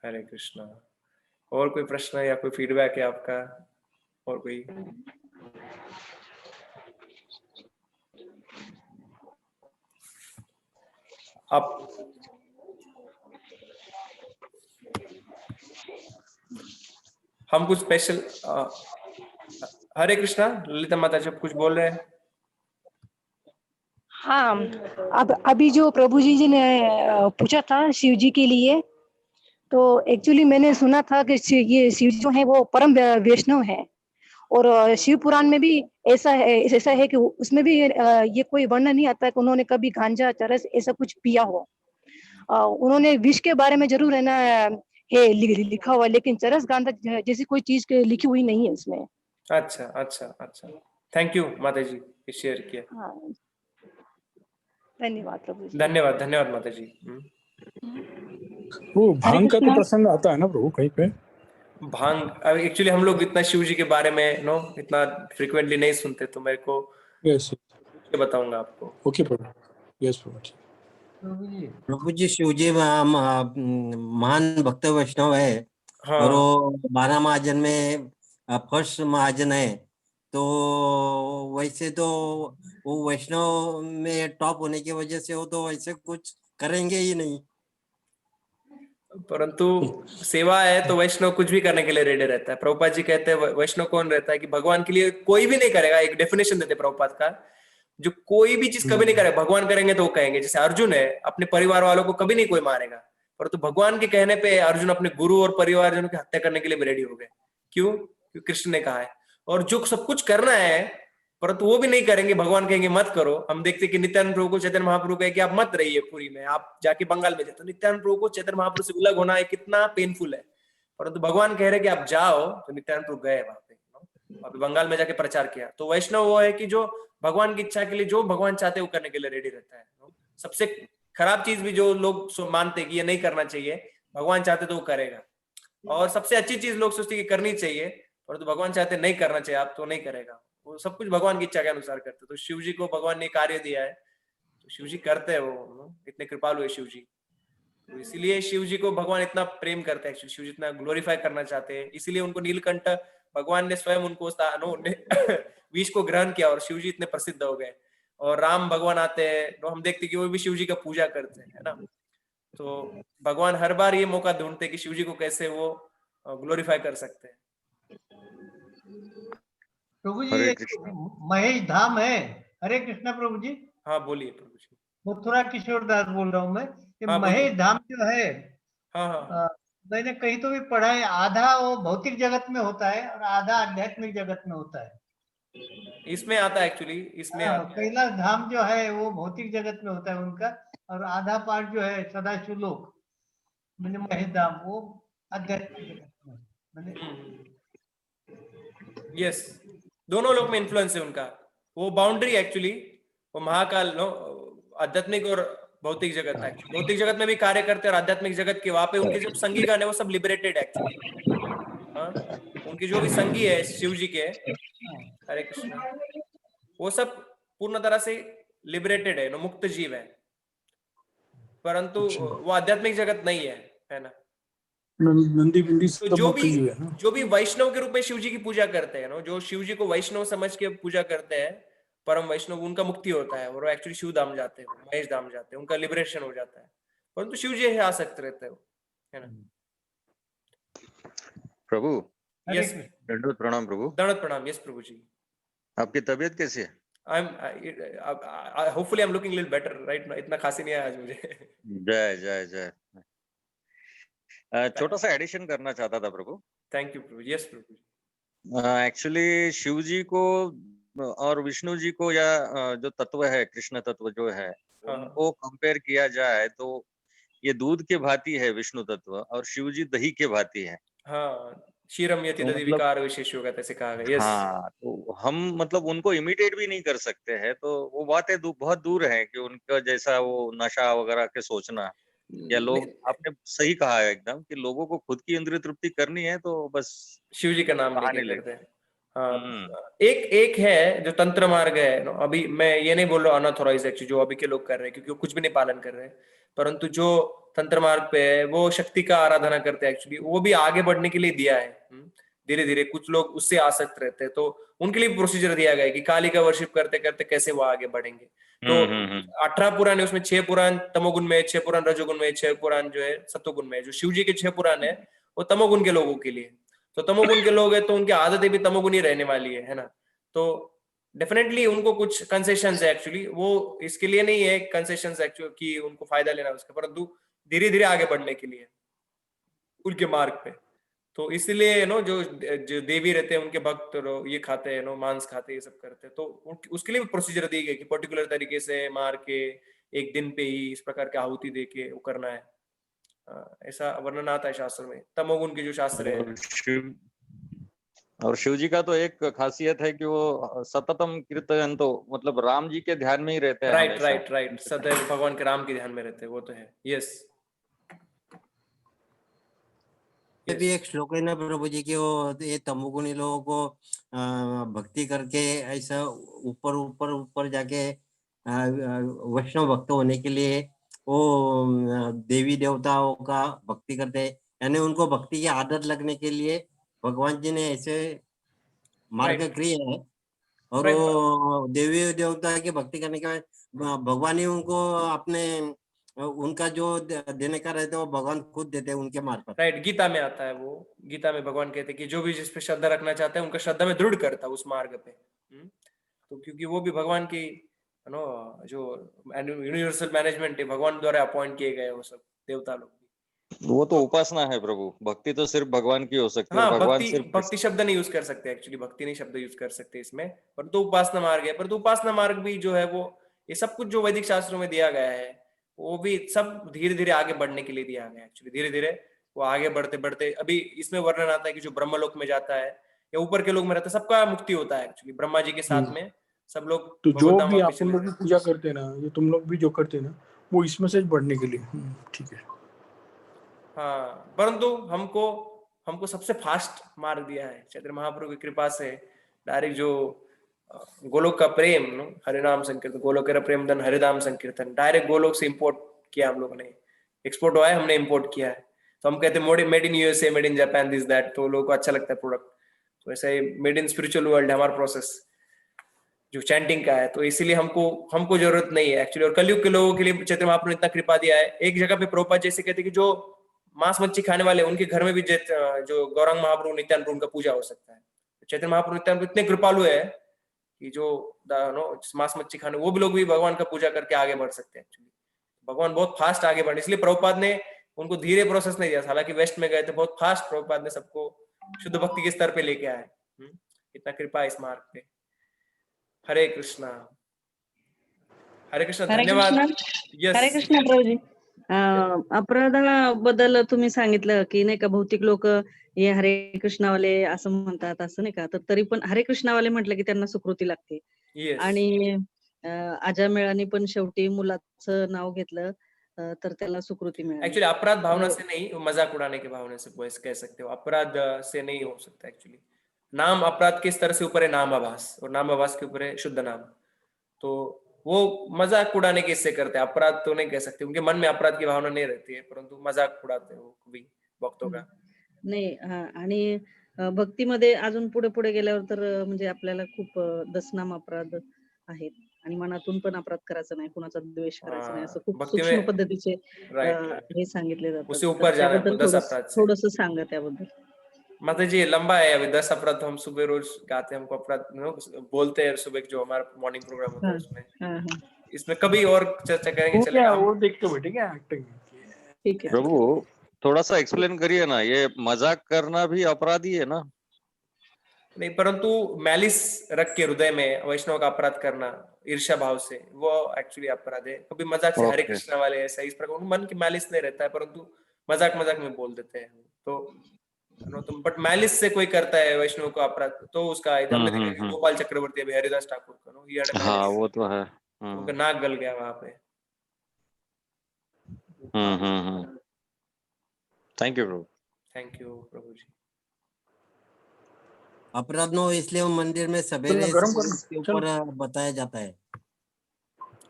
हरे कृष्णा। और कोई प्रश्न या कोई फीडबैक है आपका? और कोई? आप हम कुछ स्पेशल हरे कृष्णा, ललिता माता जी कुछ बोल रहे हैं? हाँ, अब अभी जो प्रभु जी ने पूछा था शिव जी के लिए, तो एक्चुअली मैंने सुना था कि ये शिव जो है वो परम वैष्णव है, और शिव पुराण में भी ऐसा है कि उसमें भी ये कोई वर्णन नहीं आता कि उन्होंने कभी गांजा चरस ऐसा कुछ पिया हो। उन्होंने विष के बारे में जरूर है ना है लिखा हुआ, लेकिन चरस गांजा जैसी कोई चीज लिखी हुई नहीं है उसमें। अच्छा अच्छा अच्छा, थैंक यू माता जी, शेयर किया। हाँ, धन्यवाद प्रभु जी। धन्यवाद धन्यवाद माता जी। वो भांग का तो प्रसंग आता है ना प्रभु कहीं पे? भांग एक्चुअली हम लोग इतना शिव जी के बारे में इतना फ्रिक्वेंटली नहीं सुनते, तो मेरे को यस, बताऊंगा आपको। ओके प्रभु। यस प्रभु जी। प्रभु जी शिव जी महान भक्त वैष्णव है। हाँ। और वो 12 महाजन में फर्स्ट महाजन है, तो वैसे तो वो वैष्णव में टॉप होने की वजह से वो तो वैसे कुछ करेंगे ही नहीं, परंतु सेवा है तो वैष्णव कुछ भी करने के लिए रेडी रहता है। प्रभुपाद जी कहते हैं वैष्णव कौन रहता है कि भगवान के लिए कोई भी नहीं करेगा। एक डेफिनेशन देते प्रभुपाद का, जो कोई भी चीज कभी नहीं करेगा, भगवान करेंगे तो वो कहेंगे। जैसे अर्जुन है, अपने परिवार वालों को कभी नहीं कोई मारेगा, परंतु भगवान के कहने पे अर्जुन अपने गुरु और परिवारजनों की हत्या करने के लिए रेडी हो गए। क्यों? क्योंकि कृष्ण ने कहा है। और जो सब कुछ करना है परंतु वो भी नहीं करेंगे, भगवान कहेंगे मत करो। हम देखते कि नित्यानंद प्रभु को चैतन्य महाप्रभु कहे कि आप मत रहिए पुरी में, आप जाके बंगाल में जाए, तो नित्यानंद प्रभु को चैतन्य महाप्रभु से अलग होना है कितना पेनफुल है, परंतु भगवान कह रहे कि आप जाओ, तो नित्यानंद प्रभु गए वहां पे, अभी बंगाल में जाके प्रचार किया। तो वैष्णव वो है कि जो भगवान की इच्छा के लिए जो भगवान चाहते वो करने के लिए रेडी रहता है। सबसे खराब चीज भी जो लोग मानते कि ये नहीं करना चाहिए, भगवान चाहते तो वो करेगा। और सबसे अच्छी चीज लोग सोचते कि करनी चाहिए, परंतु भगवान चाहते नहीं करना चाहिए, आप तो नहीं करेगा। वो सब कुछ भगवान की इच्छा के अनुसार करते। तो शिव जी को भगवान ने कार्य दिया है, तो शिव जी करते हैं। वो इतने कृपालु है शिव जी, तो इसीलिए शिव जी को भगवान इतना प्रेम करते हैं। शिव जी इतना ग्लोरीफाई करना चाहते हैं, इसीलिए उनको नीलकंठ भगवान ने स्वयं उनको विष को ग्रहण किया और शिव जी इतने प्रसिद्ध हो गए। और राम भगवान आते हैं तो हम देखते हैं कि वो भी शिव जी का पूजा करते हैं, है ना। तो भगवान हर बार ये मौका ढूंढते हैं कि शिव जी को कैसे वो ग्लोरीफाई कर सकते हैं। प्रभु जी, ये महेश धाम है। हरे कृष्णा प्रभु जी। हाँ बोलिए प्रभु जी। मथुरा किशोर दास बोल रहा हूँ मैं। ये हाँ, महेश धाम जो है, हाँ, मैंने कहीं तो भी पढ़ा है, आधा वो भौतिक जगत में होता है और आधा आध्यात्मिक जगत में होता है। इसमें आता है एक्चुअली, इसमें कैलाश धाम जो है वो भौतिक जगत में होता है उनका, और आधा पार्ट जो है सदाशिव लोक मैंने महेश धाम वो आध्यात्मिक जगत में। यस, दोनों लोग में इन्फ्लुएंस है उनका। वो बाउंड्री एक्चुअली वो महाकाल आध्यात्मिक और भौतिक जगत है। भौतिक जगत में भी कार्य करते हैं और आध्यात्मिक जगत के वहां पे उनके जो संगी गण है वो सब लिबरेटेड है एक्चुअली। उनके जो भी संगी है शिव जी के, हरे कृष्णा, वो सब पूर्ण तरह से लिबरेटेड है, मुक्त जीव है, परंतु वो आध्यात्मिक जगत नहीं है ना। नंदी बिंदी तो जो भी वैष्णव के रूप में शिव जी की पूजा करते हैं ना, जो शिव जी को वैष्णव समझ के पूजा करते हैं, परम वैष्णव, उनका मुक्ति होता है और एक्चुअली शिव धाम जाते हैं, महेश धाम जाते हैं, उनका लिबरेशन हो जाता है। परंतु शिव जी आसक्त रहते हैं, है ना। प्रभु यस, दंडवत प्रणाम प्रभु। दंडवत प्रणाम। यस प्रभु जी। आपकी तबीयत कैसी है? hopefully I'm looking a little better right now. इतना खासी नहीं है आज मुझे. जय जय जय. छोटा सा एडिशन करना चाहता था प्रभु. Thank you प्रभु. Yes प्रभु. एक्चुअली शिव जी को और विष्णु जी को या जो तत्व है, कृष्ण तत्व जो है, उनको कंपेयर किया जाए तो ये दूध के भांति है विष्णु तत्व, और शिव जी दही के भांति है. हाँ, क्षीरम यति दधि मतलब विकार विशेष होगा, ऐसे कहा गया. यस. हाँ, तो हम मतलब उनको इमिटेट भी नहीं कर सकते हैं, तो वो बातें बहुत दूर है कि उनका जैसा वो नशा वगैरह के सोचना, या लोग, आपने सही कहा है एकदम कि लोगों को खुद की इंद्रिय तृप्ति करनी है तो बस शिव जी का नाम बहाने लेके करते लेते हैं. हाँ, एक है जो तंत्र मार्ग है ना. अभी मैं ये नहीं बोल रहा अनऑथोराइज एक्चुअली जो अभी के लोग कर रहे हैं, क्योंकि वो कुछ भी नहीं पालन कर रहे हैं, परंतु जो तंत्र मार्ग पे है वो शक्ति का आराधना करते हैं एक्चुअली, वो भी आगे बढ़ने के लिए दिया है. धीरे धीरे कुछ लोग उससे आसक्त रहते हैं, तो उनके लिए प्रोसीजर दिया गया है कि काली का वर्शिप करते करते कैसे वो आगे बढ़ेंगे. तो 18 पुराण है, उसमें 6 पुराण तमोगुण में, 6 पुराण रजोगुण में, 6 पुराण जो है सत्वगुण में. जो शिव जी के 6 पुराण है वो तमोगुण के लोगों के लिए. तो तमोगुण के लोग हैं तो उनकी आदतें भी तमोगुण ही रहने वाली है ना. तो डेफिनेटली उनको कुछ कंसेशंस है एक्चुअली, वो इसके लिए नहीं है कंसेशंस एक्चुअली कि उनको फायदा लेना उसका, परंतु धीरे धीरे आगे बढ़ने के लिए उनके मार्ग पे. तो इसलिए नो जो देवी रहते हैं उनके भक्त ये खाते हैं, नो मांस खाते हैं, ये सब करते हैं, तो उसके लिए भी प्रोसीजर दी गई कि पर्टिकुलर तरीके से मार के एक दिन पे ही इस प्रकार की आहुति दे के वो करना है. ऐसा वर्णन आता है शास्त्र में, तमोगुण के जो शास्त्र है. और शिव जी का तो एक खासियत है कि वो सततम कीर्तन, तो मतलब राम जी के ध्यान में ही रहते हैं. राइट. सदैव भगवान के राम के ध्यान में रहते हैं, वो तो है. यस. ये भी एक श्लोक है ना प्रभु जी की, वो ये तमोगुणी लोगों को भक्ति करके ऐसा ऊपर ऊपर ऊपर जाके वैष्णव भक्त होने के लिए वो देवी देवताओं का भक्ति करते हैं, यानी उनको भक्ति की आदत लगने के लिए भगवान जी ने ऐसे मार्ग किए है. और वो देवी देवता की भक्ति करने के बाद भगवान ही उनको अपने उनका जो देने का रहता है वो भगवान खुद देते हैं उनके मार्फत. राइट. गीता में आता है वो. गीता में भगवान कहते हैं कि जो भी जिस पे श्रद्धा रखना चाहते हैं उनका श्रद्धा में दृढ़ करता है उस मार्ग पे. तो क्योंकि वो भी भगवान की नो जो यूनिवर्सल मैनेजमेंट है, भगवान द्वारा अपॉइंट किए गए वो सब देवता लोग. वो तो उपासना है प्रभु, भक्ति तो सिर्फ भगवान की हो सकती है. हाँ, भगवान भक्ति शब्द नहीं यूज कर सकते एक्चुअली, भक्ति नहीं शब्द यूज कर सकते इसमें, परंतु उपासना मार्ग है. परंतु उपासना मार्ग भी जो है वो ये सब कुछ जो वैदिक शास्त्रों में दिया गया है वो भी सब धीरे धीरे आगे बढ़ने के लिए दिया गया है एक्चुअली. धीरे धीरे वो आगे बढ़ते बढ़ते अभी इसमें वर्णन आता है कि जो ब्रह्मलोक में जाता है या ऊपर के लोक में रहता है सबका मुक्ति होता है एक्चुअली. ब्रह्मा जी के साथ में सब लोग. तो जो भी आप लोग भी पूजा करते हैं ना, ये तुम लोग भी जो करते हैं ना, वो इसमें से बढ़ने के लिए. ठीक है. हाँ, परंतु हमको सबसे फास्ट मार्ग दिया है चैतन्य महाप्रभु की कृपा से. डायरेक्ट जो गोलोक का प्रेम, हरिनाम संकीर्तन, गोलोक का प्रेम धन हरिनाम संकीर्तन, डायरेक्ट गोलोक से इंपोर्ट किया हम लोगों ने. एक्सपोर्ट हुआ है, हमने इंपोर्ट किया है. तो हम कहते हैं made in USA, made in Japan, this that, तो लोगों को अच्छा लगता है प्रोडक्ट. तो ऐसा he made in spiritual world है हमारा प्रोसेस जो चैंटिंग का है. तो इसीलिए हमको जरूरत नहीं है एक्चुअली. और कलयुग के लोगों के लिए चैतन्य महाप्रभु ने इतना कृपा दिया है. एक जगह पे प्रभुपाद जैसे कहते कि जो मांस मच्छी खाने वाले उनके घर में भी जो गौरांग महाप्रभु नित्यानंद उनका पूजा हो सकता है. चैतन्य महाप्रभु नित्यानंद इतने कृपालु है कि जो मांस मच्छी खाने वो भी लोग भी भगवान का पूजा करके आगे बढ़ सकते हैं एक्चुअली. भगवान बहुत फास्ट आगे बढ़े, इसलिए प्रभुपाद ने उनको धीरे प्रोसेस नहीं दिया. हालांकि वेस्ट में गए थे बहुत फास्ट, प्रभुपाद ने सबको शुद्ध भक्ति के स्तर पे लेके आए. इतना कृपा है इस मार्ग पे. हरे कृष्णा. हरे कृष्णा. धन्यवाद. हरे कृष्णा प्रभुजी. अपराधाबद्दल तुम्ही सांगितलं की नाही का भौतिक लोक हे हरे कृष्णावाले असं म्हणतात, असं नाही का, तर तरी पण हरे कृष्णावाले म्हटलं की त्यांना सुकृती लागते. आणि अजामेळाने पण शेवटी मुलाचं नाव घेतलं तर त्याला सुकृती मिळाली. एक्चुअली अपराध भावना से नहीं, मजाक उड़ाने की भावना से कह सकते हो. अपराध से नहीं हो सकता एक्चुअली. नाम अपराध के स्तर से ऊपर है नाम आभास, और नाम आभास के ऊपर है शुद्ध नाम. तो वो मजाक उड़ाने के इससे करते हैं, अपराध तो नहीं कह सकते. उनके मन में अपराध की भावना नहीं रहती है, परंतु मजाक उड़ाते हैं वो कभी भक्तों का. नाही. आणि भक्तीमध्ये अजून पुढे पुढे गेल्यावर तर म्हणजे आपल्याला खूप दशनाम अपराध आहेत आणि मनातून पण अपराध करायचा नाही, कुणाचा द्वेष करायचा नाही, असं खूप सूक्ष्म पद्धतीचे हे सांगितले जातात. थोडंसं सांगा त्याबद्दल. माता जी ये लंबा है, अभी 10 अपराध तो हम सुबह रोज गाते हैं, हमको अपराध बोलते हैं सुबह जो हमारा मॉर्निंग प्रोग्राम होता है उसमें। इसमें कभी और चर्चा करेंगे, चलेगा? वो देख के बैठे क्या एक्टिंग? ठीक है। प्रभु थोड़ा सा एक्सप्लेन करिए ना, ये मजाक करना भी अपराधी है ना? नहीं, परंतु मैलिस रख के हृदय में वैष्णव का अपराध करना ईर्ष्या भाव से, वो एक्चुअली अपराध है। कभी मजाक से हरे ओके। कृष्णा वाले ऐसा इस प्रकार मन की मैलिस नहीं रहता है, परंतु मजाक मजाक में बोल देते हैं तो बट मैलिस से कोई करता है वैष्णव को अपराध, तो उसका हमने देखा कि गोपाल चक्रवर्ती अभी हरिदास ठाकुर का नो ये हाँ वो तो है। उनका नाक गल गया वहां पे। थैंक यू प्रभु। थैंक यू प्रभु जी। अपराध न हो इसलिए वो मंदिर में सवेरे के ऊपर बताया जाता है।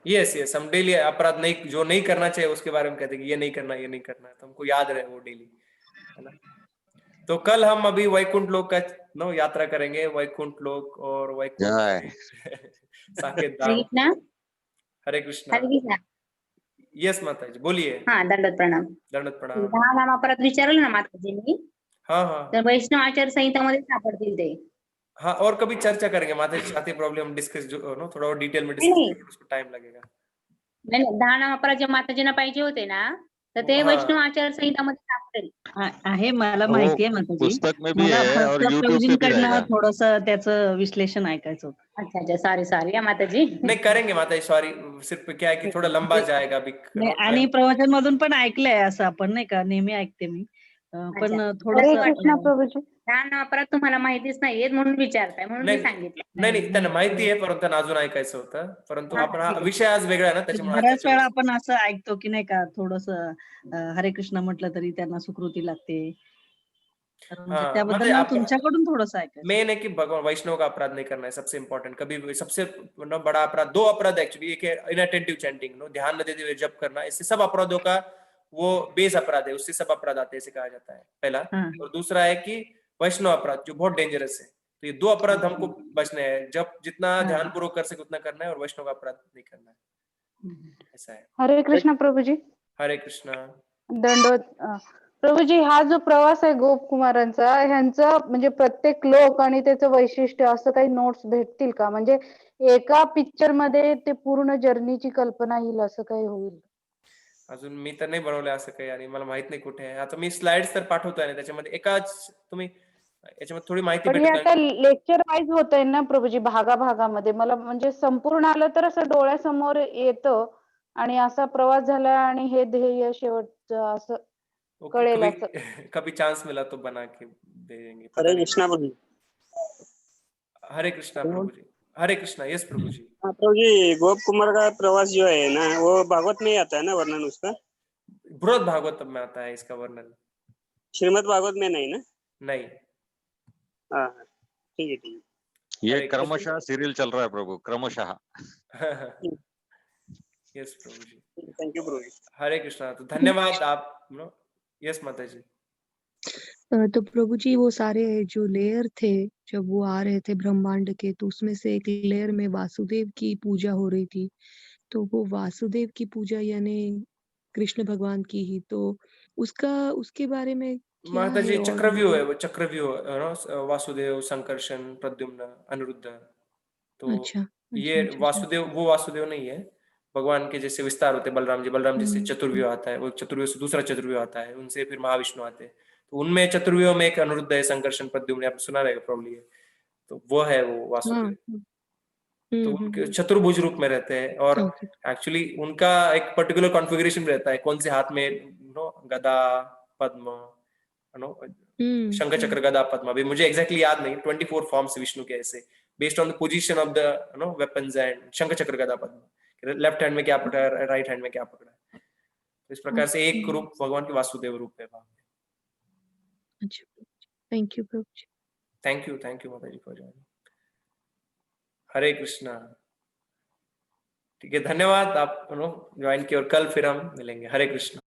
यस हम डेली अपराध नहीं जो नहीं करना चाहिए उसके बारे में कहते हैं कि ये नहीं करना, ये नहीं करना, तो हमको याद रहे वो डेली, है ना। तो कल हम अभी वैकुंठ लोक का नो यात्रा करेंगे, वैकुंठ लोक और वैकुंठ साकेत धाम। हरे कृष्णा। यस माता जी बोलिए। हाँ दंडवत प्रणाम। दंडवत प्रणाम। दहा नाम अपराध विचारलं ना माताजींनी, हाँ तर वैष्णव आचार संहितामध्ये सापडतील ते। हाँ, और कभी चर्चा करेंगे माता जी, छाती प्रॉब्लम डिस्कस जो नो थोड़ा और डिटेल में डिस्कस करेंगे, उसको टाइम लगेगा। नाही 10 नाम अपराध जे माताजींना पाहिजे होते ना, तर ते वैष्णव आचार संहितामध्ये सापडेल। आहे, मला माहिती आहे माताजी, पुस्तक में भी मला है और फक्त यूट्यूब पे भी प्रभूजींकडनं आएगा। थोडंसं त्याचं विश्लेषण ऐकायचं होतं। अच्छा सॉरी माताजी। नहीं करेंगे माता जी, सॉरी, सिर्फ क्या है कि थोड़ा लंबा जाएगा अभी। नाही, आणि प्रवचन मधून पण ऐकलंय असं आपण, नाही का, नेहमी ऐकते मी, पण हरे कृष्णा थोडस प्रभूजी. 10 नाम अपराध तुम्हाला माहितीच नाहीये म्हणून विचारताय, म्हणून मी सांगितलं। नाही त्यांना माहिती आहे, परंतु त्यांना अजून ऐकायचं होतं, परंतु आपण हा विषय आज वेगळा आहे ना, त्याच्यामुळे बऱ्याच वेळा आपण असं ऐकतो की नाही का, थोडस हरे कृष्ण म्हटलं तरी त्यांना सुकृती लागते, त्याबद्दल मला तुमच्याकडून थोडंसं ऐकायचं। मेन है कि भगवान वैष्णव का अपराध नहीं करना है, सबसे इंपॉर्टेंट। कभी सबसे बड़ा अपराध, दो अपराध एक्चुअली, एक है इनअटेंटिव चैंटिंग, नो ध्यान न देते हुए जप करना, इससे सब अपराधों का वो बेस अपराध है, उससे सब अपराध आते हैं, ऐसे कहा जाता है पहला। और दूसरा है कि वैष्णव अपराध जो बहुत डेंजरस है, तो ये दो अपराध हमको बचने हैं, जब जितना ध्यान पूर्वक कर सके उतना करना है, और वैष्णव का अपराध नहीं करना है, ऐसा है। हरे कृष्णा प्रभूजी. हरे कृष्णा। दंडवत प्रभूजी, हा जो प्रवास आहे गोपकुमारांचा, ह्यांचा म्हणजे प्रत्येक लोक आणि त्याचं वैशिष्ट्य असं काही नोट्स भेटतील का? म्हणजे एका पिक्चर मध्ये ते पूर्ण जर्नीची कल्पना येईल असं काही होईल? अजून मी तर नाही बनवलं असं काही, आणि मला माहित नाही कुठे आहे. आता मी स्लाइड्स तर पाठवतोय आणि त्याच्यामध्ये एकाच तुम्ही याच्यामध्ये थोडी माहिती पण हे आता भेटेल। लेक्चर वाईज होतंय ना प्रभूजी, भागाभागामध्ये. मला म्हणजे संपूर्ण आलं तर असं डोळ्यासमोर येतं आणि असा प्रवास झाला आणि हे ध्येय शेवटचं असं कळेल असं. कभी चांस मिला तो बना के दे देंगे। हरे कृष्णा प्रभु। हरे कृष्णा प्रभु जी। हरे कृष्णा। यस प्रभु जी। हाँ प्रभु जी, गोप कुमार का प्रवास जो है ना, वो भागवत में ही आता है ना वर्णन उसका? बृहद भागवत में आता है इसका वर्णन। श्रीमद् भागवत में नहीं ना? नहीं। हाँ ठीक है। ये क्रमशः सीरियल चल रहा है प्रभु, क्रमशः। यस प्रभु जी। थैंक यू प्रभु जी। हरे कृष्णा। तो धन्यवाद आप नो। यस माता जी। तो प्रभु जी, वो सारे जो लेयर थे जब वो आ रहे थे ब्रह्मांड के, तो उसमें से एक लेयर में वासुदेव की पूजा हो रही थी, तो वो वासुदेव की पूजा यानी कृष्ण भगवान की ही, तो उसके बारे में क्या माता जी है? और चक्रव्यूह है वो, चक्रव्यूह, वासुदेव, संकर्षण, प्रद्युम्न, अनिरुद्ध। तो अच्छा, ये वासुदेव वो वासुदेव नहीं है, भगवान के जैसे विस्तार होते बलराम जी से चतुर्व्यूह आता है, वो चतुर्व्यूह से दूसरा चतुर्व्यूह आता है, उनसे फिर महाविष्णु आते हैं। तो उनमें चतुर्व्यूह में एक अनिरुद्ध है, संकर्षण, प्रद्युम्न, आपने सुना रहेगा प्रॉब्ली है, तो वो है वो वासुदेव। तो उनके चतुर्भुज रूप में रहते हैं, और एक्चुअली उनका एक पर्टिकुलर कॉन्फ़िगरेशन रहता है, कौन से हाथ में नो गदा पद्म नो शंख चक्र गदा पद्म, अभी मुझे एग्जैक्टली याद नहीं, 24 फॉर्म्स विष्णु के ऐसे, based on the position of the no weapons and shankh chakra गदा पद्म, लेफ्ट हैंड में क्या पकड़ा है, राइट हैंड में क्या पकड़ा है, तो इस प्रकार से एक रूप भगवान के वासुदेव रूप है वहां पे। अच्छा, thank you Prabhu ji. Thank you माता जी फॉर ज्वाइनिंग। हरे कृष्णा। ठीक है, धन्यवाद आप ज्वाइन किए, और कल फिर हम मिलेंगे। हरे कृष्णा।